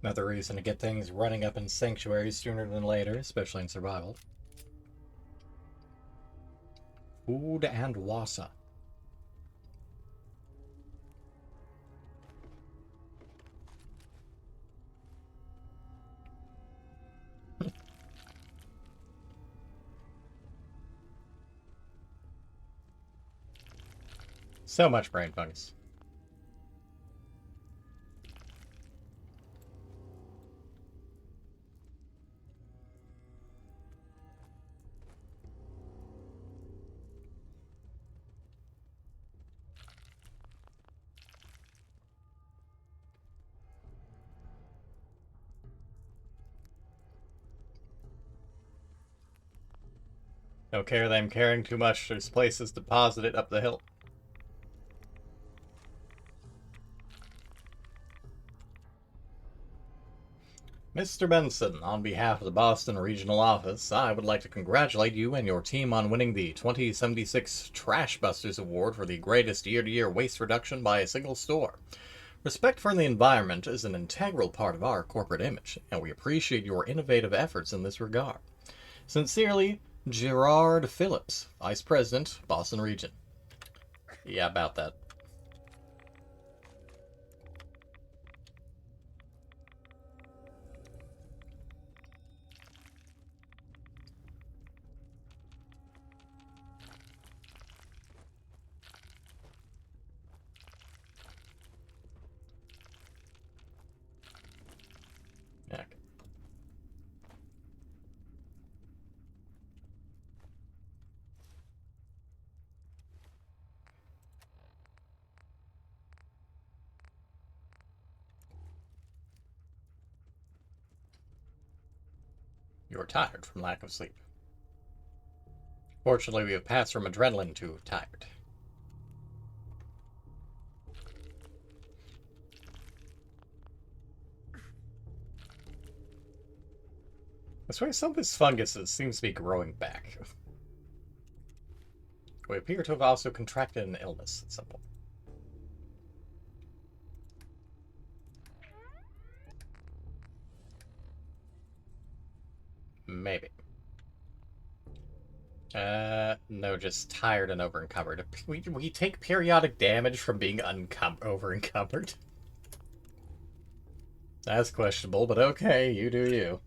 Another reason to get things running up in Sanctuary sooner than later, especially in survival. Food and wassa. So much brain fungus. No care them caring too much. There's places deposited up the hill. Mr. Benson, on behalf of the Boston Regional Office, I would like to congratulate you and your team on winning the 2076 Trash Busters Award for the greatest year-to-year waste reduction by a single store. Respect for the environment is an integral part of our corporate image, and we appreciate your innovative efforts in this regard. Sincerely, Gerard Phillips, Vice President, Boston Region. Yeah, about that. Yeah. You're tired from lack of sleep. Fortunately, we have passed from adrenaline to tired. This way, some of his funguses seems to be growing back. We appear to have also contracted an illness at some point. Maybe. No, just tired and over-encumbered. We take periodic damage from being over-encumbered. That's questionable, but okay, you do you.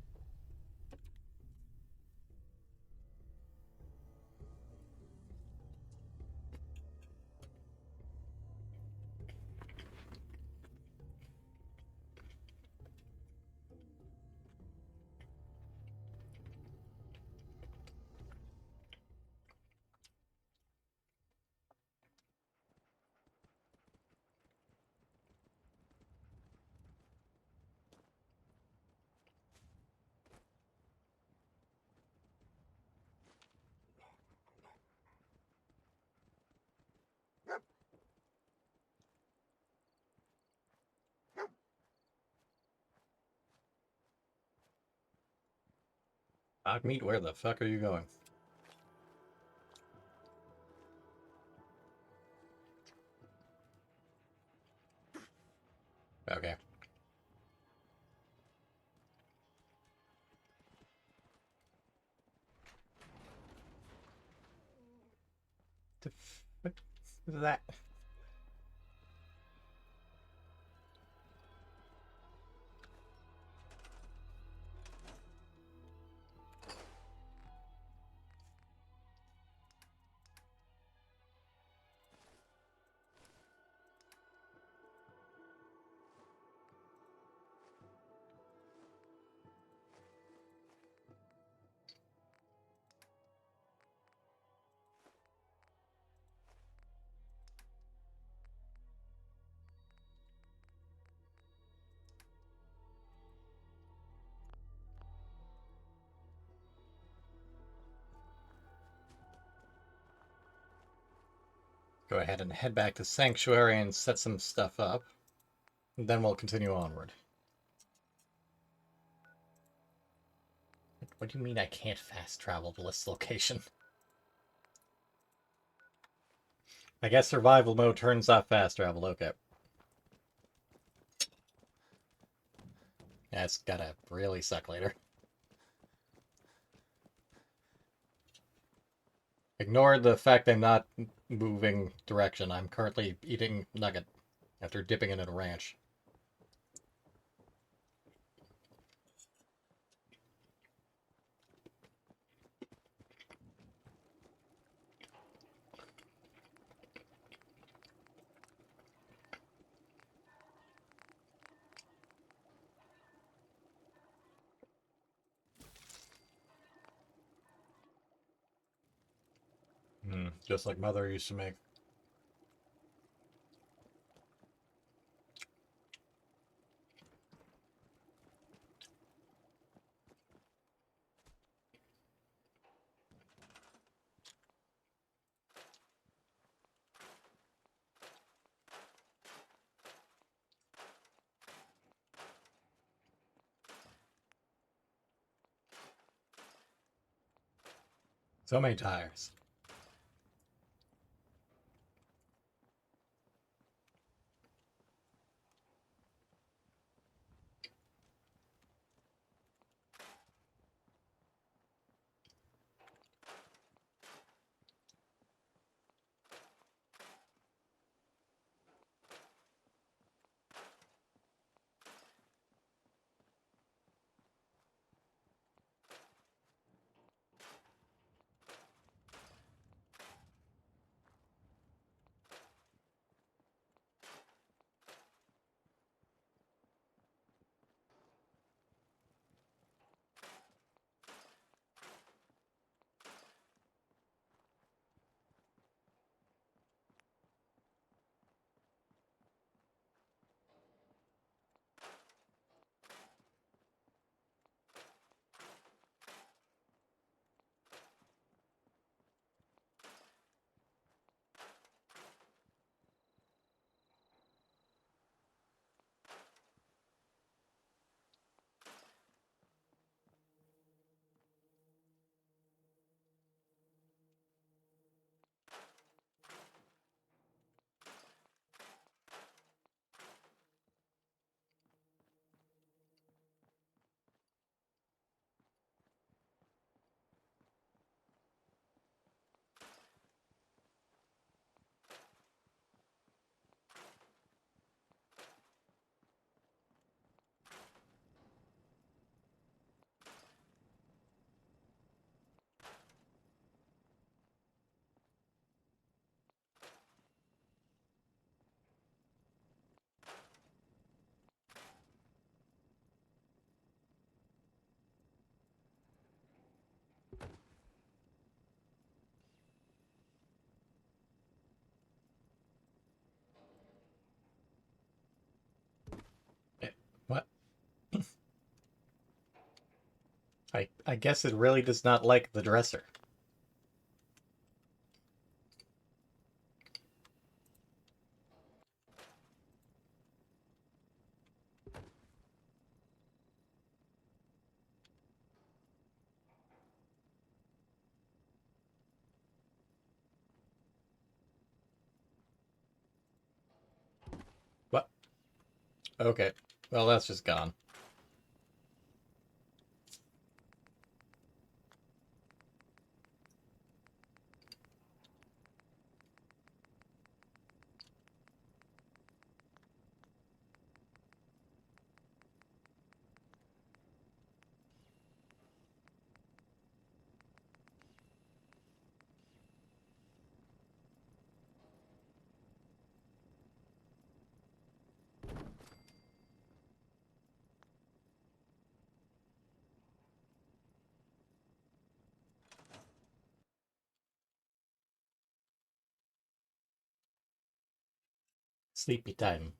Meat, where the fuck are you going? Okay. The fuck is that? Go ahead and head back to Sanctuary and set some stuff up. And then we'll continue onward. What do you mean I can't fast travel to this location? I guess survival mode turns off fast travel, okay. That's gotta really suck later. Ignore the fact I'm not moving direction. I'm currently eating nugget after dipping it in a ranch. Just like Mother used to make. So many tires. What? I guess it really does not like the dresser. Okay. Well, that's just gone. Sleepy time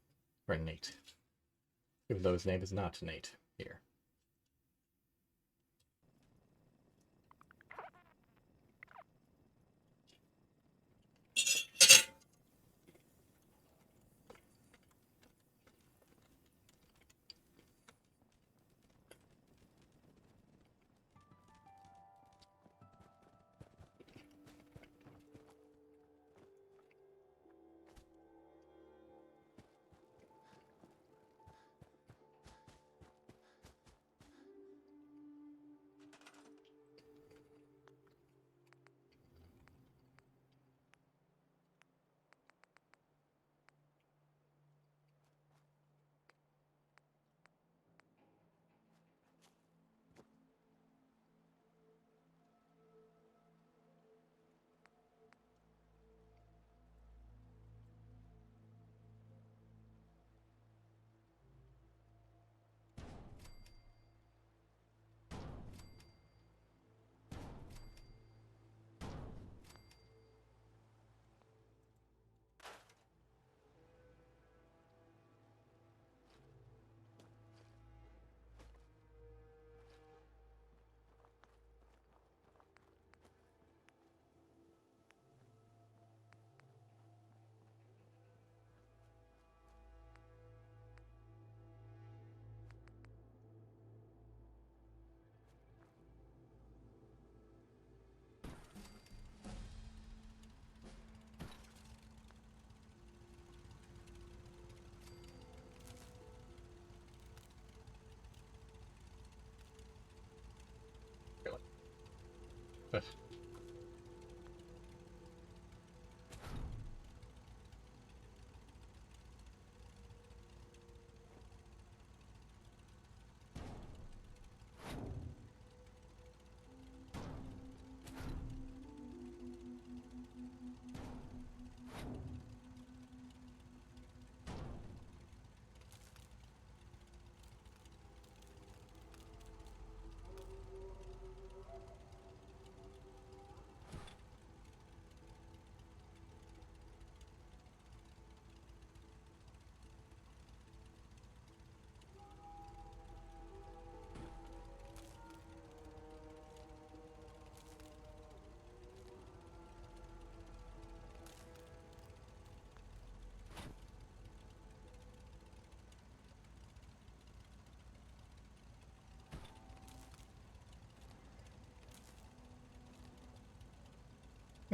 for Nate. Even though his name is not Nate here.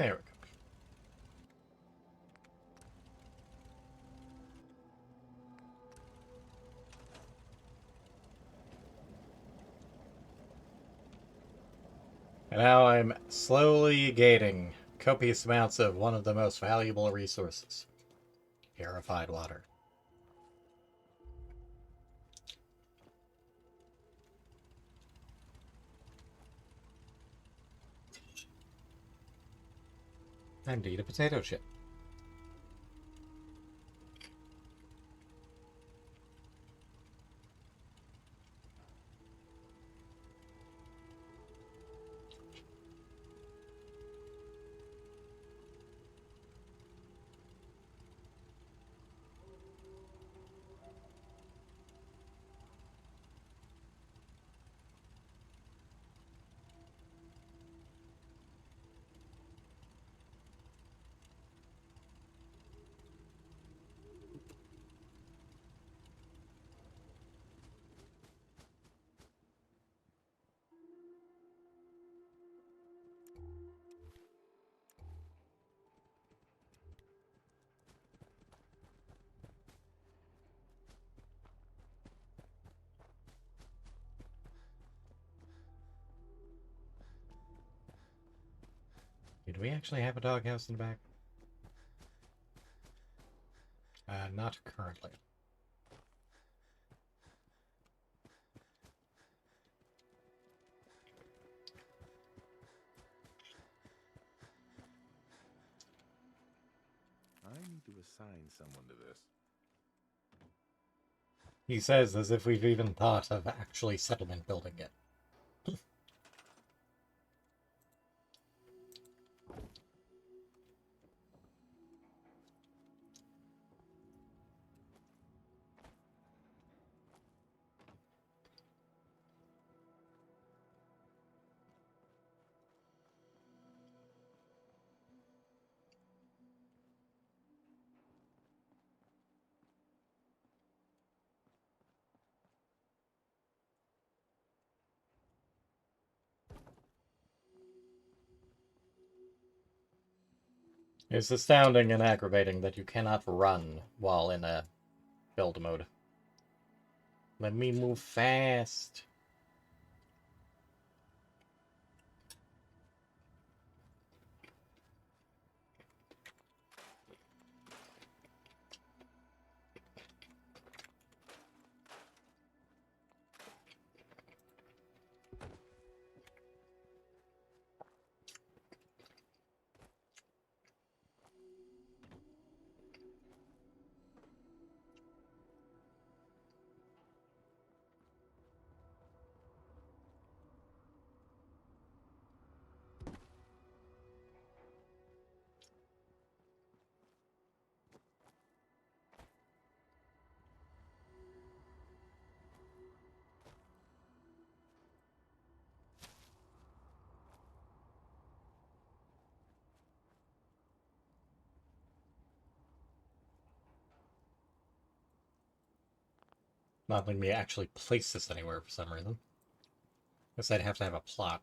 There we go. And now I'm slowly gaining copious amounts of one of the most valuable resources. Purified water. And eat a potato chip. Do we actually have a doghouse in the back? Not currently. I need to assign someone to this. He says as if we've even thought of actually settlement building it. It's astounding and aggravating that you cannot run while in a build mode. Let me move fast. Not letting me actually place this anywhere for some reason. Guess I'd have to have a plot.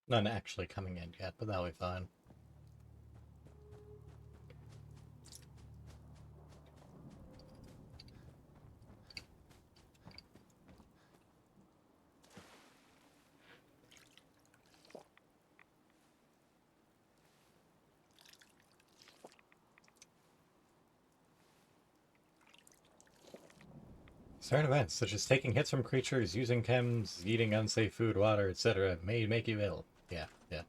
None actually coming in yet, but that'll be fine. Certain events, such as taking hits from creatures, using chems, eating unsafe food, water, etc., may make you ill. Yeah, yeah.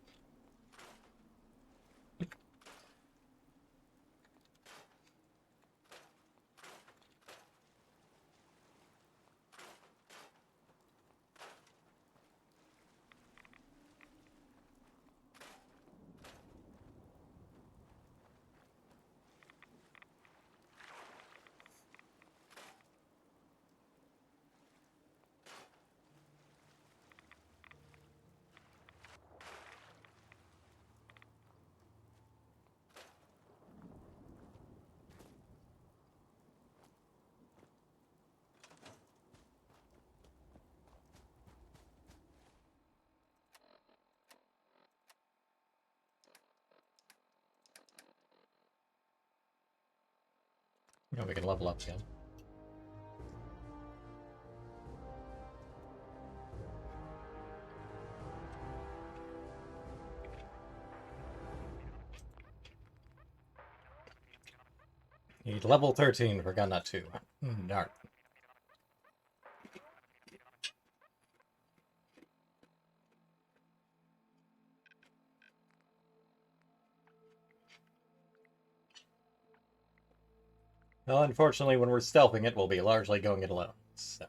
Yeah, we can level up again. Need level 13 for Gun Nut 2. Darn. Well, unfortunately, when we're stealthing it, we'll be largely going it alone, so...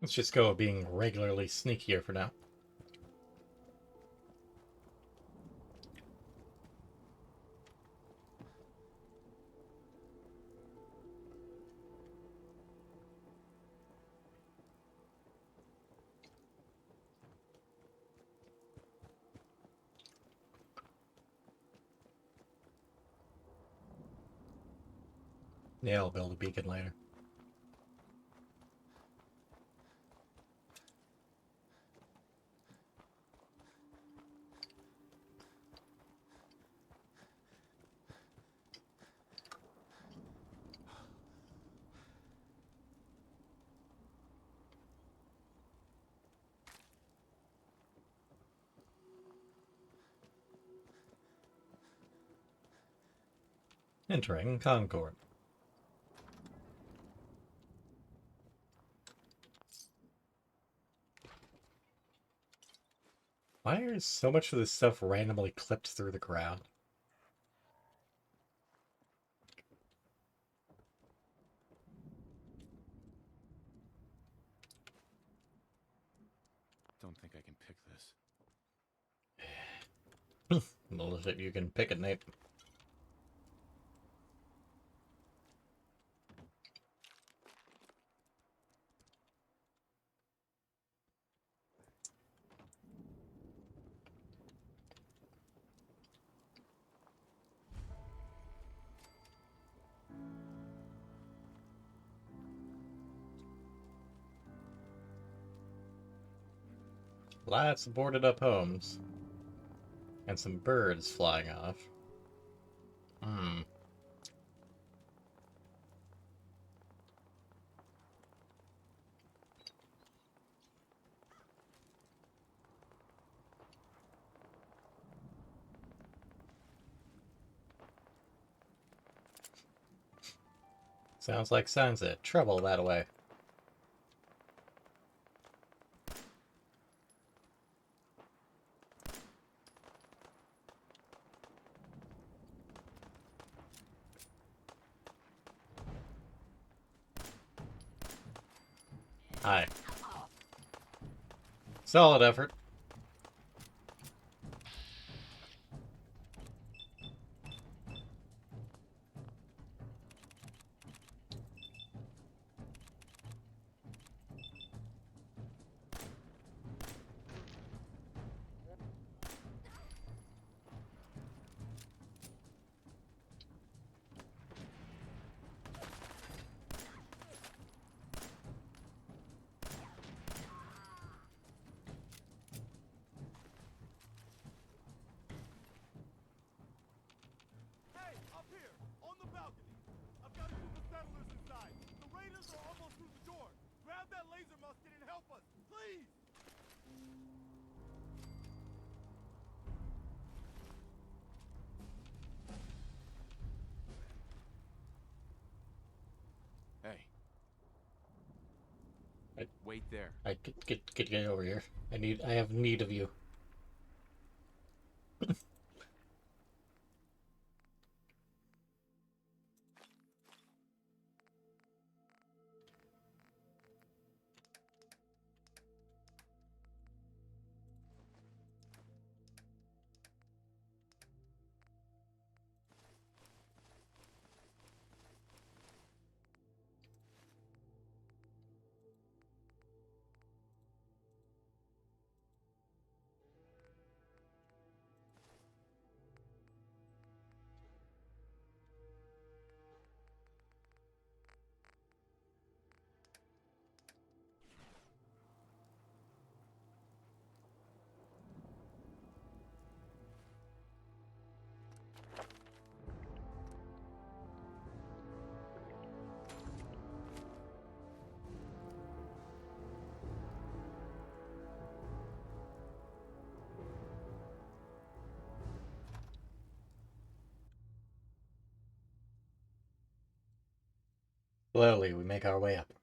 Let's just go with being regularly sneakier for now. Yeah, I'll build a beacon later. Entering Concord. Why is so much of this stuff randomly clipped through the ground? Don't think I can pick this. Well, if you can pick it, Nate. Lots of boarded up homes. And some birds flying off. Sounds like signs of trouble that way. Hi. Solid effort. Hey, up here, on the balcony. I've got a group of settlers inside. The raiders are almost through the door. Grab that laser musket and help us, please! Hey. Wait there. Get over here. I have need of you. Slowly, we make our way upward.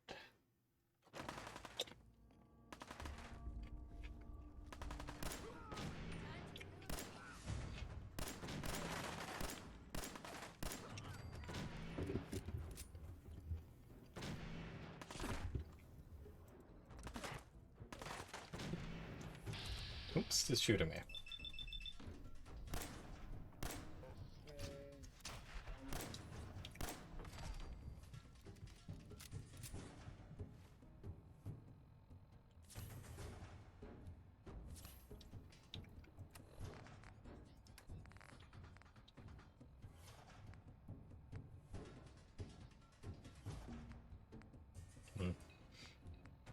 Oops, he's shooting me.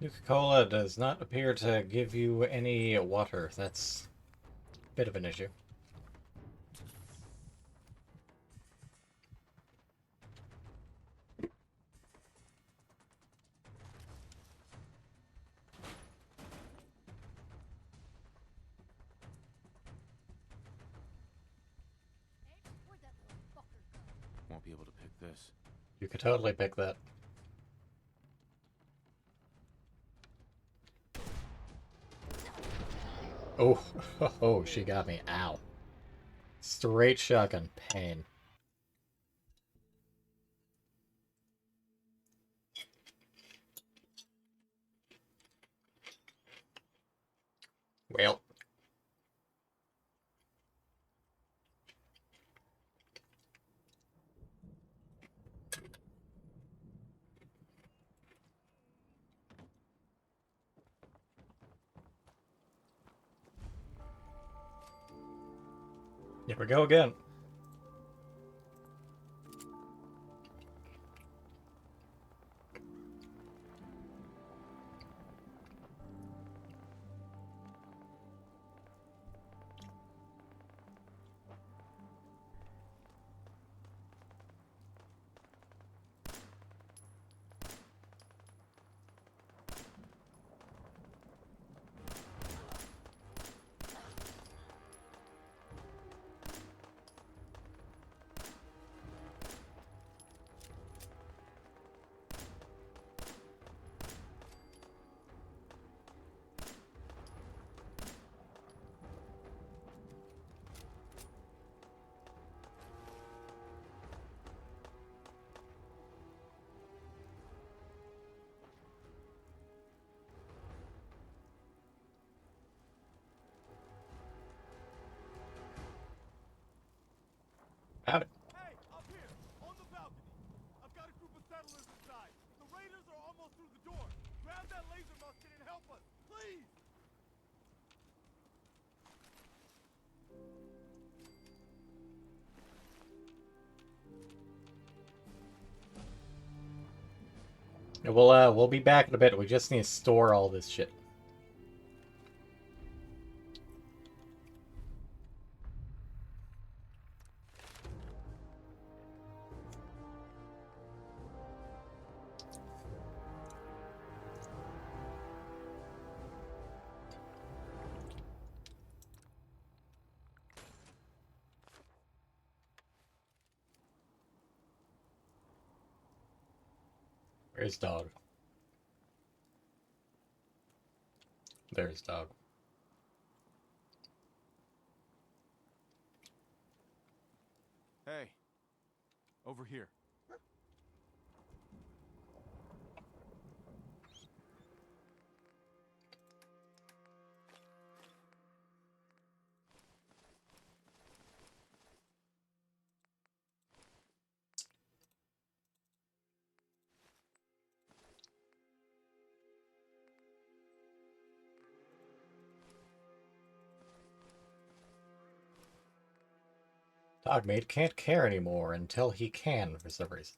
Nuka-Cola does not appear to give you any water. That's a bit of an issue. Won't be able to pick this. You could totally pick that. Oh, oh, she got me. Ow. Straight shotgun pain. Well. Here we go again. Howdy. Hey, up here, on the balcony. I've got a group of settlers inside. The raiders are almost through the door. Grab that laser musket and help us, please! We'll be back in a bit. We just need to store all this shit. Where's dog? There's dog. Hey, over here. Dogmeat can't care anymore until he can for some reason.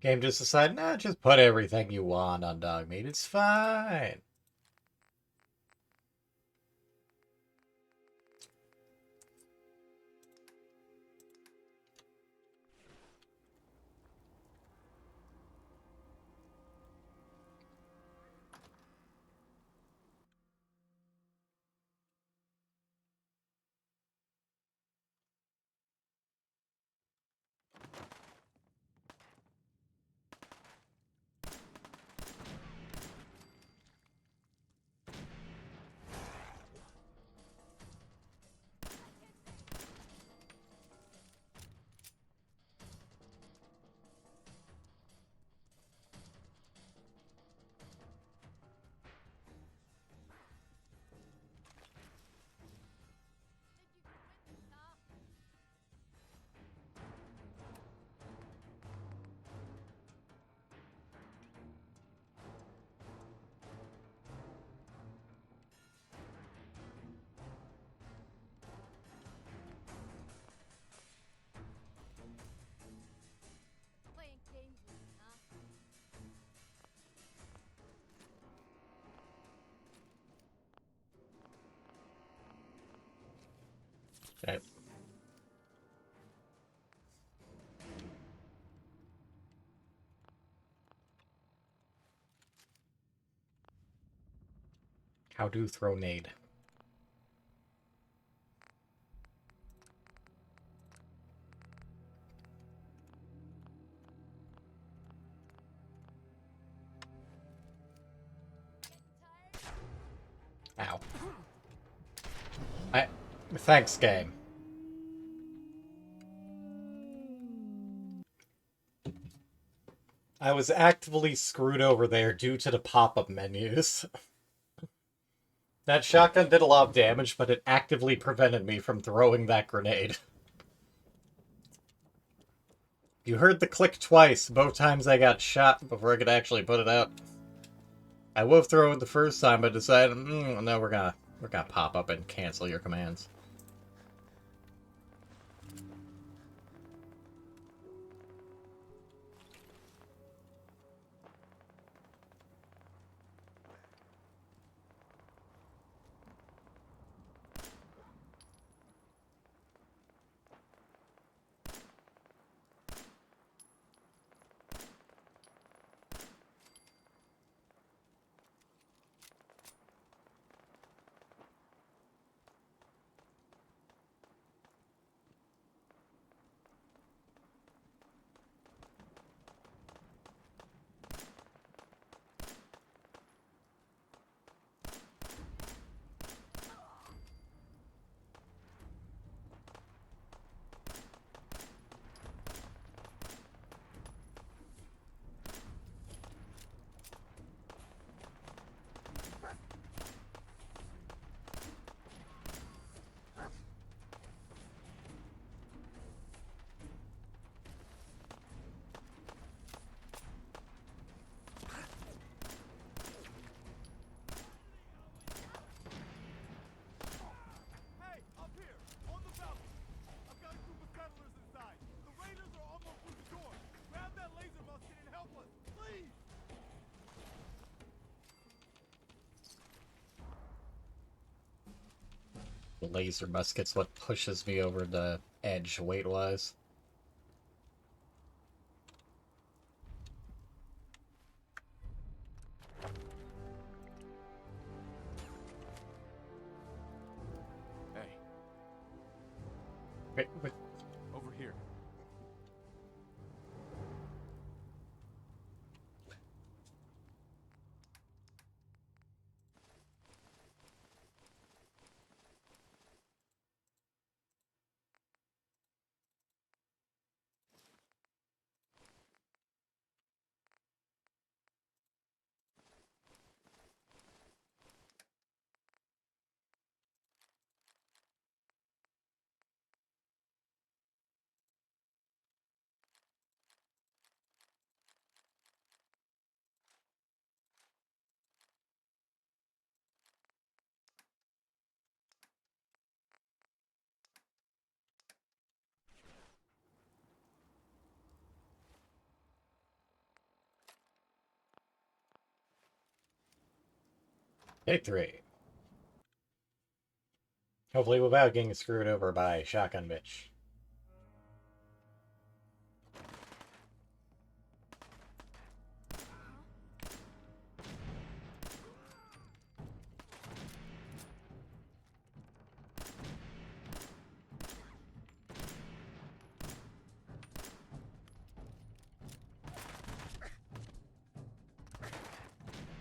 Game just decided, nah, just put everything you want on Dogmeat. It's fine. Okay. How do throw nade? Ow. Thanks, game. I was actively screwed over there due to the pop-up menus. That shotgun did a lot of damage, but it actively prevented me from throwing that grenade. You heard the click twice, both times I got shot before I could actually put it out. I would have thrown it the first time, but decided, no, we're gonna pop up and cancel your commands. Hey, up here, on the balcony. I've got a group of settlers inside. The raiders are almost through the door. Grab that laser musket and help us, please. The laser musket's what pushes me over the edge weight-wise. Hey. Wait. Over here. Day 3. Hopefully without getting screwed over by Shotgun Bitch.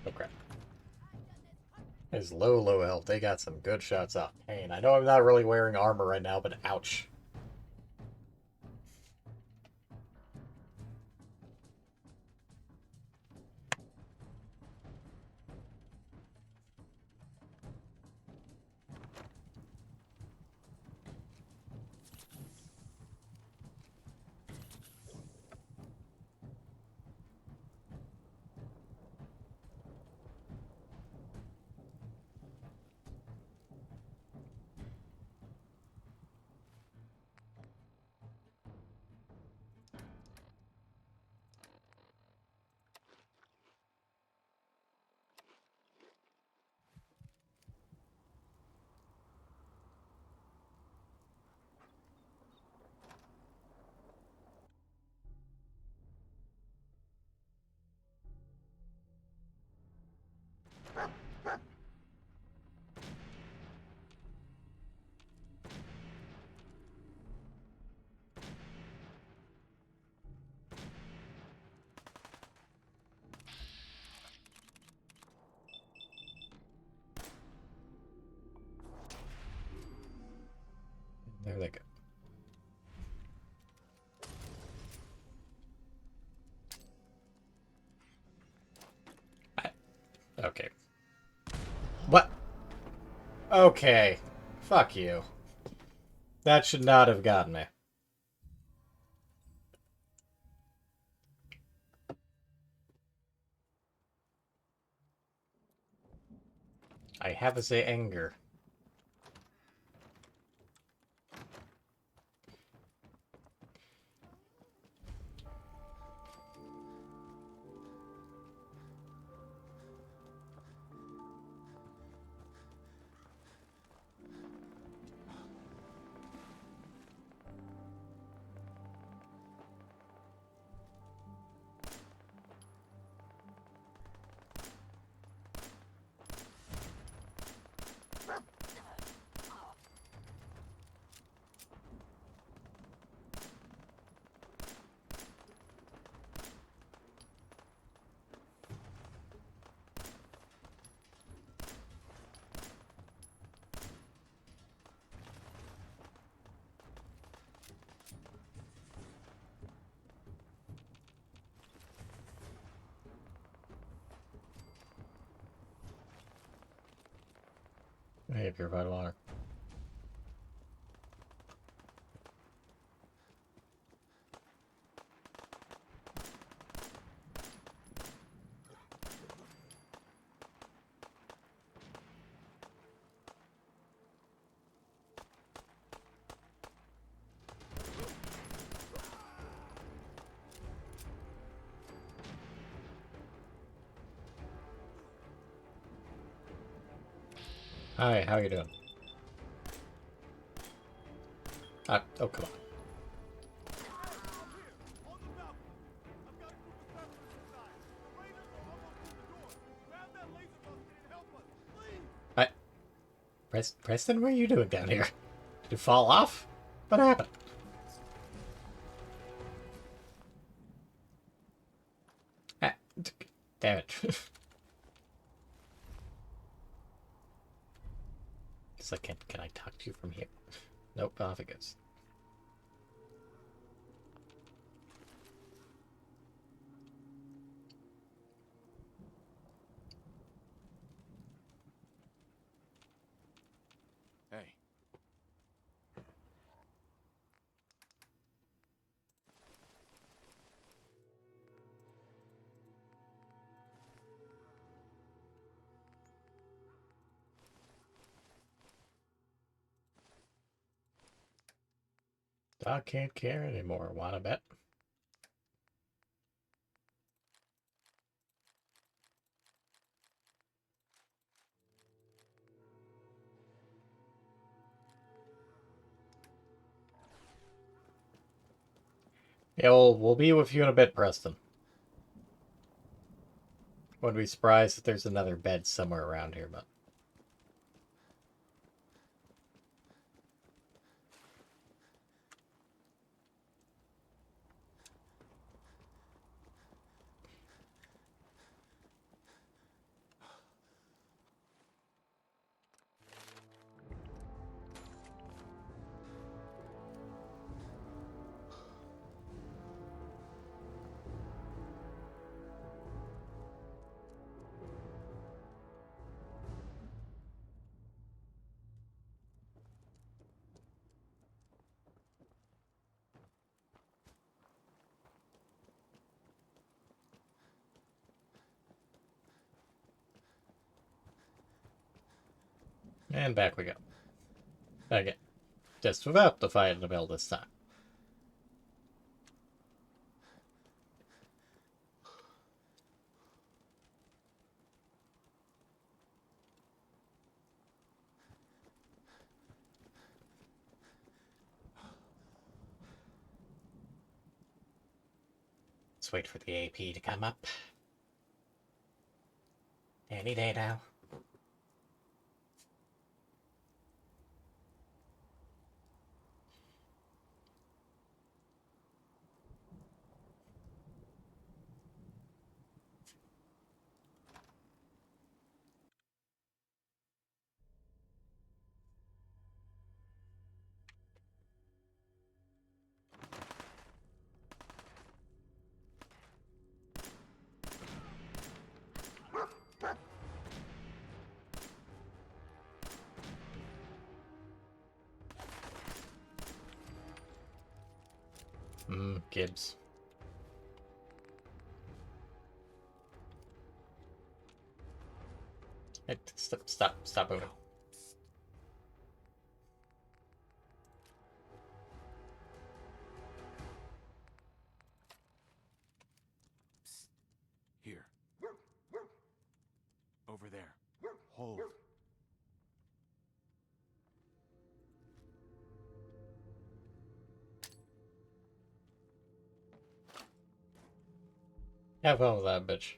Oh crap. His low health, they got some good shots off Pain. I know I'm not really wearing armor right now, but ouch. There they go. Okay. What? Okay. Fuck you. That should not have gotten me. I have the anger. Hey, purified water. Hi, how you doing? Oh, come on. Preston, what are you doing down here? Did you fall off? What happened? Damn it. It's like, can I talk to you from here? Nope, off it goes. Hey. Doc can't care anymore, wanna bet? Yeah, we'll be with you in a bit, Preston. Wouldn't be surprised if there's another bed somewhere around here, but... And back we go. Again. Just without the fight in the middle this time. Let's wait for the AP to come up. Any day now. Gibbs. Hey, stop moving. Here. Over there. Hold. Have fun with that, bitch.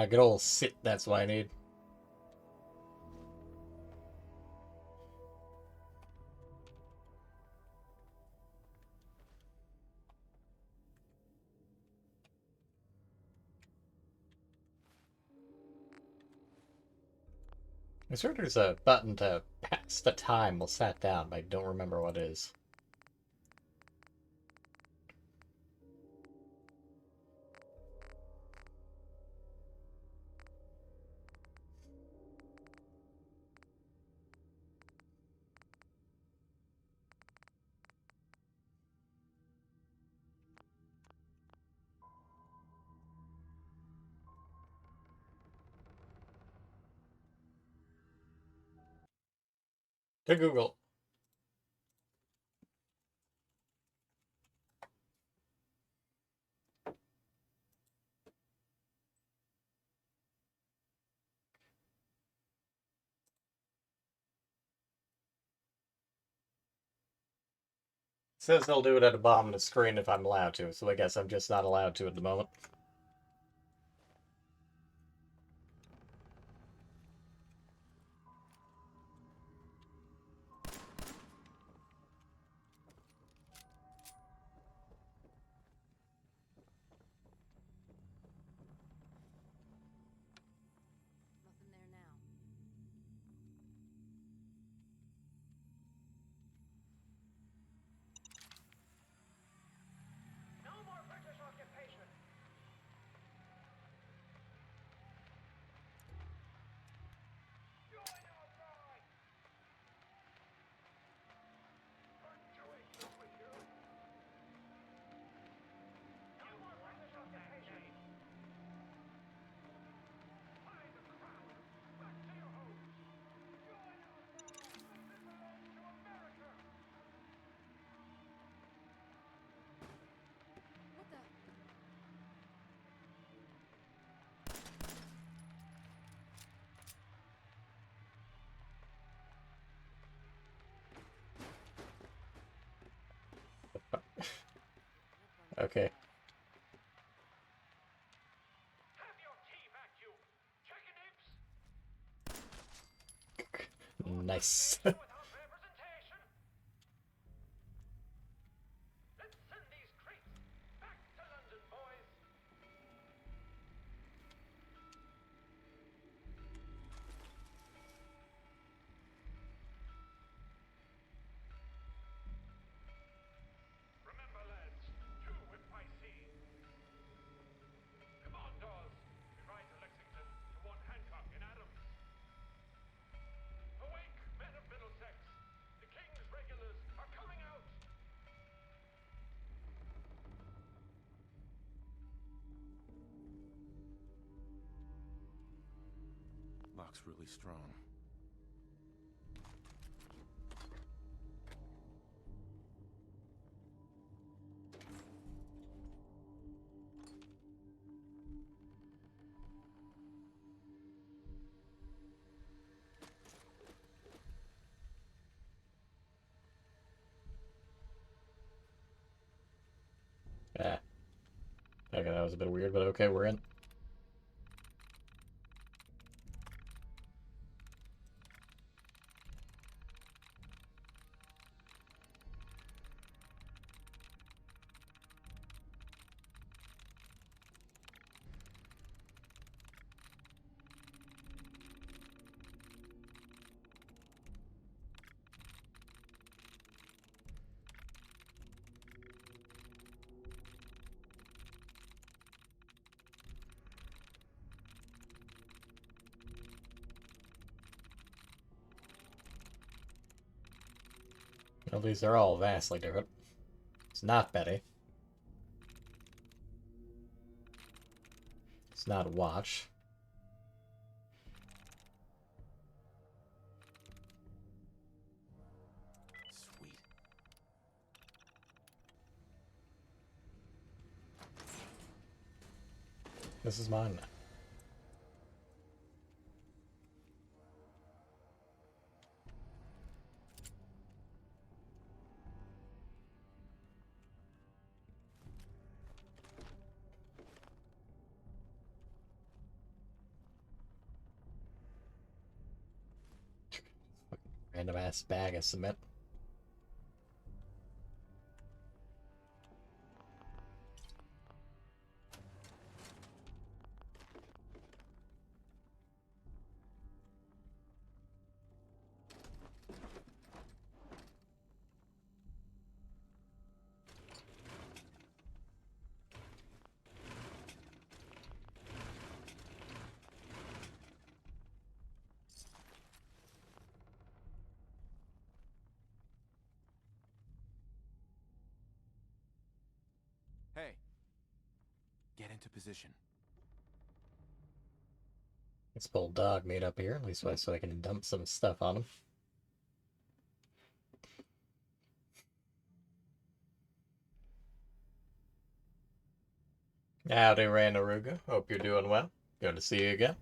Good old sit, that's what I need. I swear there's a button to pass the time while sat down, but I don't remember what it is. To Google. Says they'll do it at the bottom of the screen if I'm allowed to, so I guess I'm just not allowed to at the moment. Nothing there now. No more British occupation. Join our ride. We're doing this with you. No more British occupation. Find the crowd. Back to your homes. Join our ride. This belongs to America. What the? Okay. Have your tea vacuum. Chicken imps. Nice. Without representation. Let's send these creeps back to London, boys. Remember, lads, do if I see. Come on, Dawes. We ride to Lexington to warn Hancock and Adams. Awake, men of Middlesex. The King's regulars are coming out. Lock's really strong. Ah. Okay, that was a bit weird, but okay, we're in. Well, these are all vastly different. It's not Betty. It's not a watch. Sweet. This is mine now. Random ass bag of cement. Hey. Get into position. Let's pull dog meat up here, at least so I can dump some stuff on him. Howdy, Randaruga. Hope you're doing well. Good to see you again.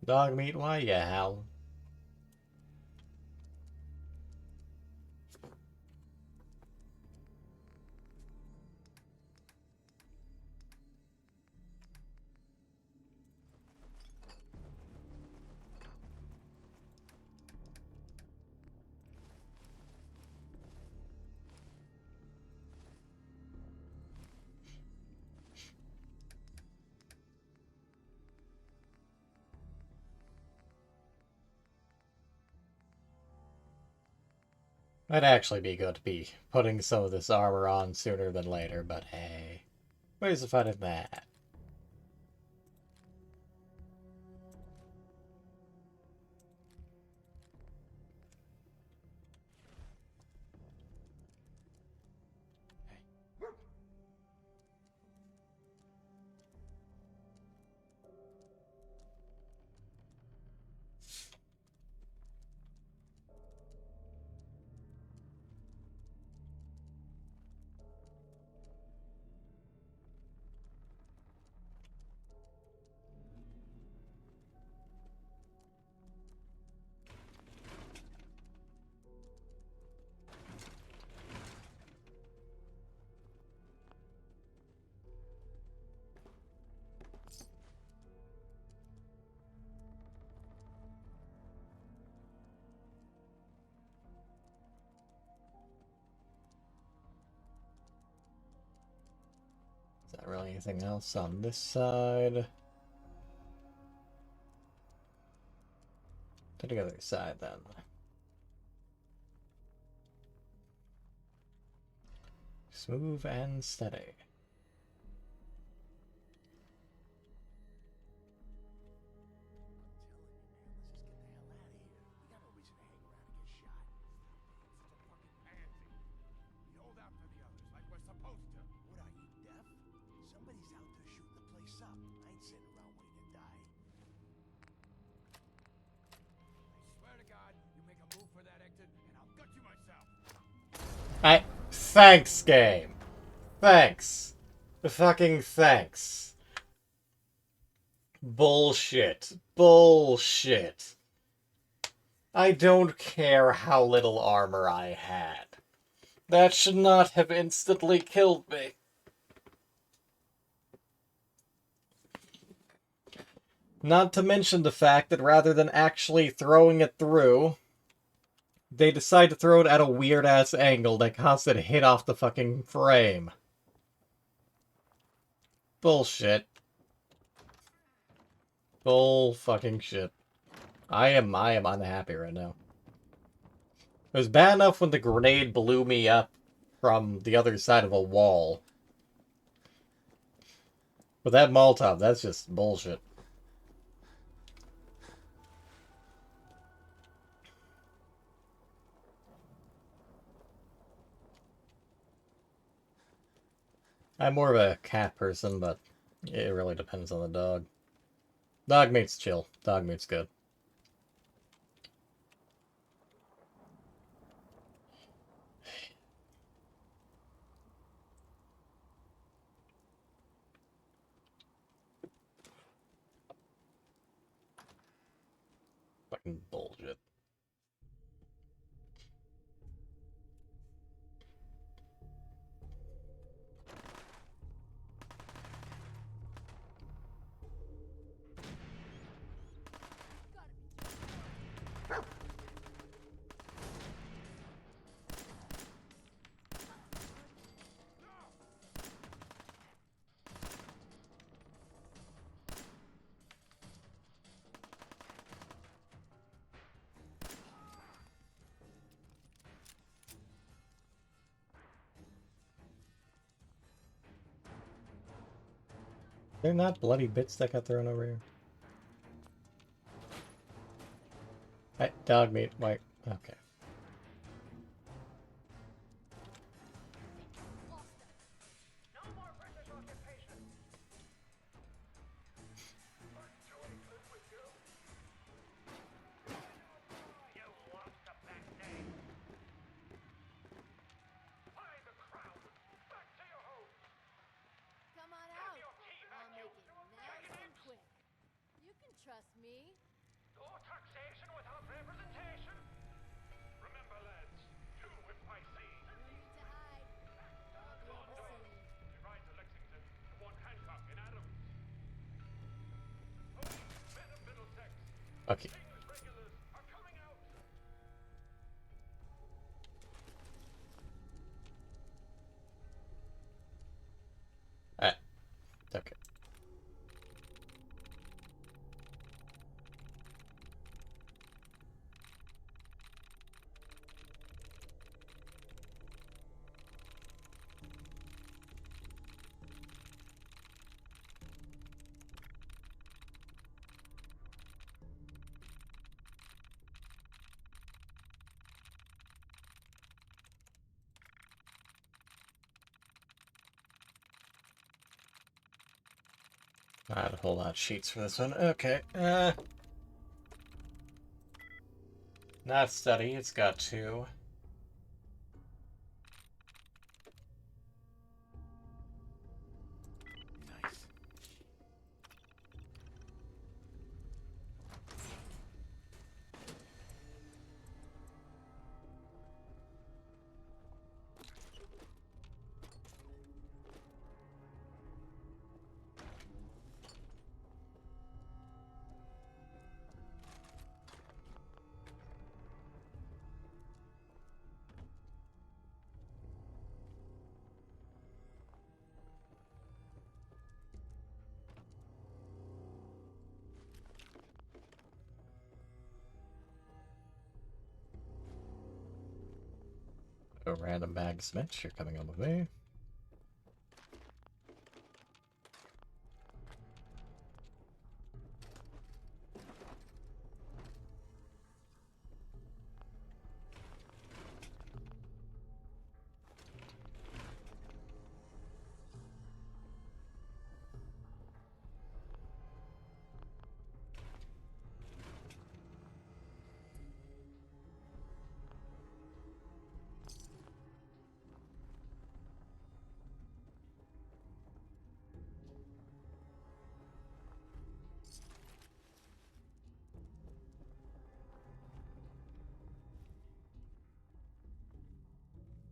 Dog meat, why you howling? Might actually be good to be putting some of this armor on sooner than later, but hey, where's the fun in that? Is that really anything else on this side? To the other side then. Smooth and steady. Thanks, game. Thanks. Fucking thanks. Bullshit. Bullshit. I don't care how little armor I had. That should not have instantly killed me. Not to mention the fact that rather than actually throwing it through, they decide to throw it at a weird-ass angle that caused it to hit off the fucking frame. Bullshit. Bull fucking shit. I am unhappy right now. It was bad enough when the grenade blew me up from the other side of a wall. But that Molotov, that's just bullshit. I'm more of a cat person, but it really depends on the dog. Dog meat's chill. Dog meat's good. Fucking bullshit. They're not bloody bits that got thrown over here. Hey, dog meat, white. Okay. Come on out. I'll make it nice and quick. You can trust me. No taxation without representation. Remember, lads, do it by sea. No need to hide. I'll be on the scene. We ride to Lexington to one Hancock in Adams. Men of Middlesex. Okay. King's regulars are coming out. Okay. Not a whole lot of sheets for this one. Okay. Not study, it's got 2. Nice. A random bag of cement, you're coming on with me.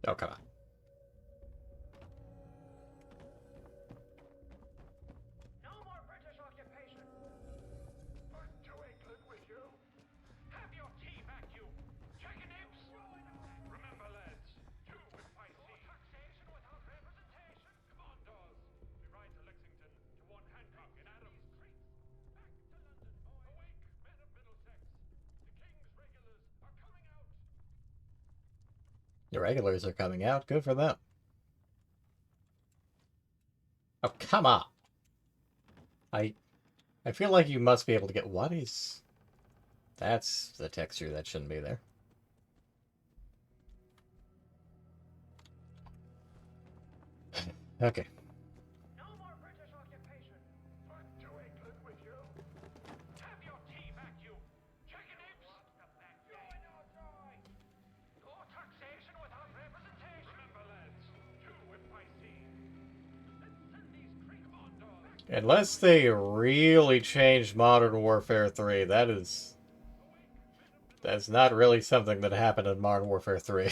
Oh, come on. No more British occupation. Back to England with you. Have your tea back, you chicken imps. Remember, lads, do it by sea. No taxation without representation. Come on, Dawes. We ride to Lexington to one Hancock in Adams. Back to London, boys. Awake, men of Middlesex. The King's regulars are coming out. The regulars are coming out. Good for them. Oh, come on. I feel like you must be able to get... What is... That's the texture that shouldn't be there. Okay. Unless they really changed Modern Warfare 3, that's not really something that happened in Modern Warfare 3.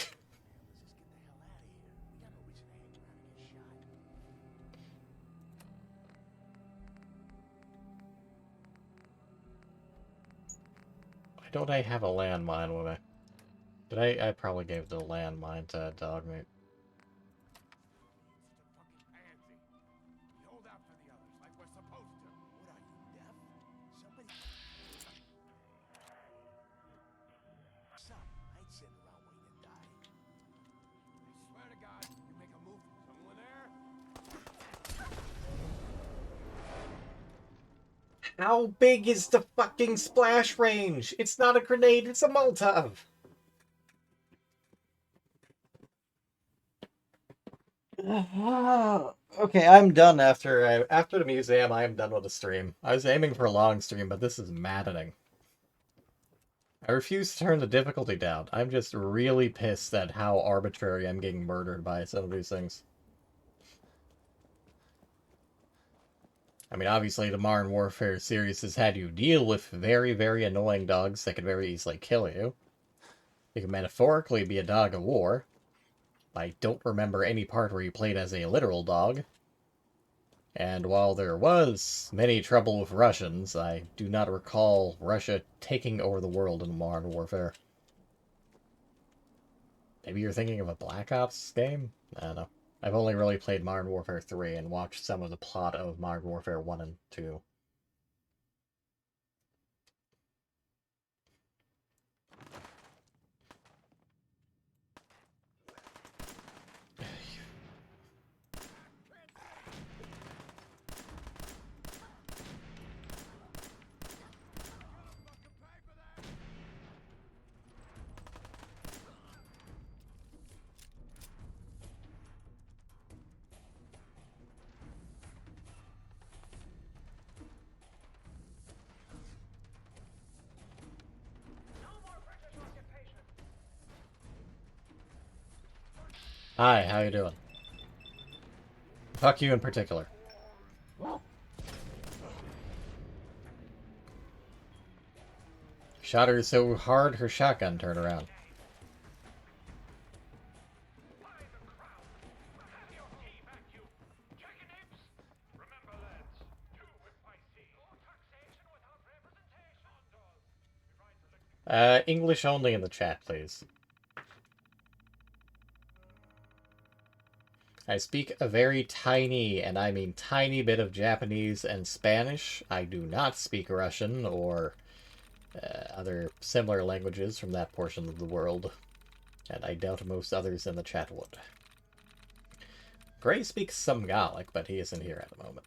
Why don't I have a landmine with me? Did I probably gave the landmine to Dogmeat. How big is the fucking splash range? It's not a grenade, it's a Molotov. Okay, I'm done after the museum. I am done with the stream. I was aiming for a long stream, but this is maddening. I refuse to turn the difficulty down. I'm just really pissed at how arbitrary I'm getting murdered by some of these things. I mean, obviously, the Modern Warfare series has had you deal with very, very annoying dogs that could very easily kill you. You can metaphorically be a dog of war. I don't remember any part where you played as a literal dog. And while there was many trouble with Russians, I do not recall Russia taking over the world in Modern Warfare. Maybe you're thinking of a Black Ops game? I don't know. I've only really played Modern Warfare 3 and watched some of the plot of Modern Warfare 1 and 2. Hi, how you doing? Fuck you in particular. Shot her so hard her shotgun turned around. English only in the chat, please. I speak a very tiny, and I mean tiny bit of Japanese and Spanish. I do not speak Russian or other similar languages from that portion of the world. And I doubt most others in the chat would. Gray speaks some Gaelic, but he isn't here at the moment.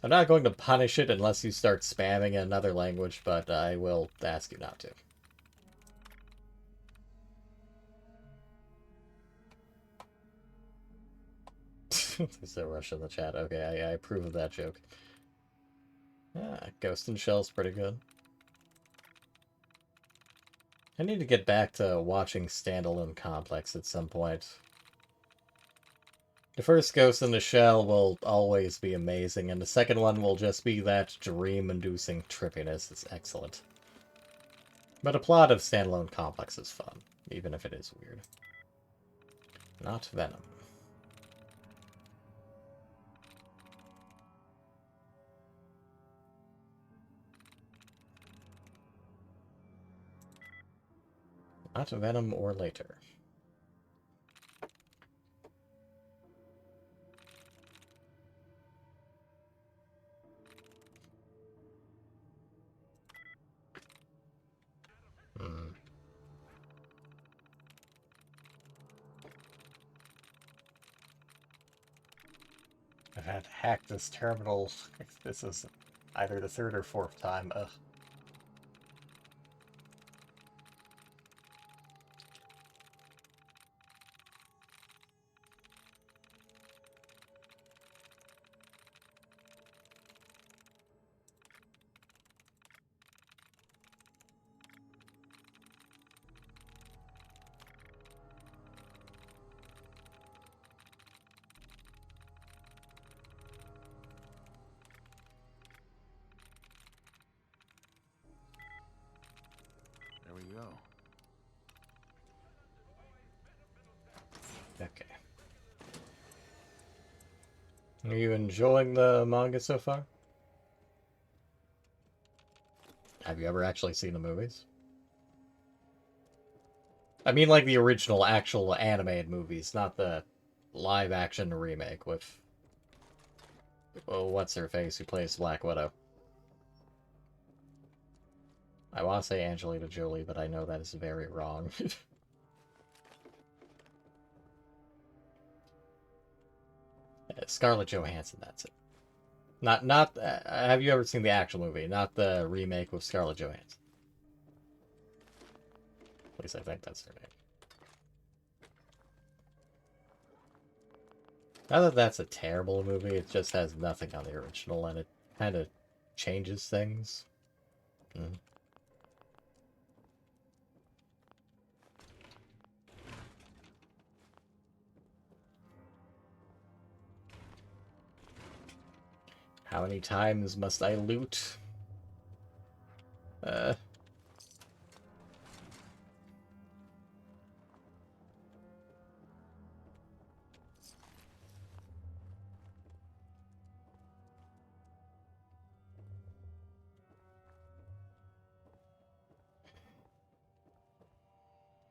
I'm not going to punish it unless you start spamming in another language, but I will ask you not to. There's a Russian in the chat. Okay, I approve of that joke. Yeah, Ghost in Shell's pretty good. I need to get back to watching Standalone Complex at some point. The first Ghost in the Shell will always be amazing, and the second one will just be that dream-inducing trippiness. It's excellent. But the plot of Standalone Complex is fun, even if it is weird. Not Venom. Not Venom or later. I've had to hack this terminal. This is either the third or fourth time. Ugh. go. Okay. Are you enjoying the manga so far? Have you ever actually seen the movies? I mean, like the original, actual animated movies, not the live-action remake with... well, what's-her-face who plays Black Widow. I want to say Angelina Jolie, but I know that is very wrong. Scarlett Johansson, that's it. Not. Have you ever seen the actual movie? Not the remake with Scarlett Johansson. At least I think that's her name. Not that that's a terrible movie, it just has nothing on the original, and it kind of changes things. How many times must I loot?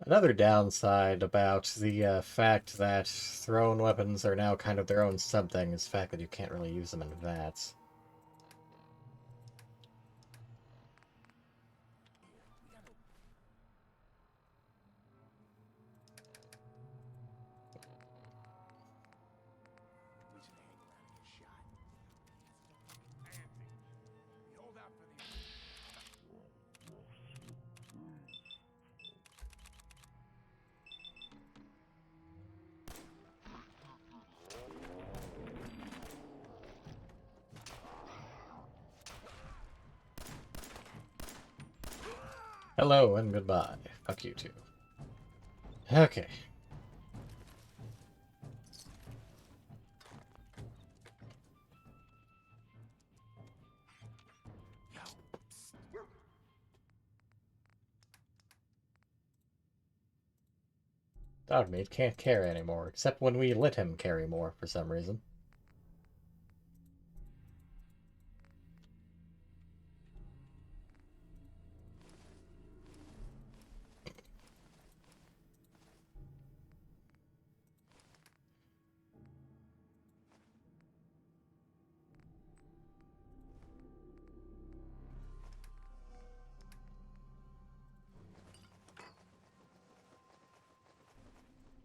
Another downside about the fact that thrown weapons are now kind of their own sub-thing is the fact that you can't really use them in VATS. Hello and goodbye. Fuck you too. Okay. Dogmeat can't carry anymore, except when we let him carry more for some reason.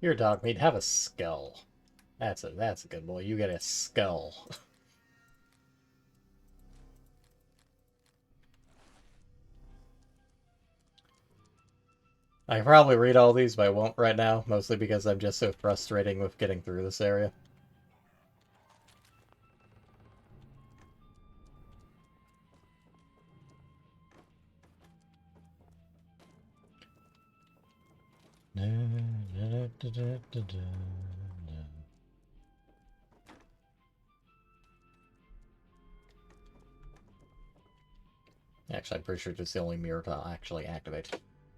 Your Dogmeat, have a skull. That's a good boy. You get a skull. I can probably read all these, but I won't right now, mostly because I'm just so frustrating with getting through this area. Actually, I'm pretty sure it's the only mirror to actually activate.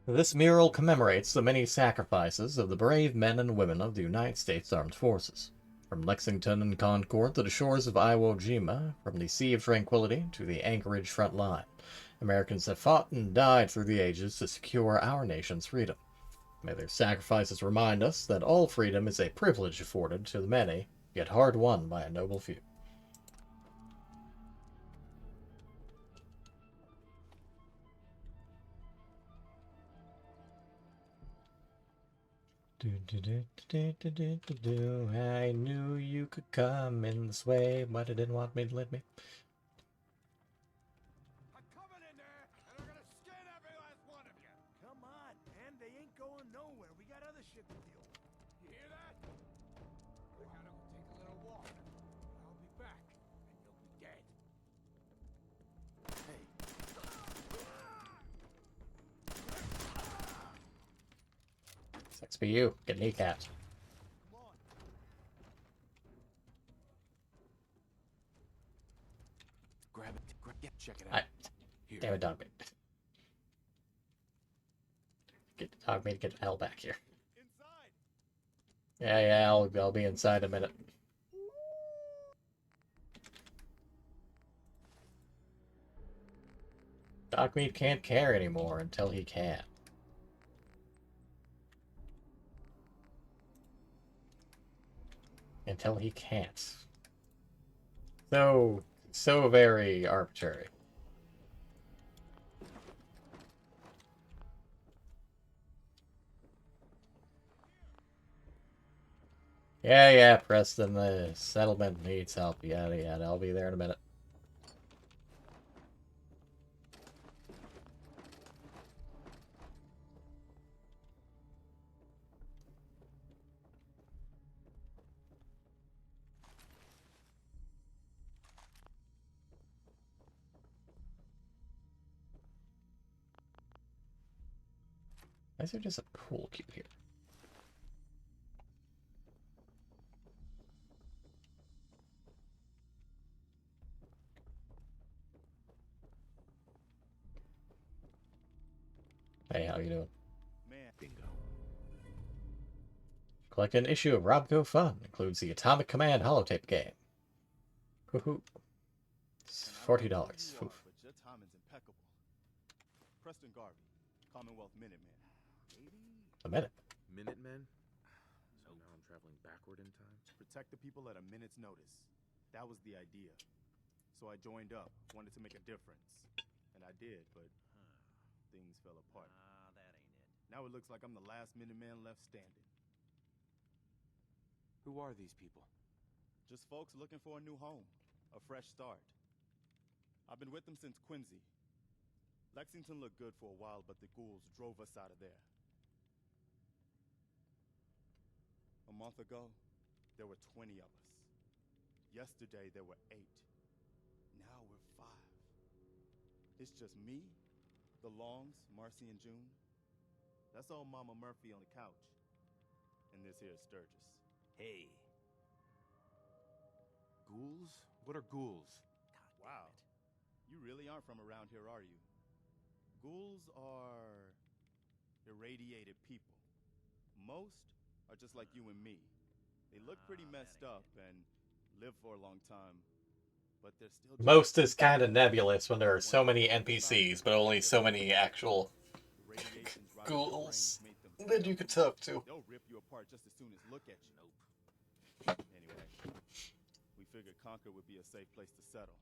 This mural commemorates the many sacrifices of the brave men and women of the United States Armed Forces. From Lexington and Concord to the shores of Iwo Jima, from the Sea of Tranquility to the Anchorage front line, Americans have fought and died through the ages to secure our nation's freedom. May their sacrifices remind us that all freedom is a privilege afforded to the many, yet hard won by a noble few. I knew you could come in this way, but it didn't want me to let me. I'm coming in there, and I'm gonna skin every last one of you. Come on, man. They ain't going nowhere. We got other shit to deal with. You hear that? I gotta go take a little walk. I'll be back, and you'll be dead. Hey. Sucks for you. Get kneecapped. Grab it. Yeah, check it out. Damn it, Dogmeat. Dog meat, get the hell back here. Yeah, I'll be inside in a minute. Dogmeat can't care anymore until he can. Until he can't. So very arbitrary. Yeah, Preston, the settlement needs help. Yada, I'll be there in a minute. Why is there just a pool cue here? Hey, how you doing? Bingo. Collect an issue of Robco Fun. Includes the Atomic Command holotape game. Woohoo. It's $40. Oof. But your timing's impeccable. Preston Garvey, Commonwealth Minuteman. A minute. Minutemen? So now I'm traveling backward in time? Protect the people at a minute's notice. That was the idea. So I joined up, wanted to make a difference. And I did, but things fell apart. That ain't it. Now it looks like I'm the last Minuteman left standing. Who are these people? Just folks looking for a new home, a fresh start. I've been with them since Quincy. Lexington looked good for a while, but the ghouls drove us out of there. A month ago, there were 20 of us. Yesterday, there were 8. Now we're 5. It's just me, the Longs, Marcy, and June. That's old Mama Murphy on the couch. And this here is Sturgis. Hey. Ghouls? What are ghouls? Wow. You really aren't from around here, are you? Ghouls are irradiated people. Most are just like you and me. They look pretty messed up and live for a long time, but they're still... Most is kind of nebulous when there are so many NPCs, but only so many actual ghouls that you could talk to. They'll rip you apart just as soon as look at you. Nope. Anyway, we figured Concord would be a safe place to settle.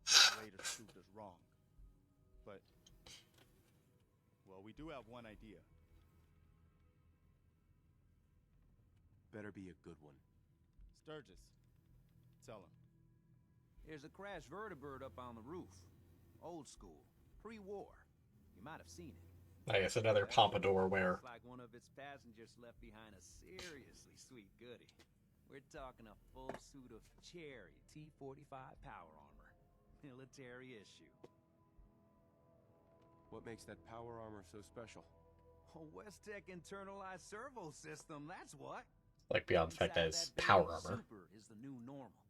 The Raiders proved us wrong. But, well, we do have one idea. Better be a good one. Sturgis, tell him. There's a crashed vertibird up on the roof. Old school. Pre-war. You might have seen it. I guess another pompadour wear. Looks like one of its passengers left behind a seriously sweet goodie. We're talking a full suit of Cherry T-45 power armor. Military issue. What makes that power armor so special? A Westech internalized servo system, that's what. Like beyond the fact that it's power armor. Super is the new normal.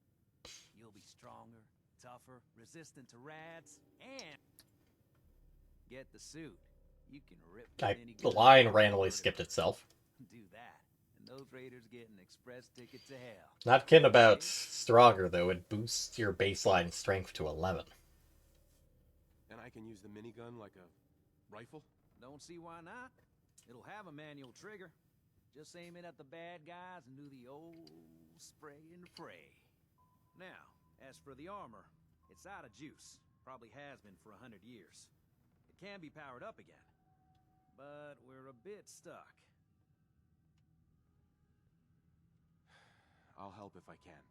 You'll be stronger, tougher, resistant to rads, and get the suit. You can rip The line randomly skipped itself. Do that, and those raiders get an express ticket to hell. Not kidding about stronger though. It boosts your baseline strength to 11. And I can use the minigun like a rifle? Don't see why not. It'll have a manual trigger. Just aim it at the bad guys and do the old spray and pray. Now, as for the armor, it's out of juice. Probably has been for 100 years. It can be powered up again. But we're a bit stuck. I'll help if I can.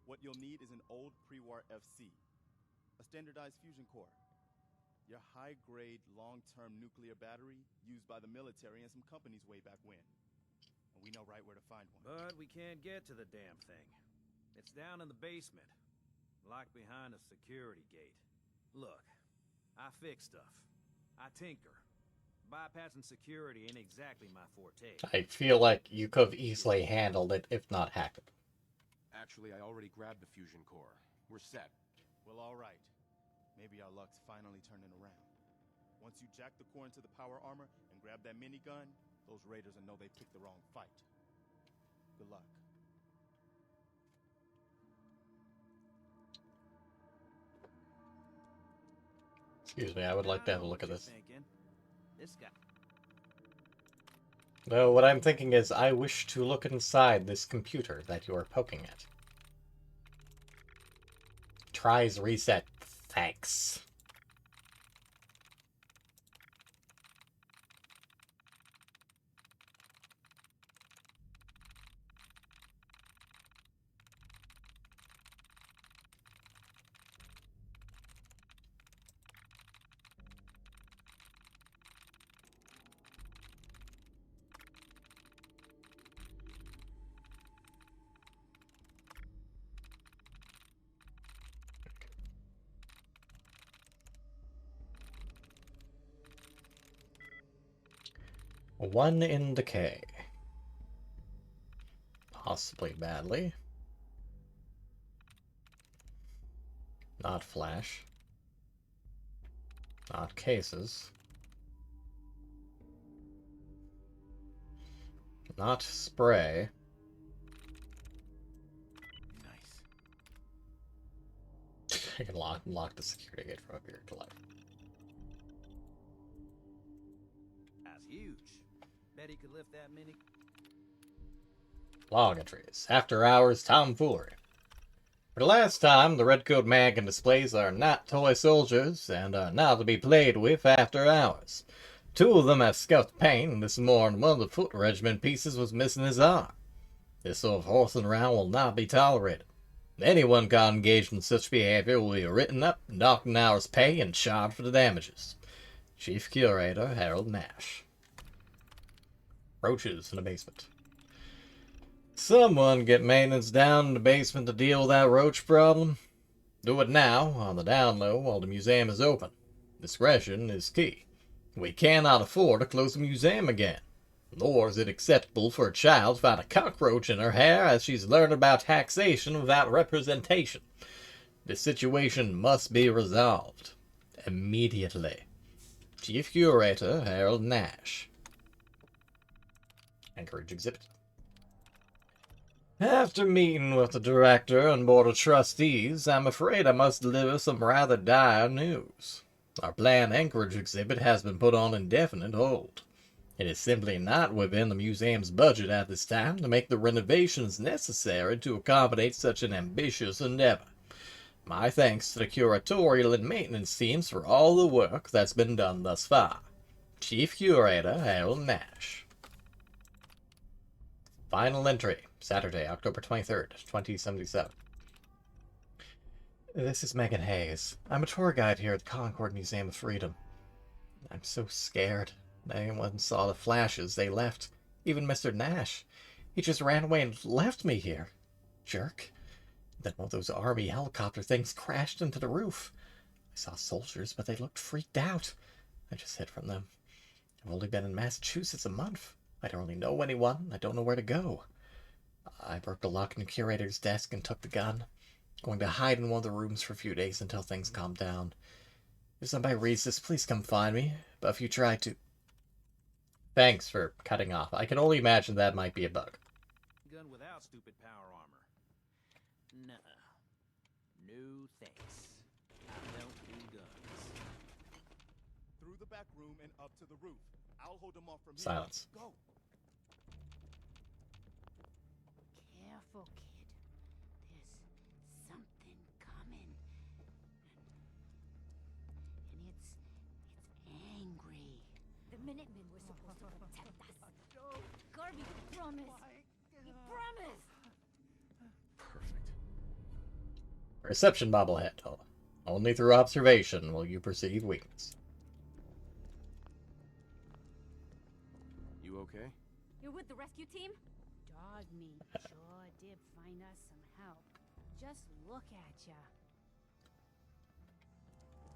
What you'll need is an old pre-war FC. A standardized fusion core. Your high-grade, long-term nuclear battery used by the military and some companies way back when. And we know right where to find one. But we can't get to the damn thing. It's down in the basement. Locked behind a security gate. Look, I fix stuff. I tinker. Bypassing security ain't exactly my forte. I feel like you could have easily handled it if not hacked it. Actually, I already grabbed the fusion core. We're set. Well, all right. Maybe our luck's finally turning around. Once you jack the core into the power armor and grab that minigun, those raiders will know they picked the wrong fight. Good luck. Excuse me, I would like to have a look at this. This guy. No, what I'm thinking is I wish to look inside this computer that you are poking at. Tries reset. Thanks. One in decay. Possibly badly. Not flash. Not cases. Not spray. Nice. I can lock the security gate from up here to life. That's huge. Bet he could lift that many. Log entries. After hours tomfoolery. For the last time, the Redcoat man can displays are not toy soldiers and are not to be played with after hours. 2 of them have scuffed paint, and this morning one of the foot regiment pieces was missing his arm. This sort of horsing around will not be tolerated. Anyone caught engaged in such behavior will be written up, docked an hour's pay, and charged for the damages. Chief Curator Harold Nash. Roaches in the basement. Someone get maintenance down in the basement to deal with that roach problem. Do it now, on the down low, while the museum is open. Discretion is key. We cannot afford to close the museum again. Nor is it acceptable for a child to find a cockroach in her hair as she's learned about taxation without representation. The situation must be resolved. Immediately. Chief Curator Harold Nash. Anchorage exhibit. After meeting with the director and board of trustees, I'm afraid I must deliver some rather dire news. Our planned Anchorage exhibit has been put on indefinite hold. It is simply not within the museum's budget at this time to make the renovations necessary to accommodate such an ambitious endeavor. My thanks to the curatorial and maintenance teams for all the work that's been done thus far. Chief Curator Harold Nash. Final entry, Saturday, October 23rd, 2077. This is Megan Hayes. I'm a tour guide here at the Concord Museum of Freedom. I'm so scared. Anyone saw the flashes, they left. Even Mr. Nash. He just ran away and left me here. Jerk. Then one of those army helicopter things crashed into the roof. I saw soldiers, but they looked freaked out. I just hid from them. I've only been in Massachusetts a month. I don't really know anyone. I don't know where to go. I broke the lock in the curator's desk and took the gun. Going to hide in one of the rooms for a few days until things calm down. If somebody reads this, please come find me. But if you try to... Thanks for cutting off. I can only imagine that might be a bug. Gun without stupid power armor. Nuh-uh. No thanks. I don't do guns. Through the back room and up to the roof. I'll hold them off from here. Silence. Go. Careful, kid. There's something coming. And it's angry. The Minutemen were supposed to protect us. Garvey promised. He promised. Perfect. Reception bobblehead. Only through observation will you perceive weakness. You okay? You're with the rescue team? Dog meat sure did find us some help. Just look at ya.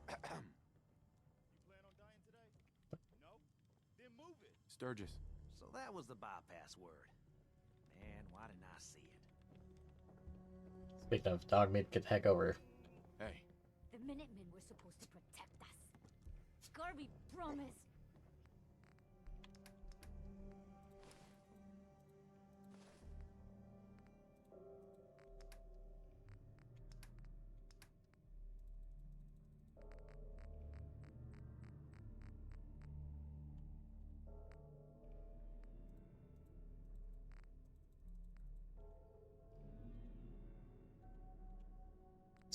You plan on dying today? No? Then move it. Sturgis. So that was the bypass word. Man, why didn't I see it? Speaking of dog meat, get the heck over here. Hey. The Minutemen were supposed to protect us. Garvey promised.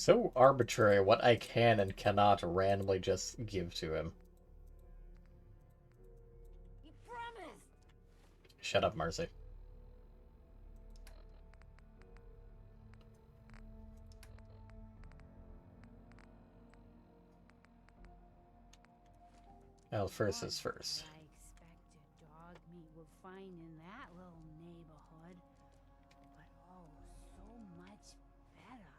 So arbitrary what I can and cannot randomly just give to him. You promised. Shut up, Marcy. Well, first is first. I expected dog meat would find in that little neighborhood, but oh, so much better.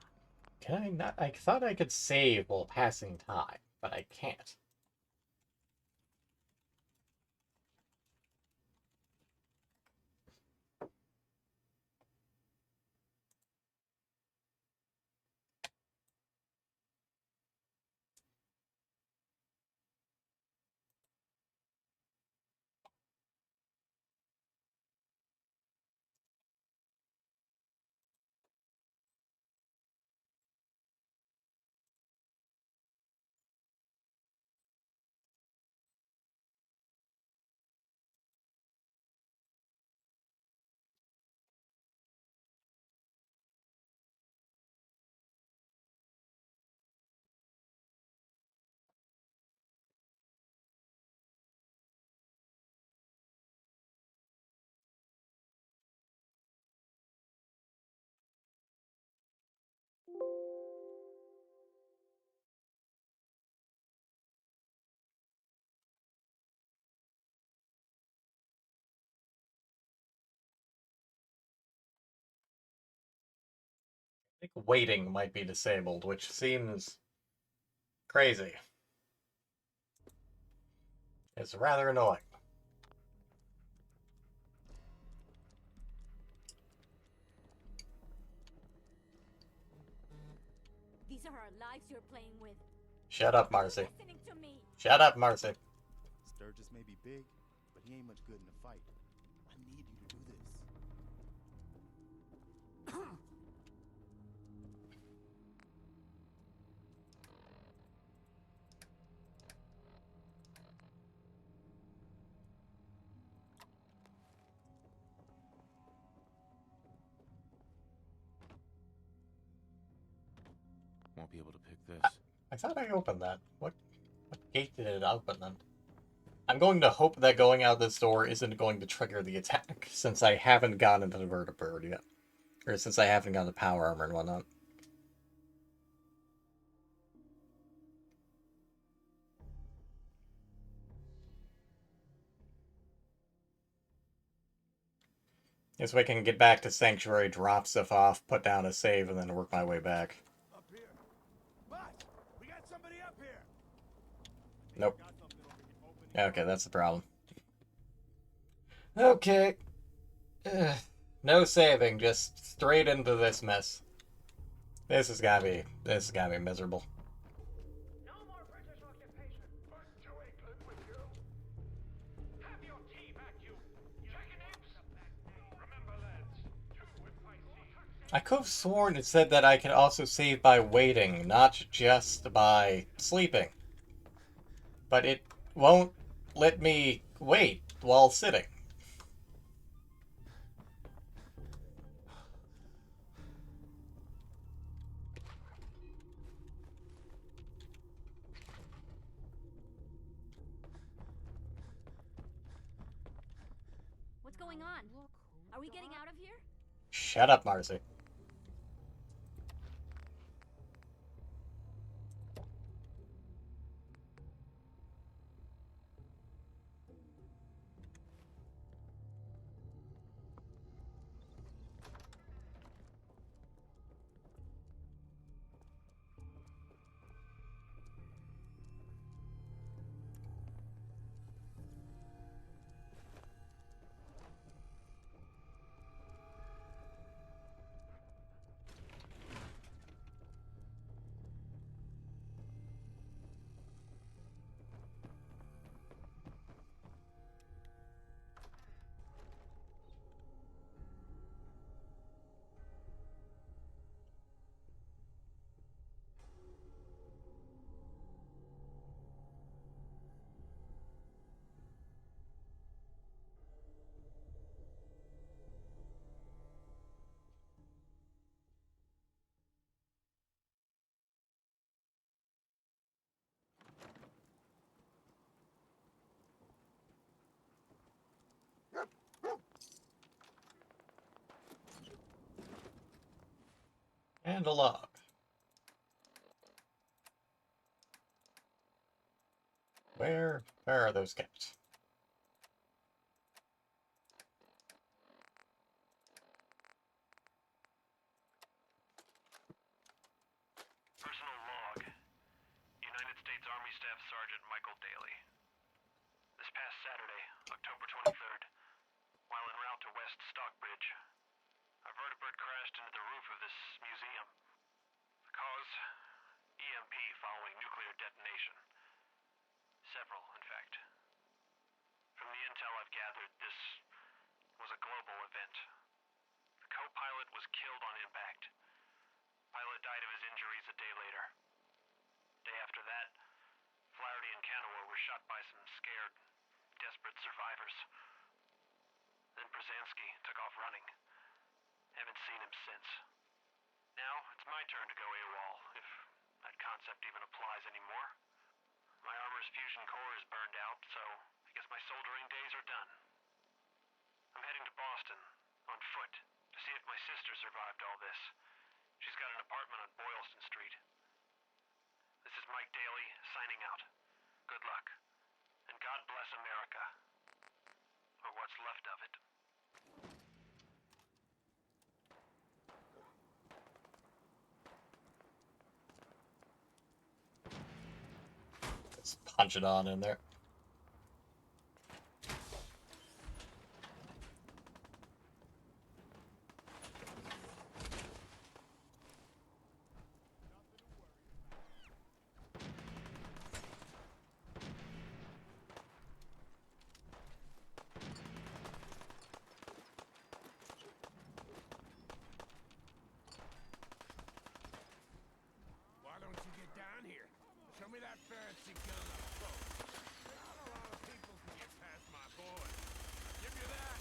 Can I not? I thought I could save while passing time, but I can't. I think waiting might be disabled, which seems crazy. It's rather annoying. These are our lives you're playing with. Shut up, Marcy. Listening to me. Shut up, Marcy. Sturgis may be big, but he ain't much good in a fight. I need you to do this. Won't be able to pick this. I thought I opened that. What gate did it open then? I'm going to hope that going out this door isn't going to trigger the attack, since I haven't gotten the vertibird yet. Or since I haven't gotten the power armor and whatnot. This way I can get back to Sanctuary, drop stuff off, put down a save, and then work my way back. Up here. Boss, we got somebody up here. Nope. Okay, that's the problem. Okay. No saving, just straight into this mess. This is gotta be miserable. No more British occupation. But to England with you. Have your tea back, you jackanapes. Remember, lads, 2 if I see. I could have sworn it said that I can also save by waiting, not just by sleeping. But it won't let me wait while sitting. What's going on? Are we getting out of here? Shut up, Marcy. And a log. Where are those kept? Personal log. United States Army Staff Sergeant Michael Daly. This past Saturday, October 23rd, while en route to West Stockbridge, a vertibird crashed into the roof of this museum. The cause? EMP following nuclear detonation. Several, in fact. From the intel I've gathered, this was a global event. The co-pilot was killed on impact. Pilot died of his injuries a day later. Day after that, Flaherty and Canaway were shot by some scared, desperate survivors. Then Brzezinski took off running. Haven't seen him since. Now, it's my turn to go AWOL, if that concept even applies anymore. My armor's fusion core is burned out, so I guess my soldering days are done. I'm heading to Boston, on foot, to see if my sister survived all this. She's got an apartment on Boylston Street. This is Mike Daly, signing out. Good luck. And God bless America. Or what's left of it. Let's punch it on in there. Why don't you get down here? Show me that fancy gun up close. Not a lot of people can get past my boy. Give you that.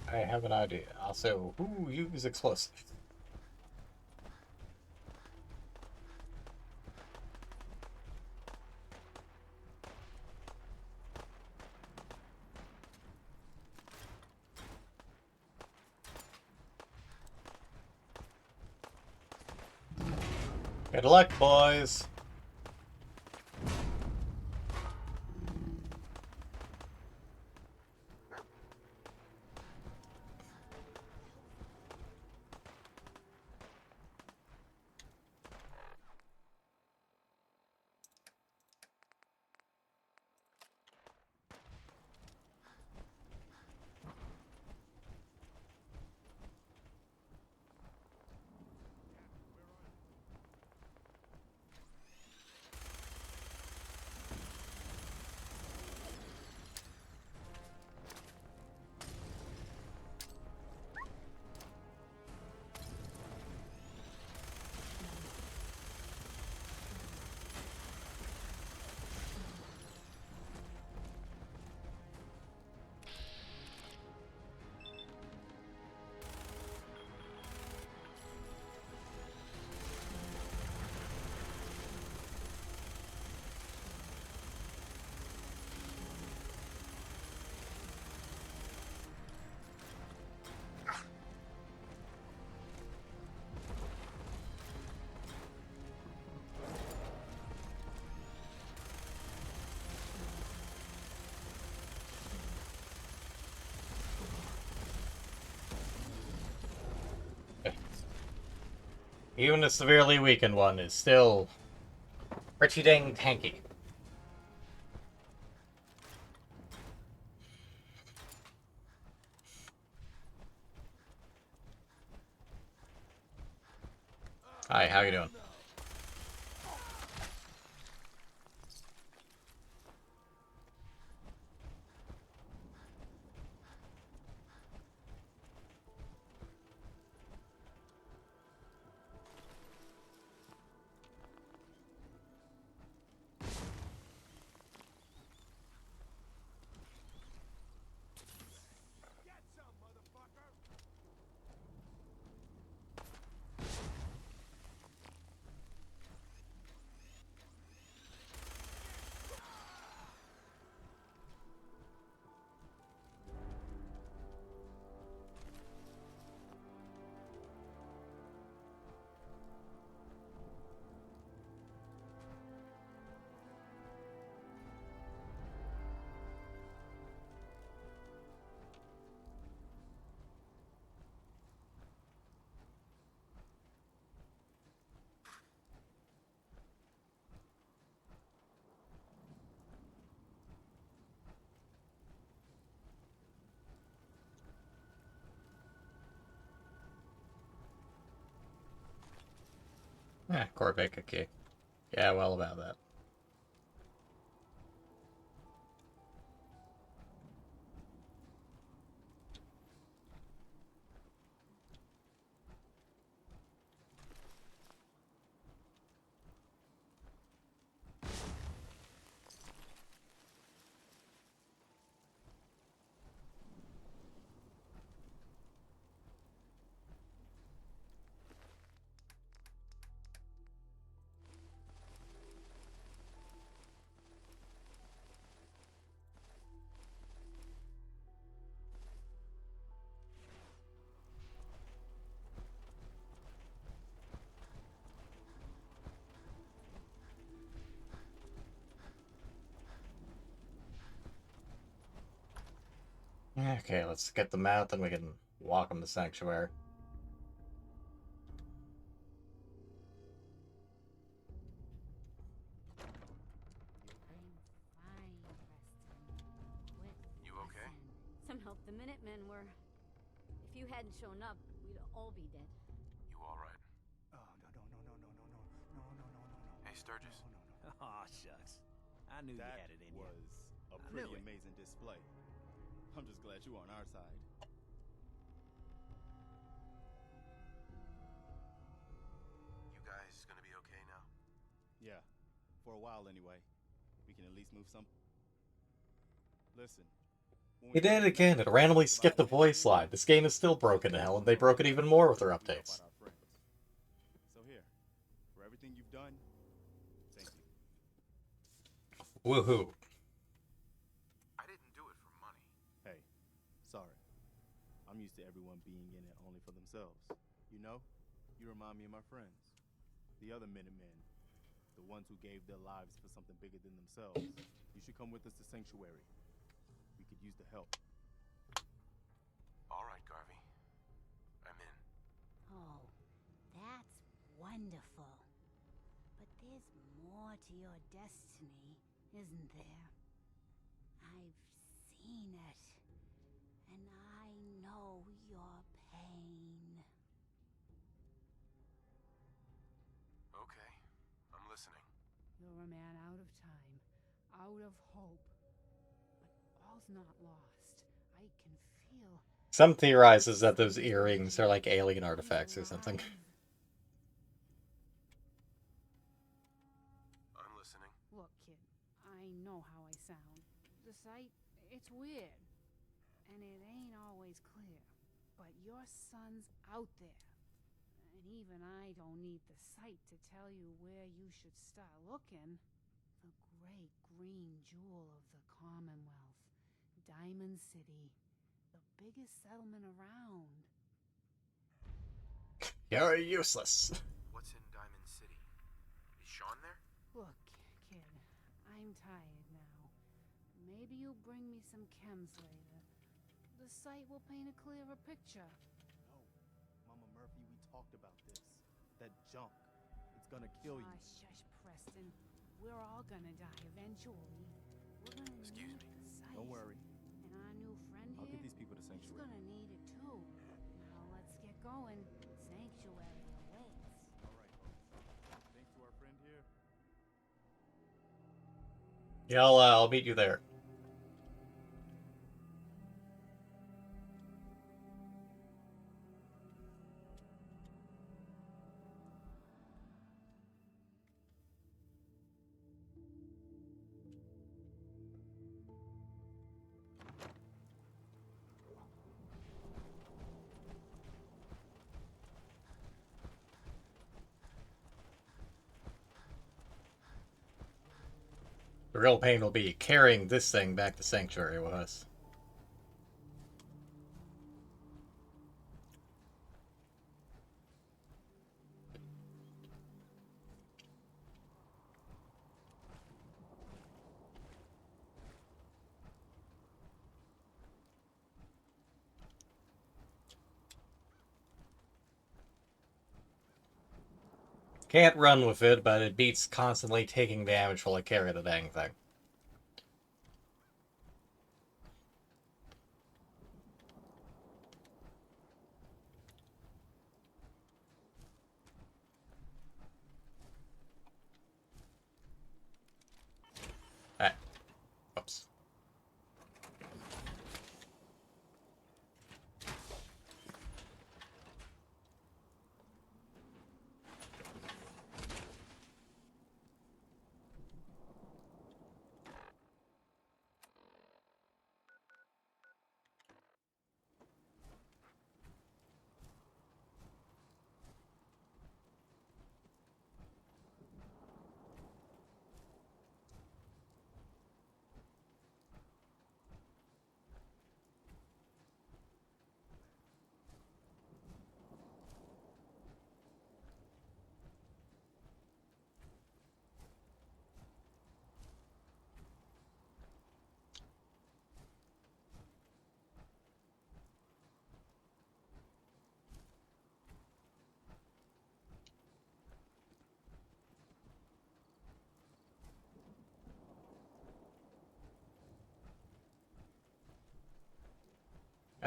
I have an idea. Also, who use explosives? Good luck, boys. Even a severely weakened one is still pretty dang tanky. Hi, how you doing? Corvika key. Yeah, well about that. Okay, let's get them out, then we can walk them to Sanctuary. You okay? Some help the Minutemen were. If you hadn't shown up, we'd all be dead. You all right? Oh, no. Hey, Sturgis. Aw, shucks. I knew you had it in you. That was a I pretty knew it. amazing display. I'm just glad you're on our side. You guys gonna be okay now? Yeah, for a while anyway. We can at least move some. Listen. He did it again. It randomly skipped the voice line. This game is still broken to hell, and they broke it even more with their updates. So here, for everything you've done, thank you. Woohoo. I didn't do it for money. Hey, sorry. I'm used to everyone being in it only for themselves. You know, you remind me of my friends. The other Minutemen. The ones who gave their lives for something bigger than themselves. You should come with us to Sanctuary. We could use the help. All right, Garvey. I'm in. Oh, that's wonderful. But there's more to your destiny, isn't there? I've seen it. And I know your pain. Okay, I'm listening. You're a man out of time, out of hope. But all's not lost. I can feel. Some theorizes that those earrings are like alien artifacts or something. I'm listening. Look, kid, I know how I sound. The sight, it's weird. And it ain't always clear. But your son's out there. And even I don't need the sight to tell you where you should start looking. The great green jewel of the Commonwealth. Diamond City. The biggest settlement around. You're useless. What's in Diamond City? Is Sean there? Look, kid, I'm tired now. Maybe you'll bring me some chems later. The sight will paint a clearer picture. No, Mama Murphy, we talked about this. That junk. It's gonna kill you. Shush, Preston. We're all gonna die eventually. We're gonna Excuse need me. the sight. Don't worry. And our new friend I'll here, get these people to he's Sanctuary. gonna need it too. Now let's get going. Sanctuary awaits. All right. Thanks to our friend here. Yeah, I'll meet you there. The real pain will be carrying this thing back to Sanctuary with us. Can't run with it, but it beats constantly taking damage while I carry the dang thing.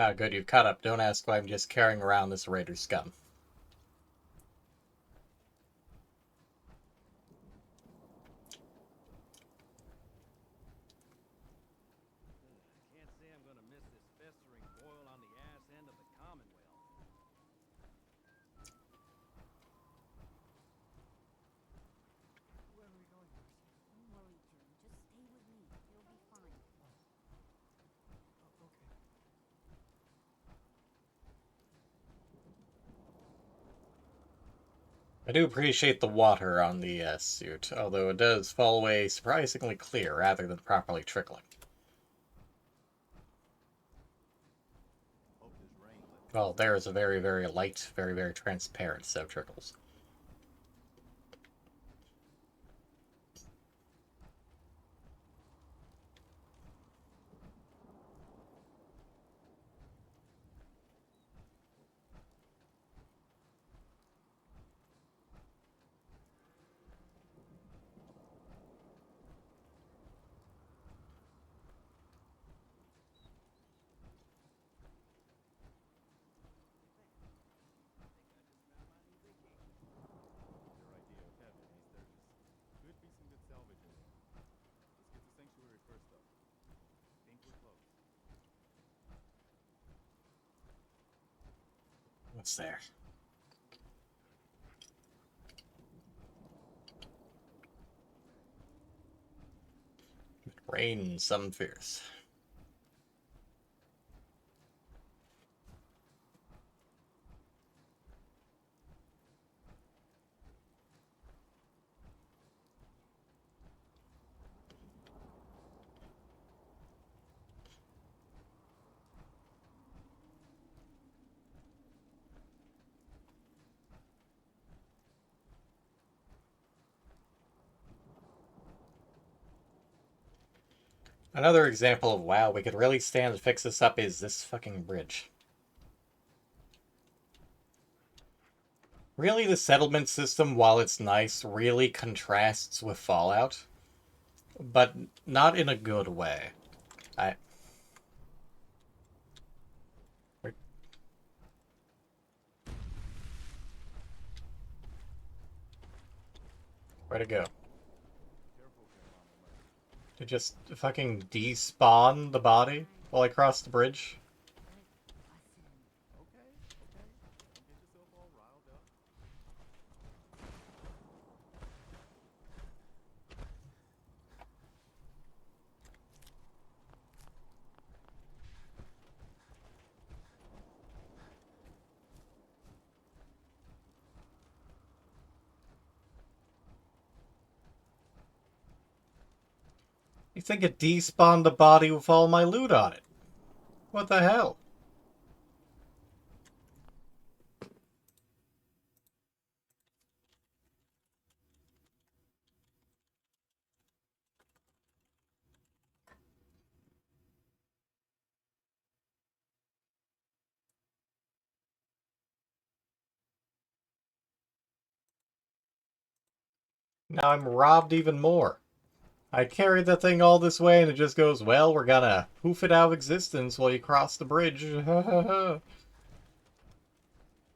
Ah, good, you've caught up. Don't ask why I'm just carrying around this raider scum. Can't say I'm gonna miss this festering boil on the ass end of the Commonwealth. Where are we going, Marcy? Don't worry, Jim. Just stay with me. You'll be fine. Okay. I do appreciate the water on the suit, although it does fall away surprisingly clear rather than properly trickling. Well, there is a very, very light, very, very transparent set of trickles. What's there? Rain, some fierce. Another example of, wow, we could really stand to fix this up is this fucking bridge. Really, the settlement system, while it's nice, really contrasts with Fallout. But not in a good way. Where'd it go? To just fucking despawn the body while I cross the bridge? You think it despawned the body with all my loot on it? What the hell? Now I'm robbed even more. I carried the thing all this way and it just goes, well, we're gonna poof it out of existence while you cross the bridge.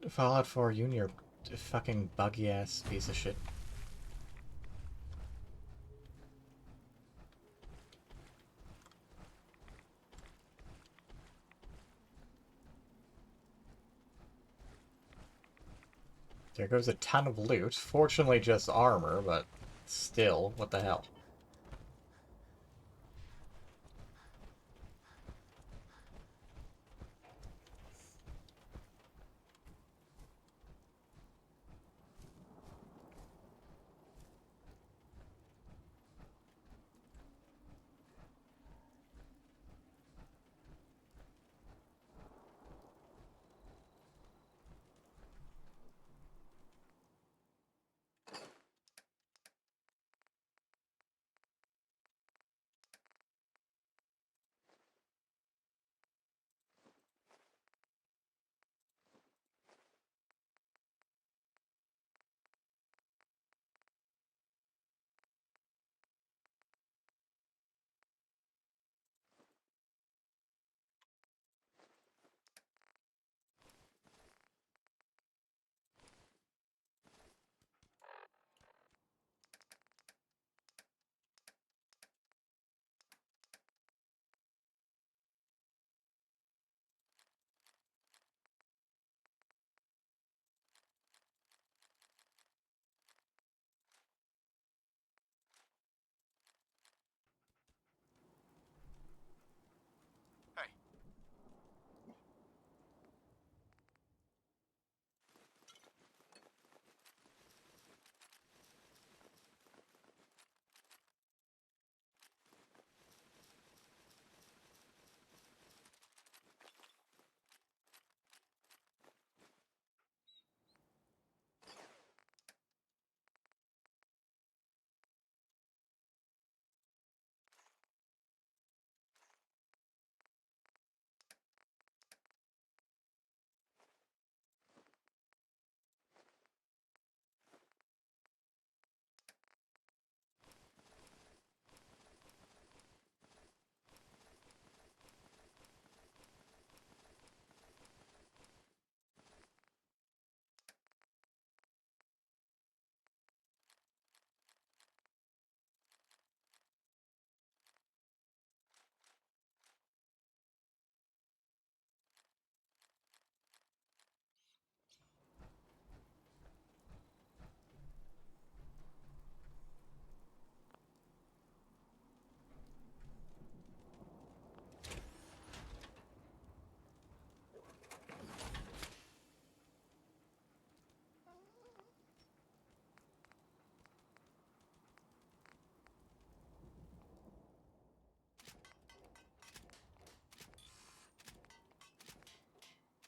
Fallout 4, you and your fucking buggy ass piece of shit. There goes a ton of loot. Fortunately just armor, but still, what the hell?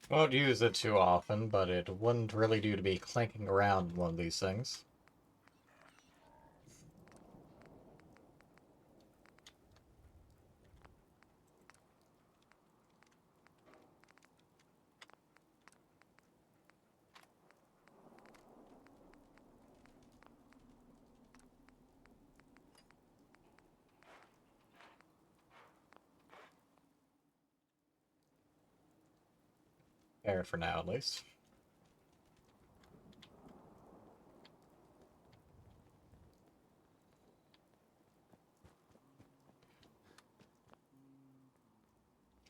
Won't use it too often, but it wouldn't really do to be clanking around one of these things. Fair for now, at least.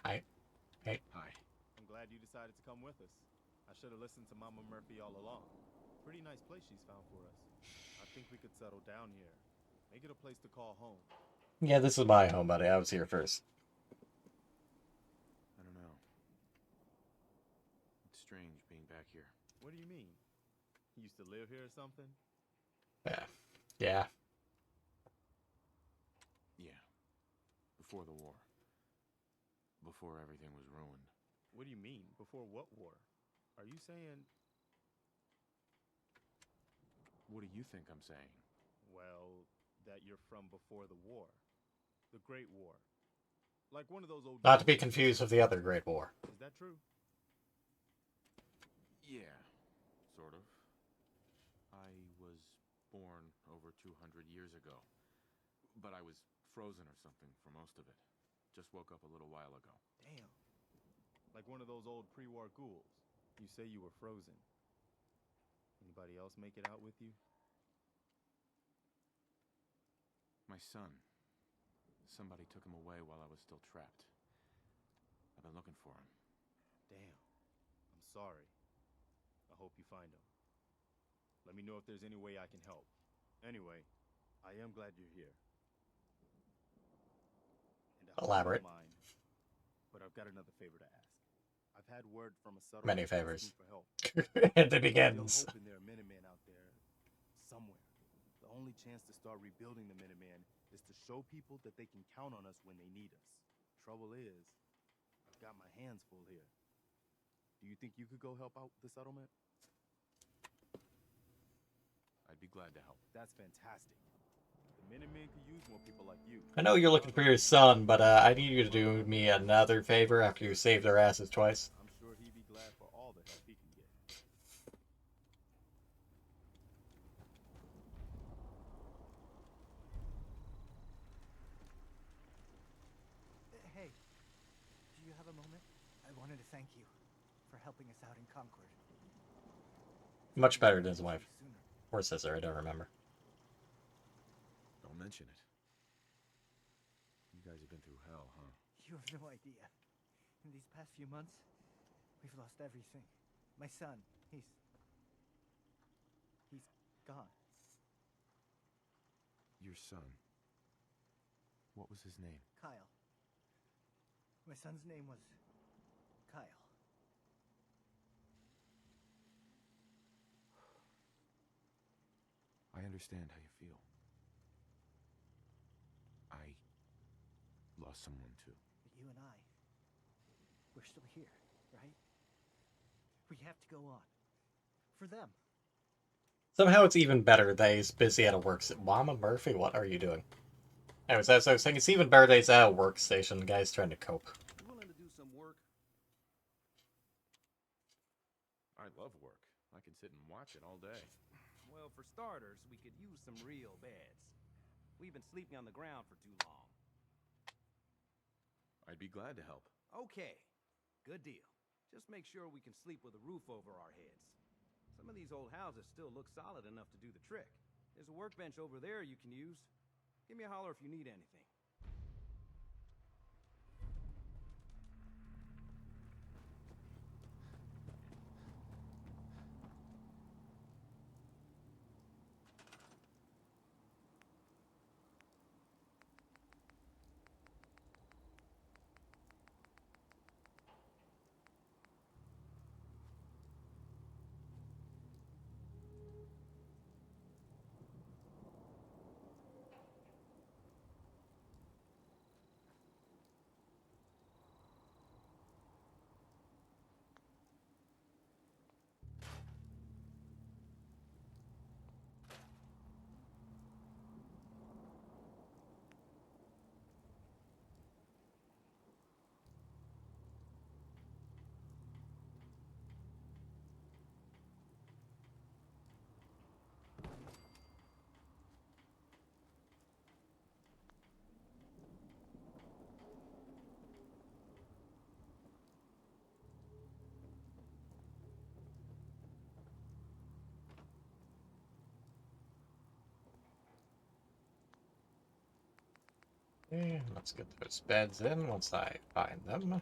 Hi. Hey. Hi. I'm glad you decided to come with us. I should have listened to Mama Murphy all along. Pretty nice place she's found for us. I think we could settle down here. Make it a place to call home. Yeah, this is my home, buddy. I was here first. I don't know. It's strange being back here. What do you mean? You used to live here or something? Yeah. Yeah. Yeah. Before the war. Before everything was ruined. What do you mean? Before what war? Are you saying... What do you think I'm saying? Well, that you're from before the war. The Great War. Like one of those old... Not to be confused with the other Great War. Is that true? Yeah. Sort of. I was born over 200 years ago. But I was frozen or something for most of it. Just woke up a little while ago. Damn. Like one of those old pre-war ghouls. You say you were frozen. Anybody else make it out with you? My son. Somebody took him away while I was still trapped. I've been looking for him. Damn. I'm sorry. I hope you find him. Let me know if there's any way I can help. Anyway, I am glad you're here. And I hope you Elaborate. don't mind, but I've got another favor to ask. I've had word from a settlement Many favors. asking for help. And it begins. Still hoping there are Minutemen out there somewhere. The only chance to start rebuilding the Minutemen is to show people that they can count on us when they need us. Trouble is, I've got my hands full here. Do you think you could go help out the settlement? I'd be glad to help. That's fantastic. The Minutemen could use more people like you. I know you're looking for your son, but I need you to do me another favor after you saved their asses twice. I'm sure he'd be glad for all the help he can get. Hey, do you have a moment? I wanted to thank you for helping us out in Concord. Much better than his wife. Or sister, I don't remember. Don't mention it. You guys have been through hell, huh? You have no idea. In these past few months, we've lost everything. My son, he's gone. Your son. What was his name? Kyle. My son's name was Kyle. I understand how you feel. I lost someone too. But you and I, we're still here, right? We have to go on. For them. Somehow it's even better that he's busy at a Mama Murphy, what are you doing? Anyways, as I was saying, it's even better that he's at a workstation. The guy's trying to cope. You willing to do some work? I love work. I can sit and watch it all day. Well, for starters, we could use some real beds. We've been sleeping on the ground for too long. I'd be glad to help. Okay, good deal. Just make sure we can sleep with a roof over our heads. Some of these old houses still look solid enough to do the trick. There's a workbench over there you can use. Give me a holler if you need anything. Okay, let's get those beds in once I find them.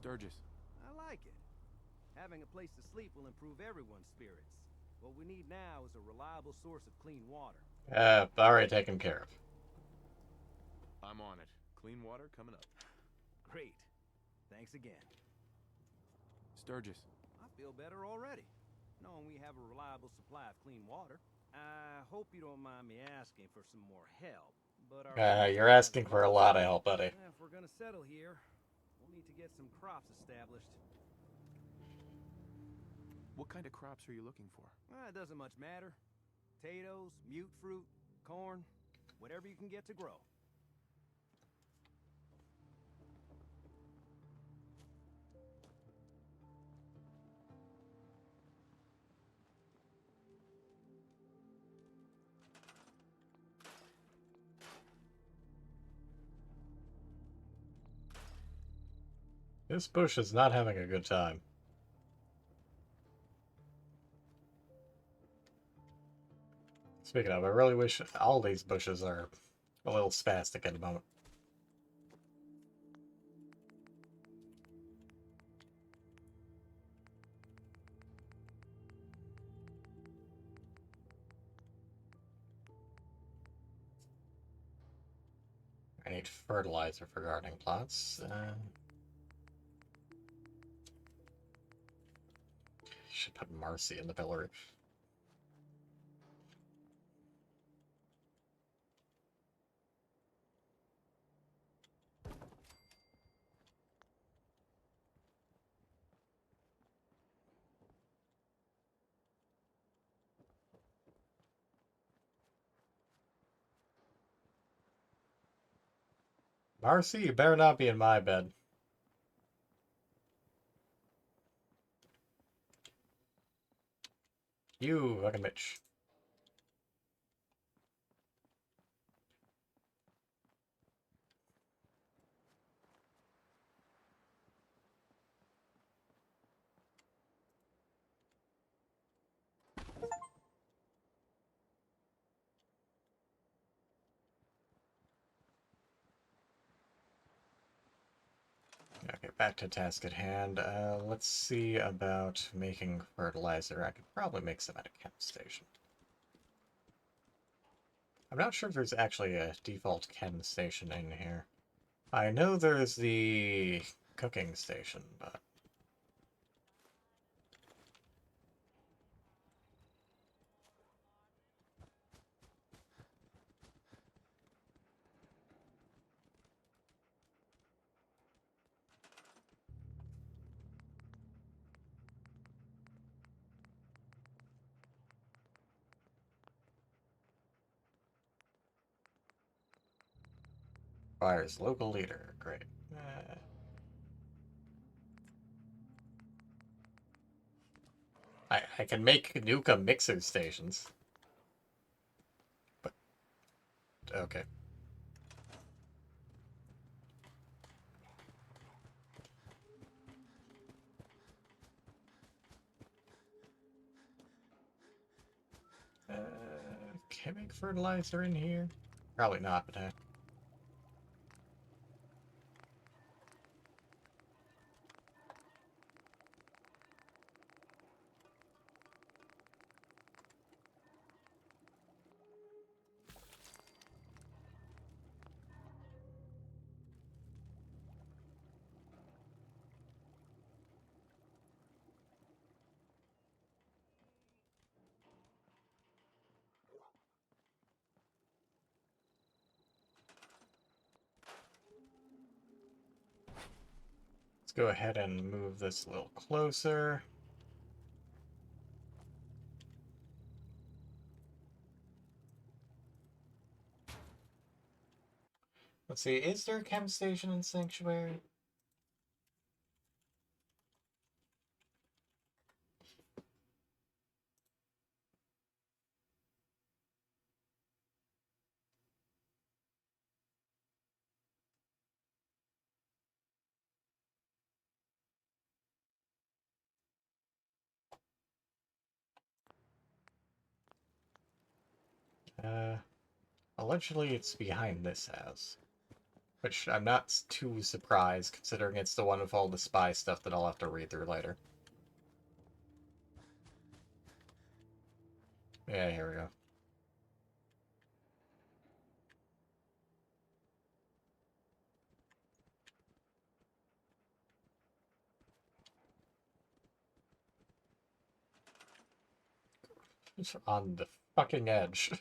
Sturgis. I like it. Having a place to sleep will improve everyone's spirits. What we need now is a reliable source of clean water. Already taken care of. I'm on it. Clean water coming up. Great. Thanks again. Sturgis. I feel better already, knowing we have a reliable supply of clean water. I hope you don't mind me asking for some more help, but you're asking for a lot of help, buddy. If we're gonna settle here, we'll need to get some crops established. What kind of crops are you looking for? It doesn't much matter. Potatoes, mute fruit, corn, whatever you can get to grow. This bush is not having a good time. Speaking of, I really wish all these bushes are a little spastic at the moment. I need fertilizer for gardening plots. Should put Marcy in the pillory. Marcy, you better not be in my bed. You fucking bitch. Okay, back to task at hand. Let's see about making fertilizer. I could probably make some at a chem station. I'm not sure if there's actually a default chem station in here. I know there's the cooking station, but... Requires local leader. Great. I can make Nuka mixer stations. But, okay. Can I make fertilizer in here? Probably not, but let's go ahead and move this a little closer. Let's see, is there a chem station in Sanctuary? Allegedly it's behind this house. Which I'm not too surprised, considering it's the one with all the spy stuff that I'll have to read through later. Yeah, here we go. It's on the fucking edge.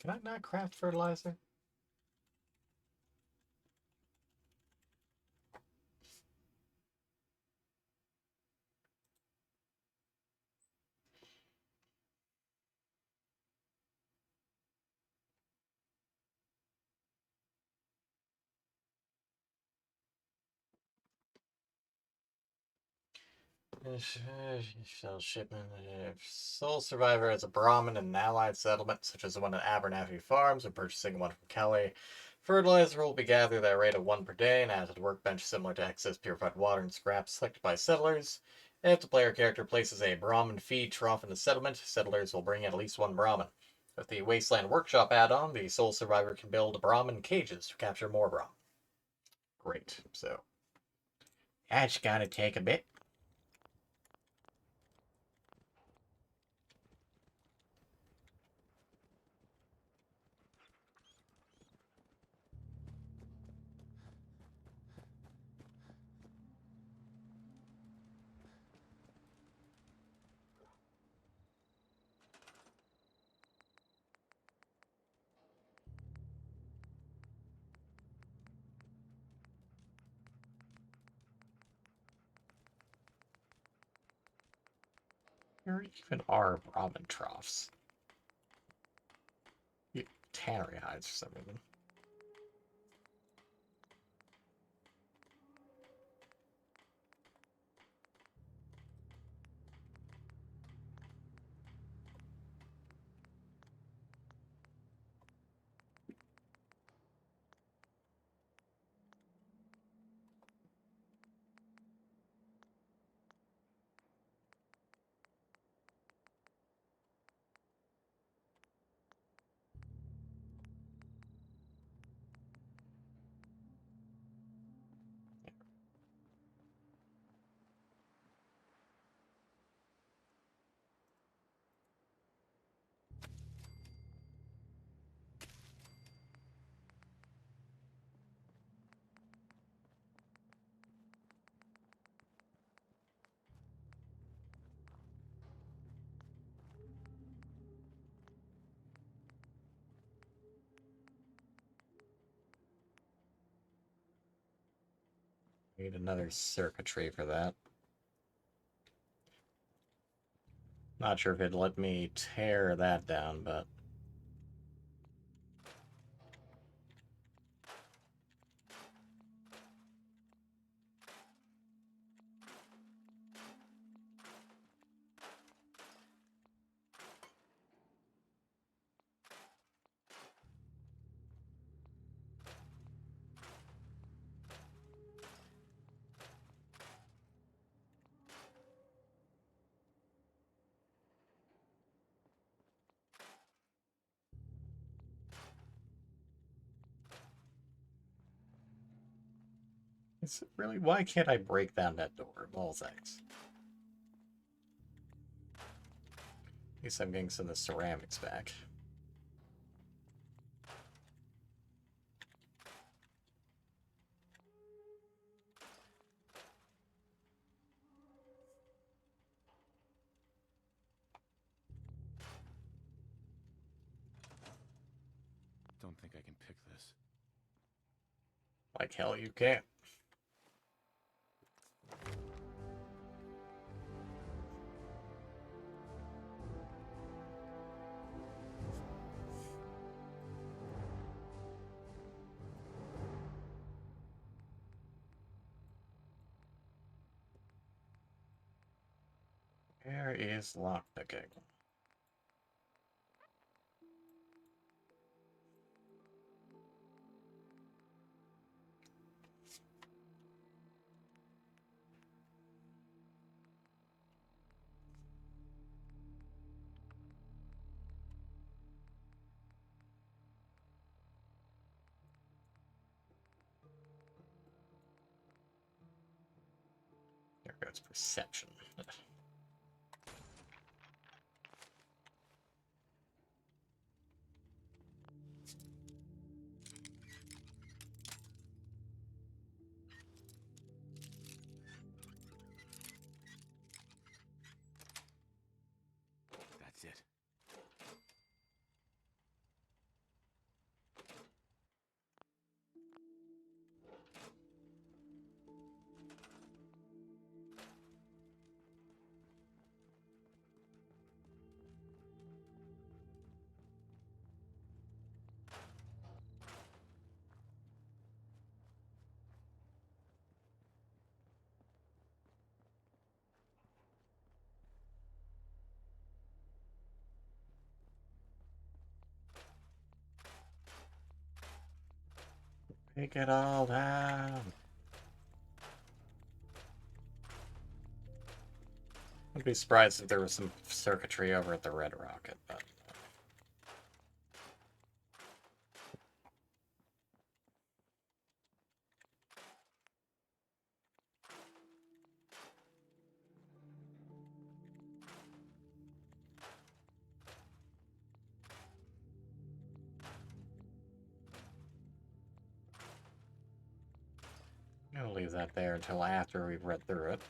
Can I not craft fertilizer? Shell shipment. Sole survivor as a Brahmin in an allied settlement, such as the one at Abernathy Farms, or purchasing one from Kelly. Fertilizer will be gathered at a rate of 1 per day and added to the workbench similar to excess purified water and scraps selected by settlers. If the player character places a Brahmin feed trough in the settlement, settlers will bring in at least 1 Brahmin. With the Wasteland Workshop add-on, the sole survivor can build Brahmin cages to capture more Brahmin. Great, so that's gonna take a bit. There even are Brahmin troughs. Tannery hides for some reason. Need another circuitry for that. Not sure if it'd let me tear that down, but... It's really, why can't I break down that door? Well, thanks. At least I'm getting some of the ceramics back. Don't think I can pick this. Like hell you can't. Where is lockpicking? There goes perception. That's it. Take it all down. I'd be surprised if there was some circuitry over at the Red Rocket, but... I'll leave that there until after we've read through it.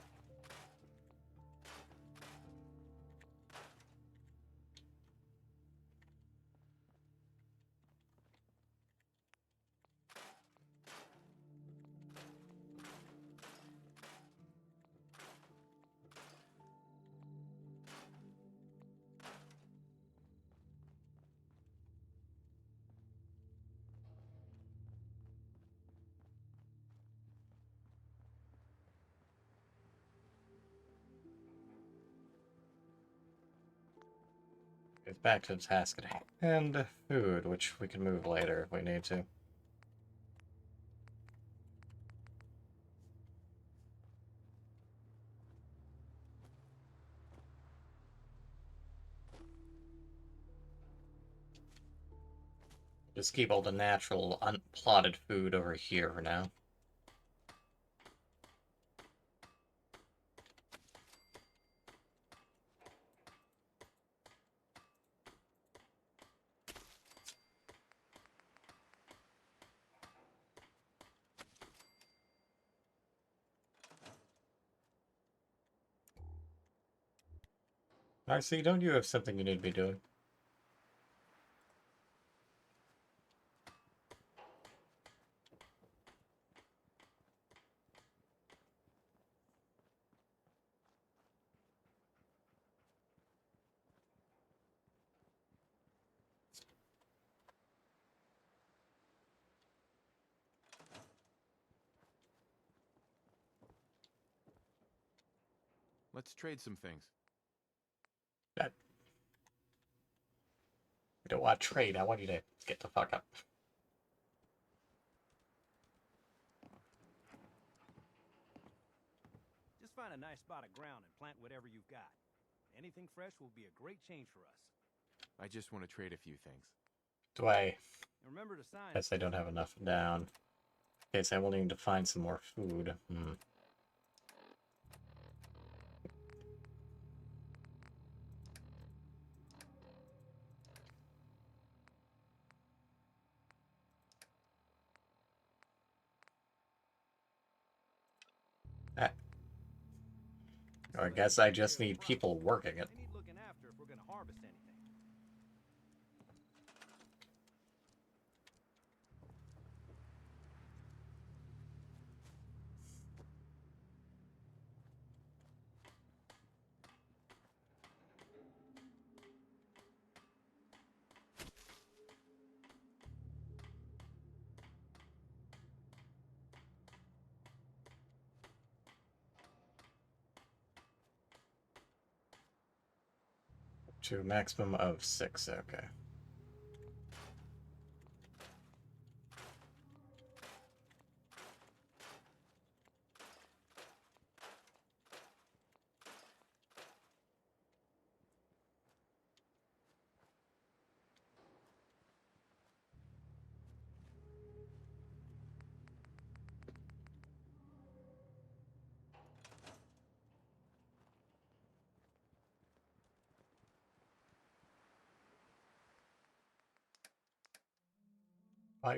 It's back to the task at hand. And food, which we can move later if we need to. Just keep all the natural, unplotted food over here for now. RC, don't you have something you need to be doing? Let's trade some things. I don't want to trade. I want you to get the fuck up. Just find a nice spot of ground and plant whatever you've got. Anything fresh will be a great change for us. I just want to trade a few things. Do I? And remember to sign. Guess I don't have enough down. Okay, so I will need to find some more food. I guess I just need people working it. They need looking after if we're going to harvest anything. To a maximum of 6, okay.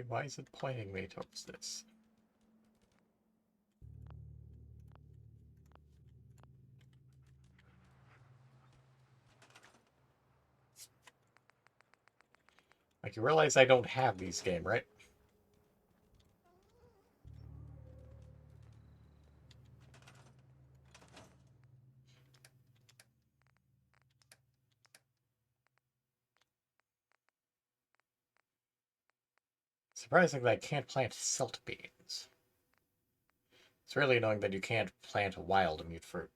Why is it pointing me towards this? Like, you realize I don't have these game, right? Surprisingly, I can't plant silt beans. It's really annoying that you can't plant wild mute fruit.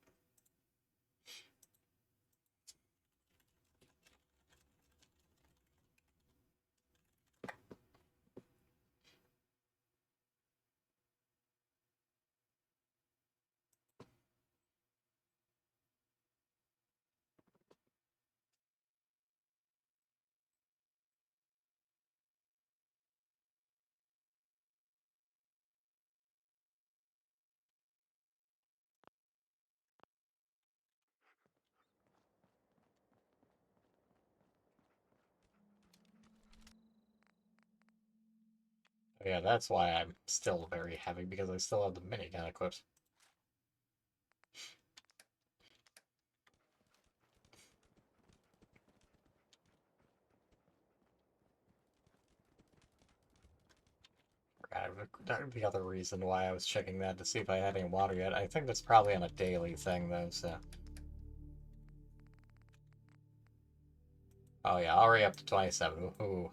Yeah, that's why I'm still very heavy, because I still have the minigun equipped. The other reason why I was checking that to see if I had any water yet. I think that's probably on a daily thing, though, so... Oh yeah, already up to 27. Ooh.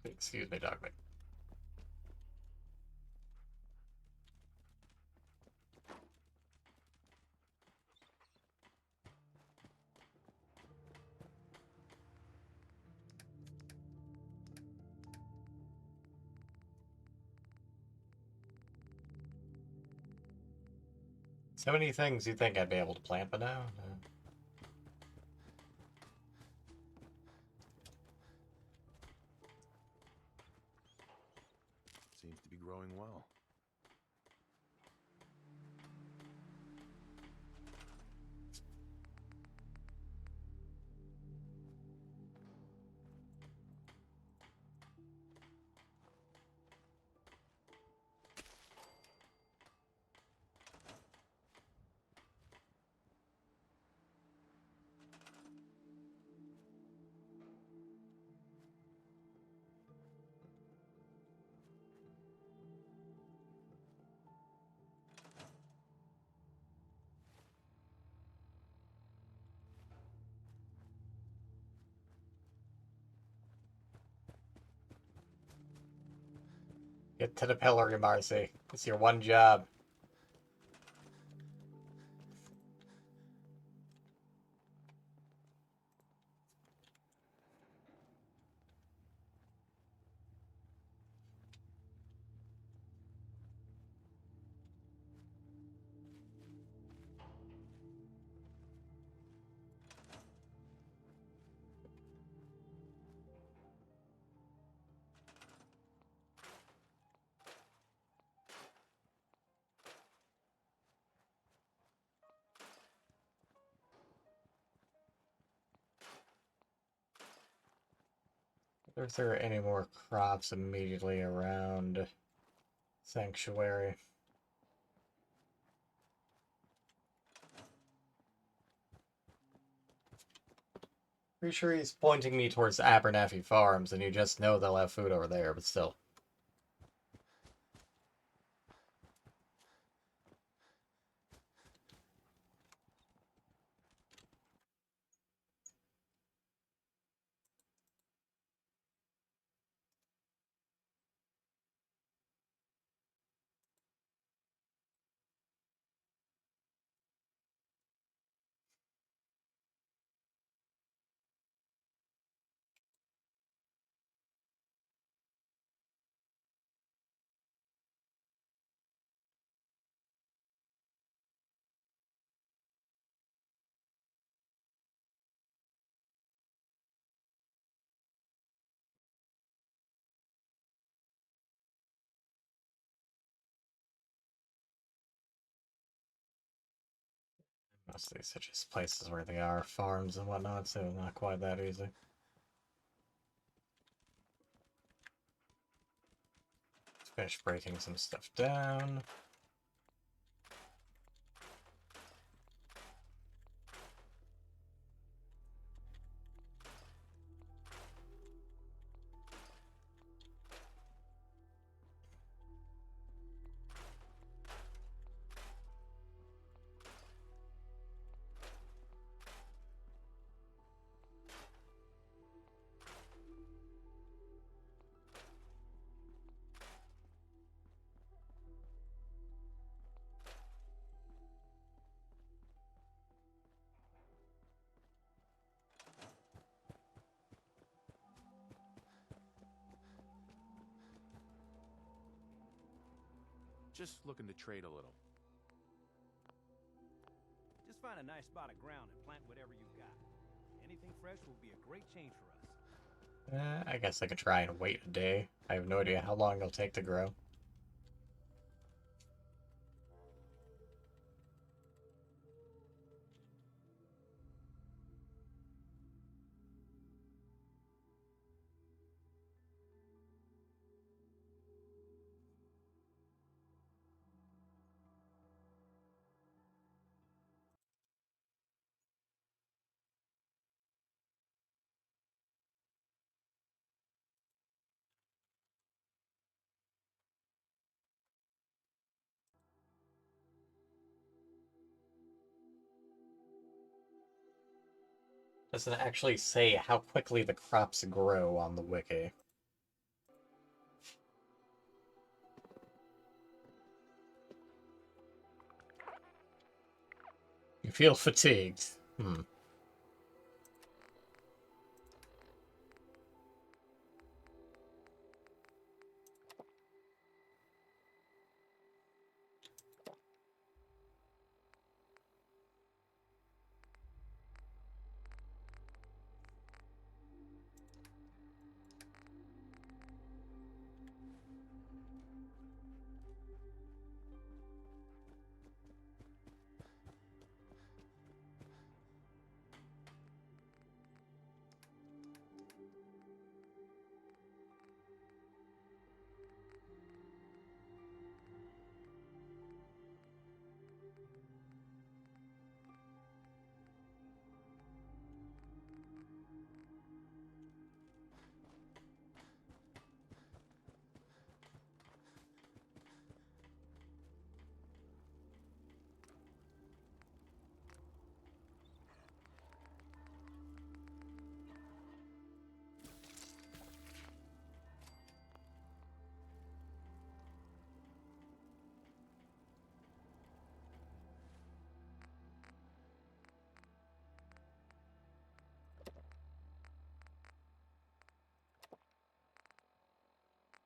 Excuse me, Dogmeat. So many things you think I'd be able to plant, but no. Seems to be growing well. Get to the pillory, Marcy. It's your one job. If there are any more crops immediately around Sanctuary. Pretty sure he's pointing me towards Abernathy Farms, and you just know they'll have food over there, but still. Most of these are just places where they are farms and whatnot, so not quite that easy. Let's finish breaking some stuff down. Just looking to trade a little. Just find a nice spot of ground and plant whatever you've got. Anything fresh will be a great change for us. I guess I could try and wait a day. I have no idea how long it'll take to grow. Doesn't actually say how quickly the crops grow on the wiki. You feel fatigued.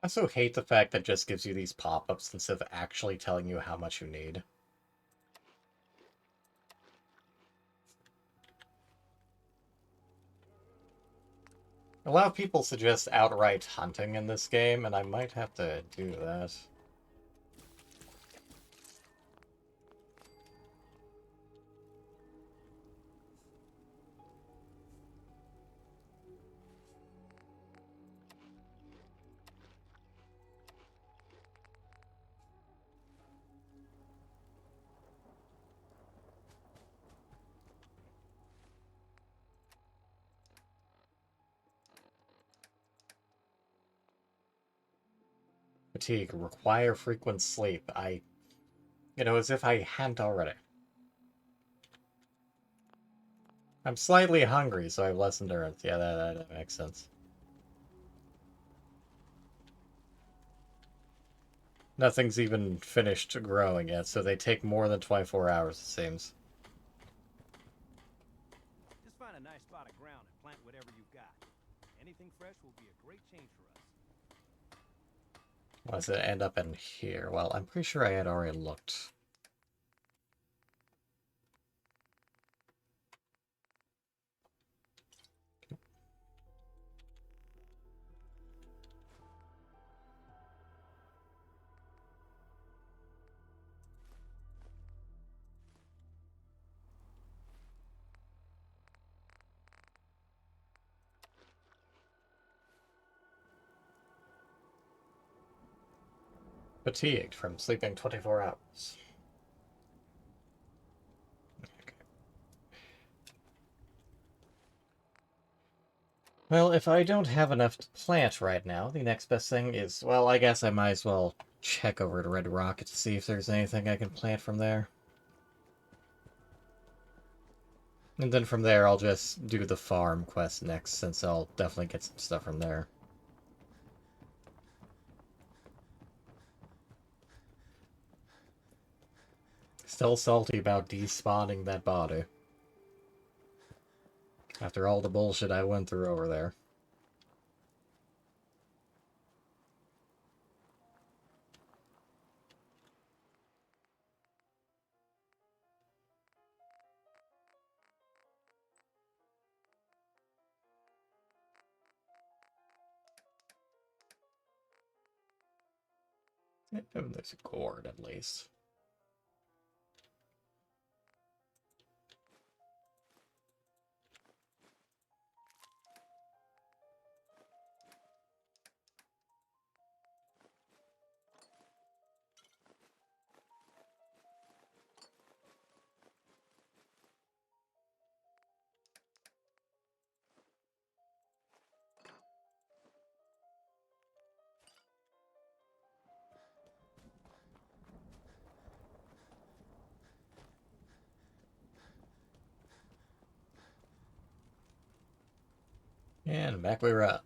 I also hate the fact that it just gives you these pop-ups instead of actually telling you how much you need. A lot of people suggest outright hunting in this game, and I might have to do that. Fatigue, require frequent sleep. As if I hadn't already. I'm slightly hungry, so I have less endurance. Yeah, that makes sense. Nothing's even finished growing yet, so they take more than 24 hours, it seems. Just find a nice spot of ground and plant whatever you've got. Anything fresh will be a great change for us. Why does it end up in here? Well, I'm pretty sure I had already looked. Fatigued from sleeping 24 hours. Okay. Well, if I don't have enough to plant right now, the next best thing is, well, I guess I might as well check over to Red Rocket to see if there's anything I can plant from there. And then from there, I'll just do the farm quest next, since I'll definitely get some stuff from there. Still salty about despawning that body. After all the bullshit I went through over there. There's a gourd, at least. And back we were up.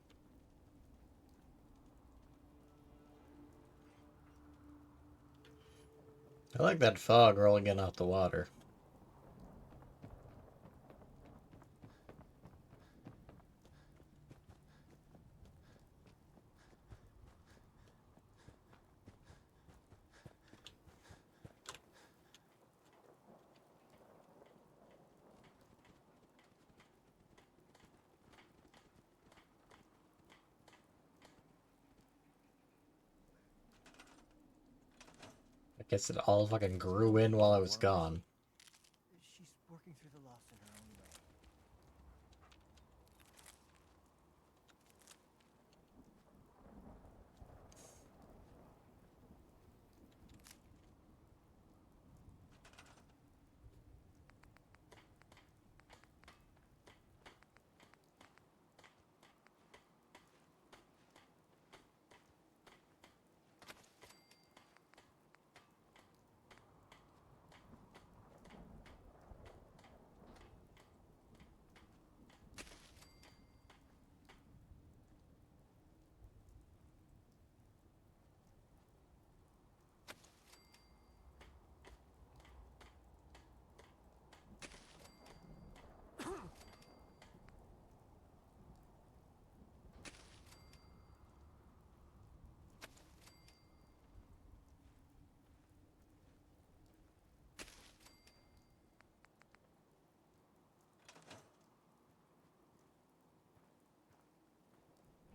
I like that fog rolling in off the water. I guess it all fucking grew in while I was gone. She's working through the loss in her own way.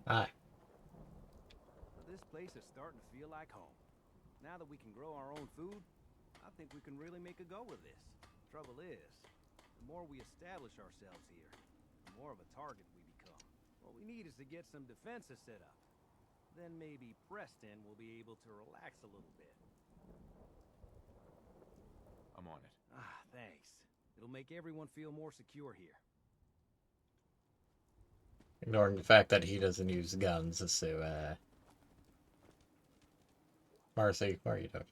Hi. But this place is starting to feel like home. Now that we can grow our own food, I think we can really make a go of this. Trouble is, the more we establish ourselves here, the more of a target we become. What we need is to get some defenses set up. Then maybe Preston will be able to relax a little bit. I'm on it. Ah, thanks. It'll make everyone feel more secure here. Ignoring the fact that he doesn't use guns, so, Marcy, what are you doing?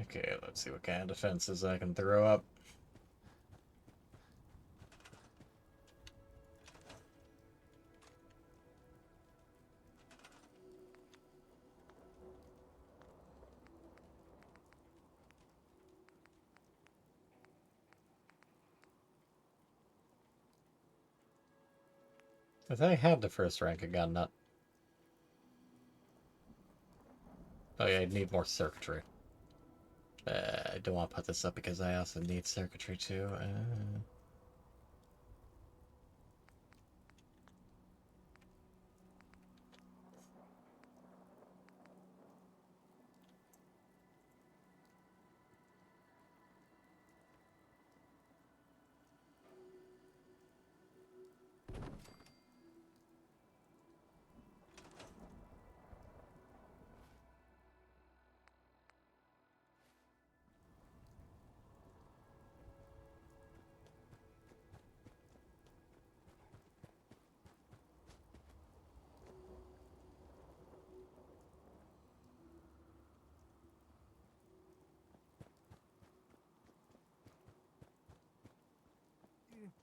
Okay, let's see what kind of defenses I can throw up. I thought I had the first rank of gun nut. Oh yeah, I'd need more circuitry. I don't want to put this up because I also need circuitry too.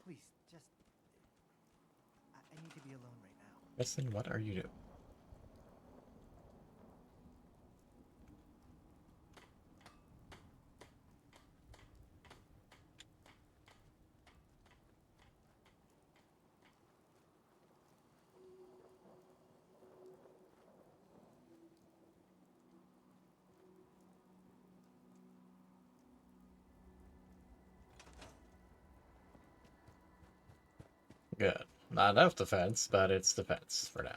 Please, just... I need to be alone right now. Listen, what are you doing? Good. Not enough defense, but it's defense for now.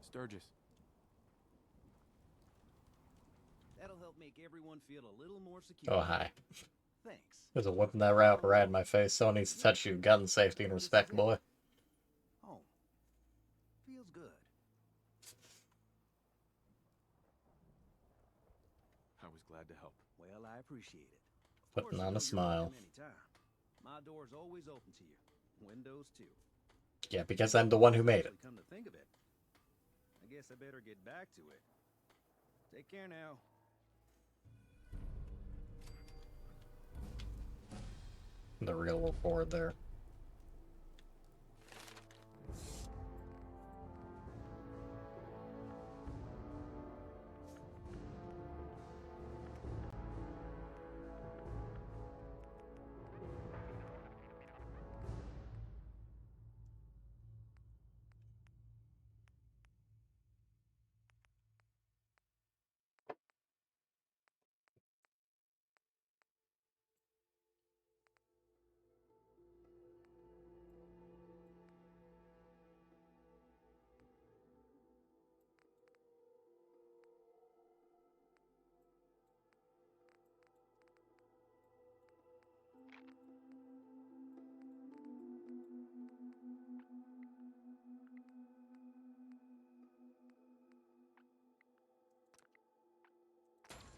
Sturgis. That'll help make everyone feel a little more secure. Oh, hi. Thanks. There's a whipping that wrap right in my face. Someone needs to touch you. Gun safety and respect, boy. Home. Feels good. I was glad to help. Well, I appreciate it. Of Putting course, on you know a smile. you're welcome anytime. My door's always open to you. Windows too. Yeah, because I'm the one who made it. Come to think of it, I guess I better get back to it. Take care now. The real reward there.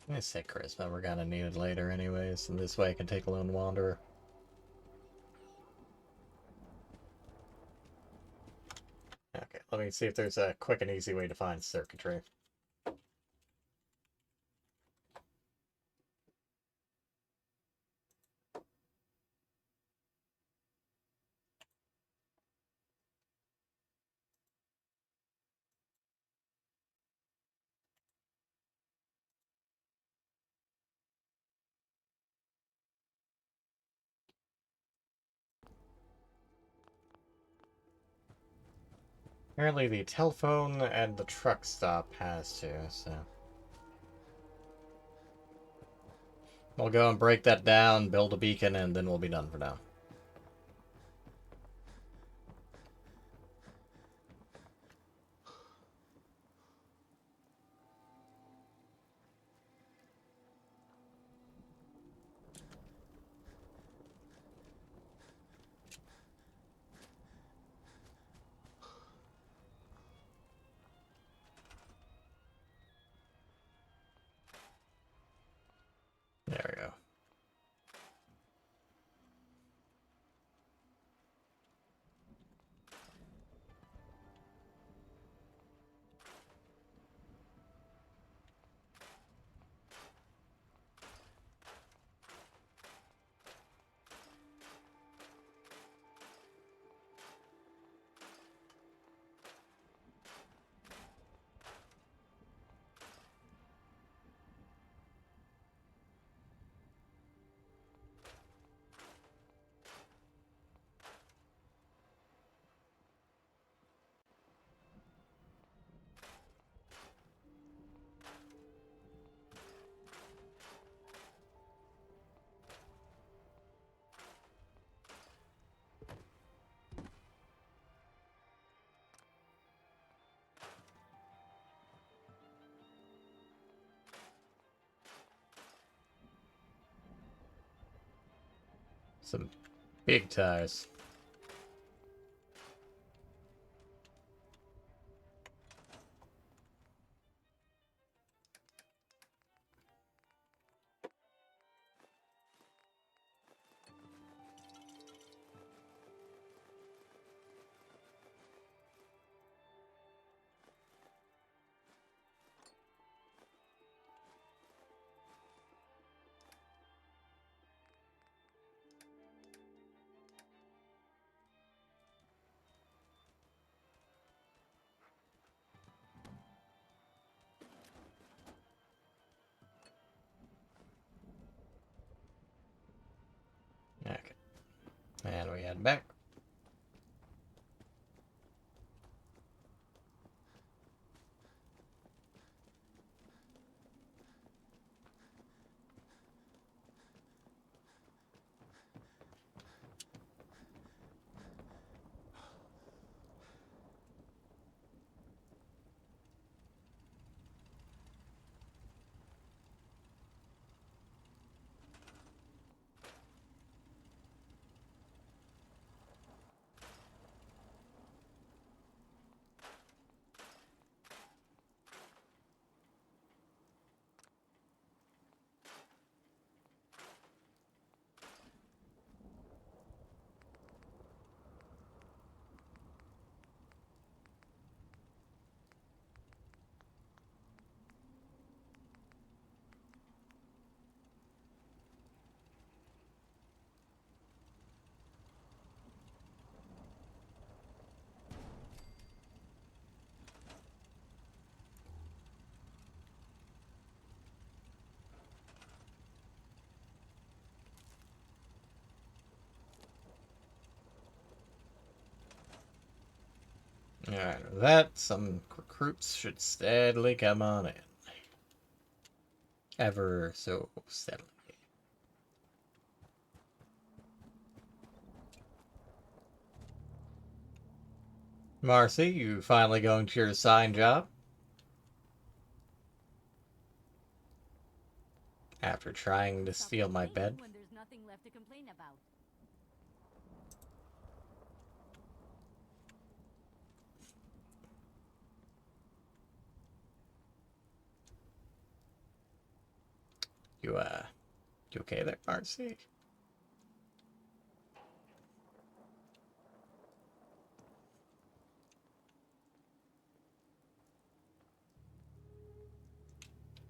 I say charisma, we're gonna need it later anyways, and this way I can take Lone Wanderer. Okay, let me see if there's a quick and easy way to find circuitry. Apparently the telephone and the truck stop has to, so... We'll go and break that down, build a beacon, and then we'll be done for now. There we go. Some big tires. Okay. And we head back. Alright, with that, some recruits should steadily come on in. Ever so steadily. Marcy, you finally going to your assigned job? After trying to steal my bed? When there's nothing left to complain about. You okay there, Marcy?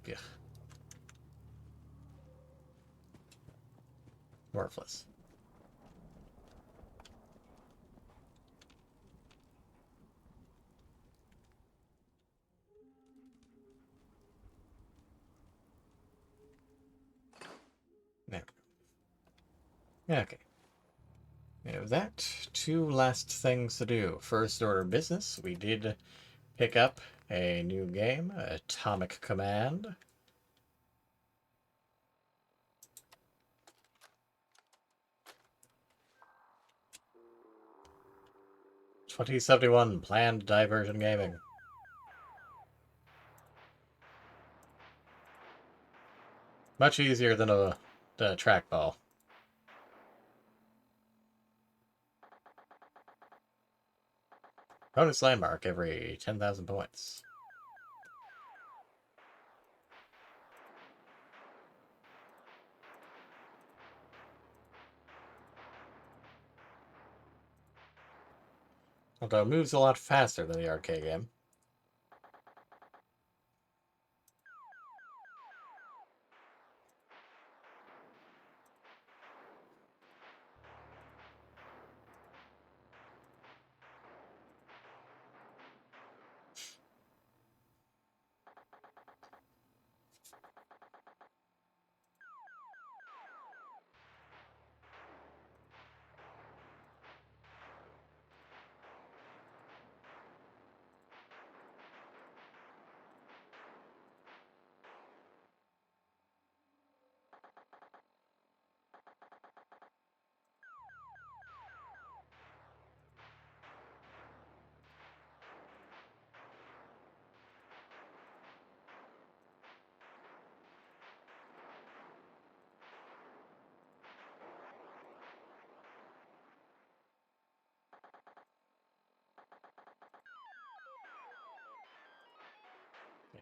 Yeah. Worthless. There. Okay. With that, two last things to do. First order of business, we did pick up a new game, Atomic Command. $20.71 planned diversion gaming. Much easier than a trackball. Bonus landmark every 10,000 points. Although it moves a lot faster than the arcade game.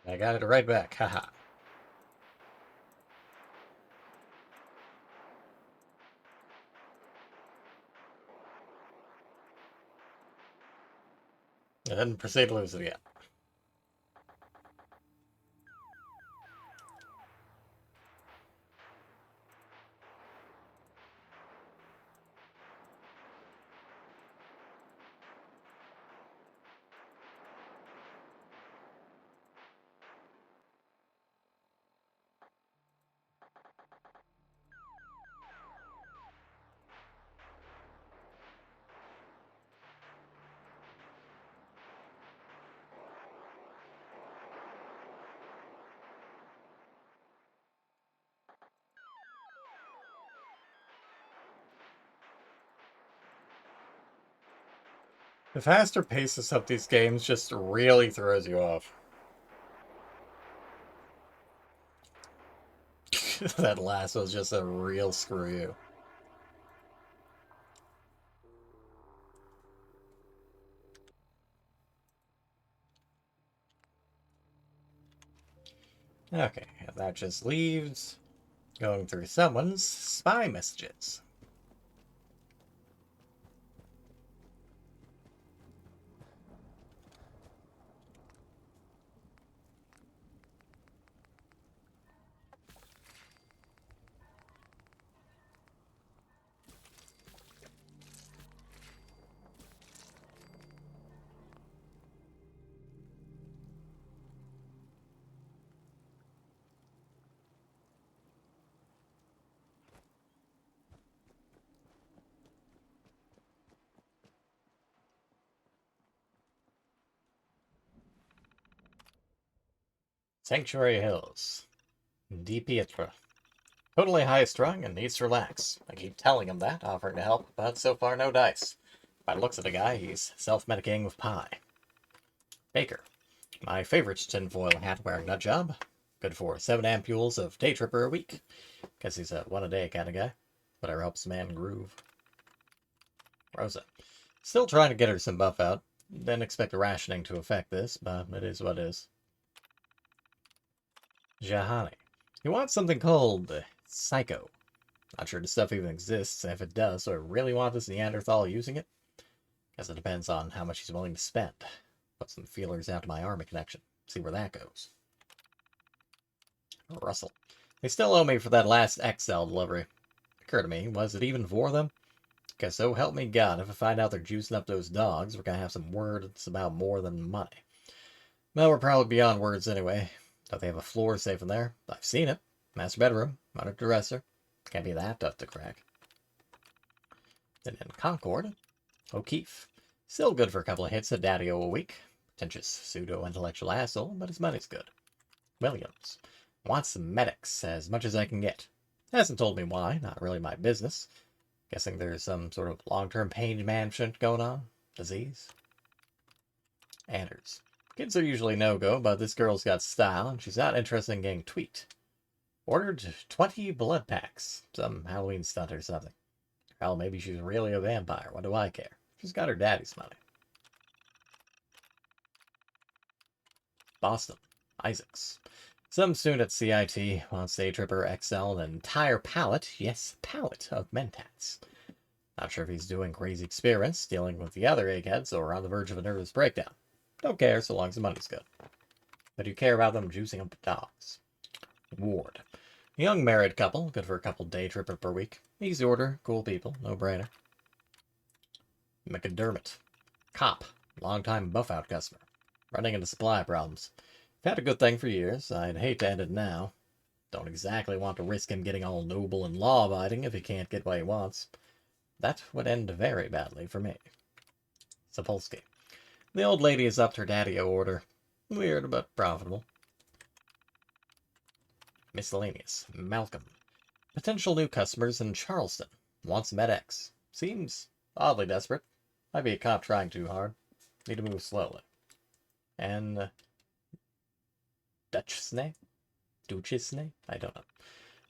I got it right back, haha. And then proceed to lose it again. The faster paces of these games just really throws you off. That last was just a real screw you. Okay, and that just leaves going through someone's spy messages. Sanctuary Hills. Di Pietro. Totally high-strung and needs to relax. I keep telling him that, offering to help, but so far no dice. By the looks of the guy, he's self-medicating with pie. Baker. My favorite tinfoil hat-wearing nutjob. Good for 7 ampules of Day Tripper a week. Guess he's a one-a-day kind of guy. Whatever helps a man groove. Rosa. Still trying to get her some buff out. Didn't expect the rationing to affect this, but it is what it is. Jahani. He wants something called Psycho. Not sure the stuff even exists, and if it does, so I really want this Neanderthal using it? Guess it depends on how much he's willing to spend. Put some feelers out to my army connection. See where that goes. Russell. They still owe me for that last XL delivery. Occurred to me, was it even for them? Guess so help me God, if I find out they're juicing up those dogs, we're gonna have some words about more than money. Well, we're probably beyond words anyway. Don't they have a floor safe in there? I've seen it. Master bedroom, under dresser. Can't be that tough to crack. And then Concord, O'Keefe. Still good for a couple of hits at Daddy-O a week. Pretentious pseudo-intellectual asshole, but his money's good. Williams. Wants some medics, as much as I can get. Hasn't told me why, not really my business. Guessing there's some sort of long-term pain management going on. Disease. Anders. Kids are usually no-go, but this girl's got style, and she's not interested in getting tweaked. Ordered 20 blood packs. Some Halloween stunt or something. Hell, maybe she's really a vampire. What do I care? She's got her daddy's money. Boston. Isaacs. Some student at CIT wants Day Tripper XL an entire pallet, yes, pallet of Mentats. Not sure if he's doing crazy experiments, dealing with the other eggheads, or on the verge of a nervous breakdown. Don't care so long as the money's good. But you care about them juicing up dogs. Ward. Young married couple, good for a couple Day Tripper per week. Easy order, cool people, no brainer. McDermott. Cop. Long-time buff-out customer. Running into supply problems. Had a good thing for years. I'd hate to end it now. Don't exactly want to risk him getting all noble and law-abiding if he can't get what he wants. That would end very badly for me. Sapolsky. The old lady has upped her Daddy-O order. Weird, but profitable. Miscellaneous. Malcolm. Potential new customers in Charleston. Wants MedX. Seems oddly desperate. Might be a cop trying too hard. Need to move slowly. And Duchesne? I don't know.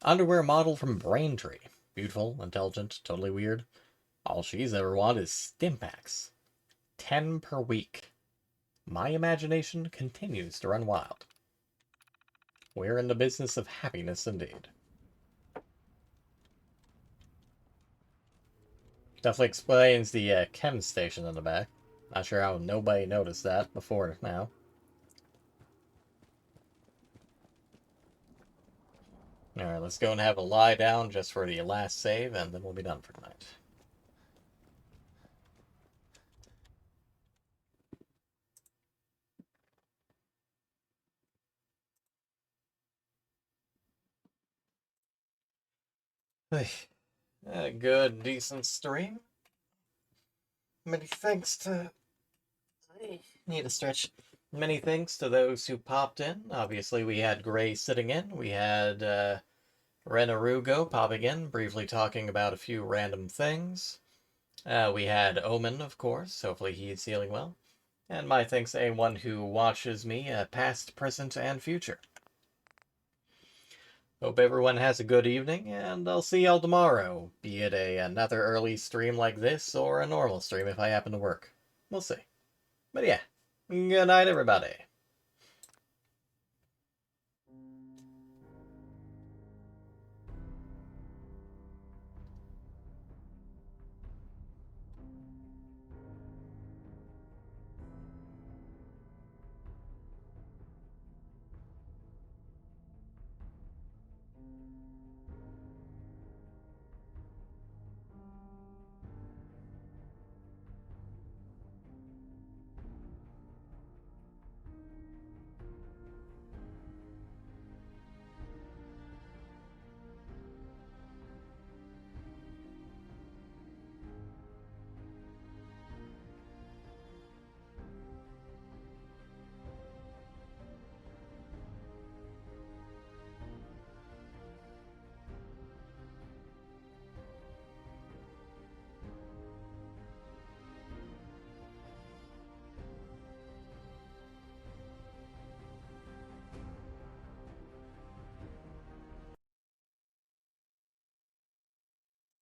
Underwear model from Braintree. Beautiful, intelligent, totally weird. All she's ever wanted is Stimpaks. 10 per week. My imagination continues to run wild. We're in the business of happiness indeed. Definitely explains the chem station in the back. Not sure how nobody noticed that before now. Alright, let's go and have a lie down just for the last save, and then we'll be done for tonight. A good, decent stream. Many thanks to... Need a stretch. Many thanks to those who popped in. Obviously, we had Gray sitting in. We had Renarugo popping in, briefly talking about a few random things. We had Omen, of course. Hopefully he's healing well. And my thanks to anyone who watches me, past, present, and future. Hope everyone has a good evening, and I'll see y'all tomorrow. Be it another early stream like this, or a normal stream if I happen to work. We'll see. But yeah, good night, everybody.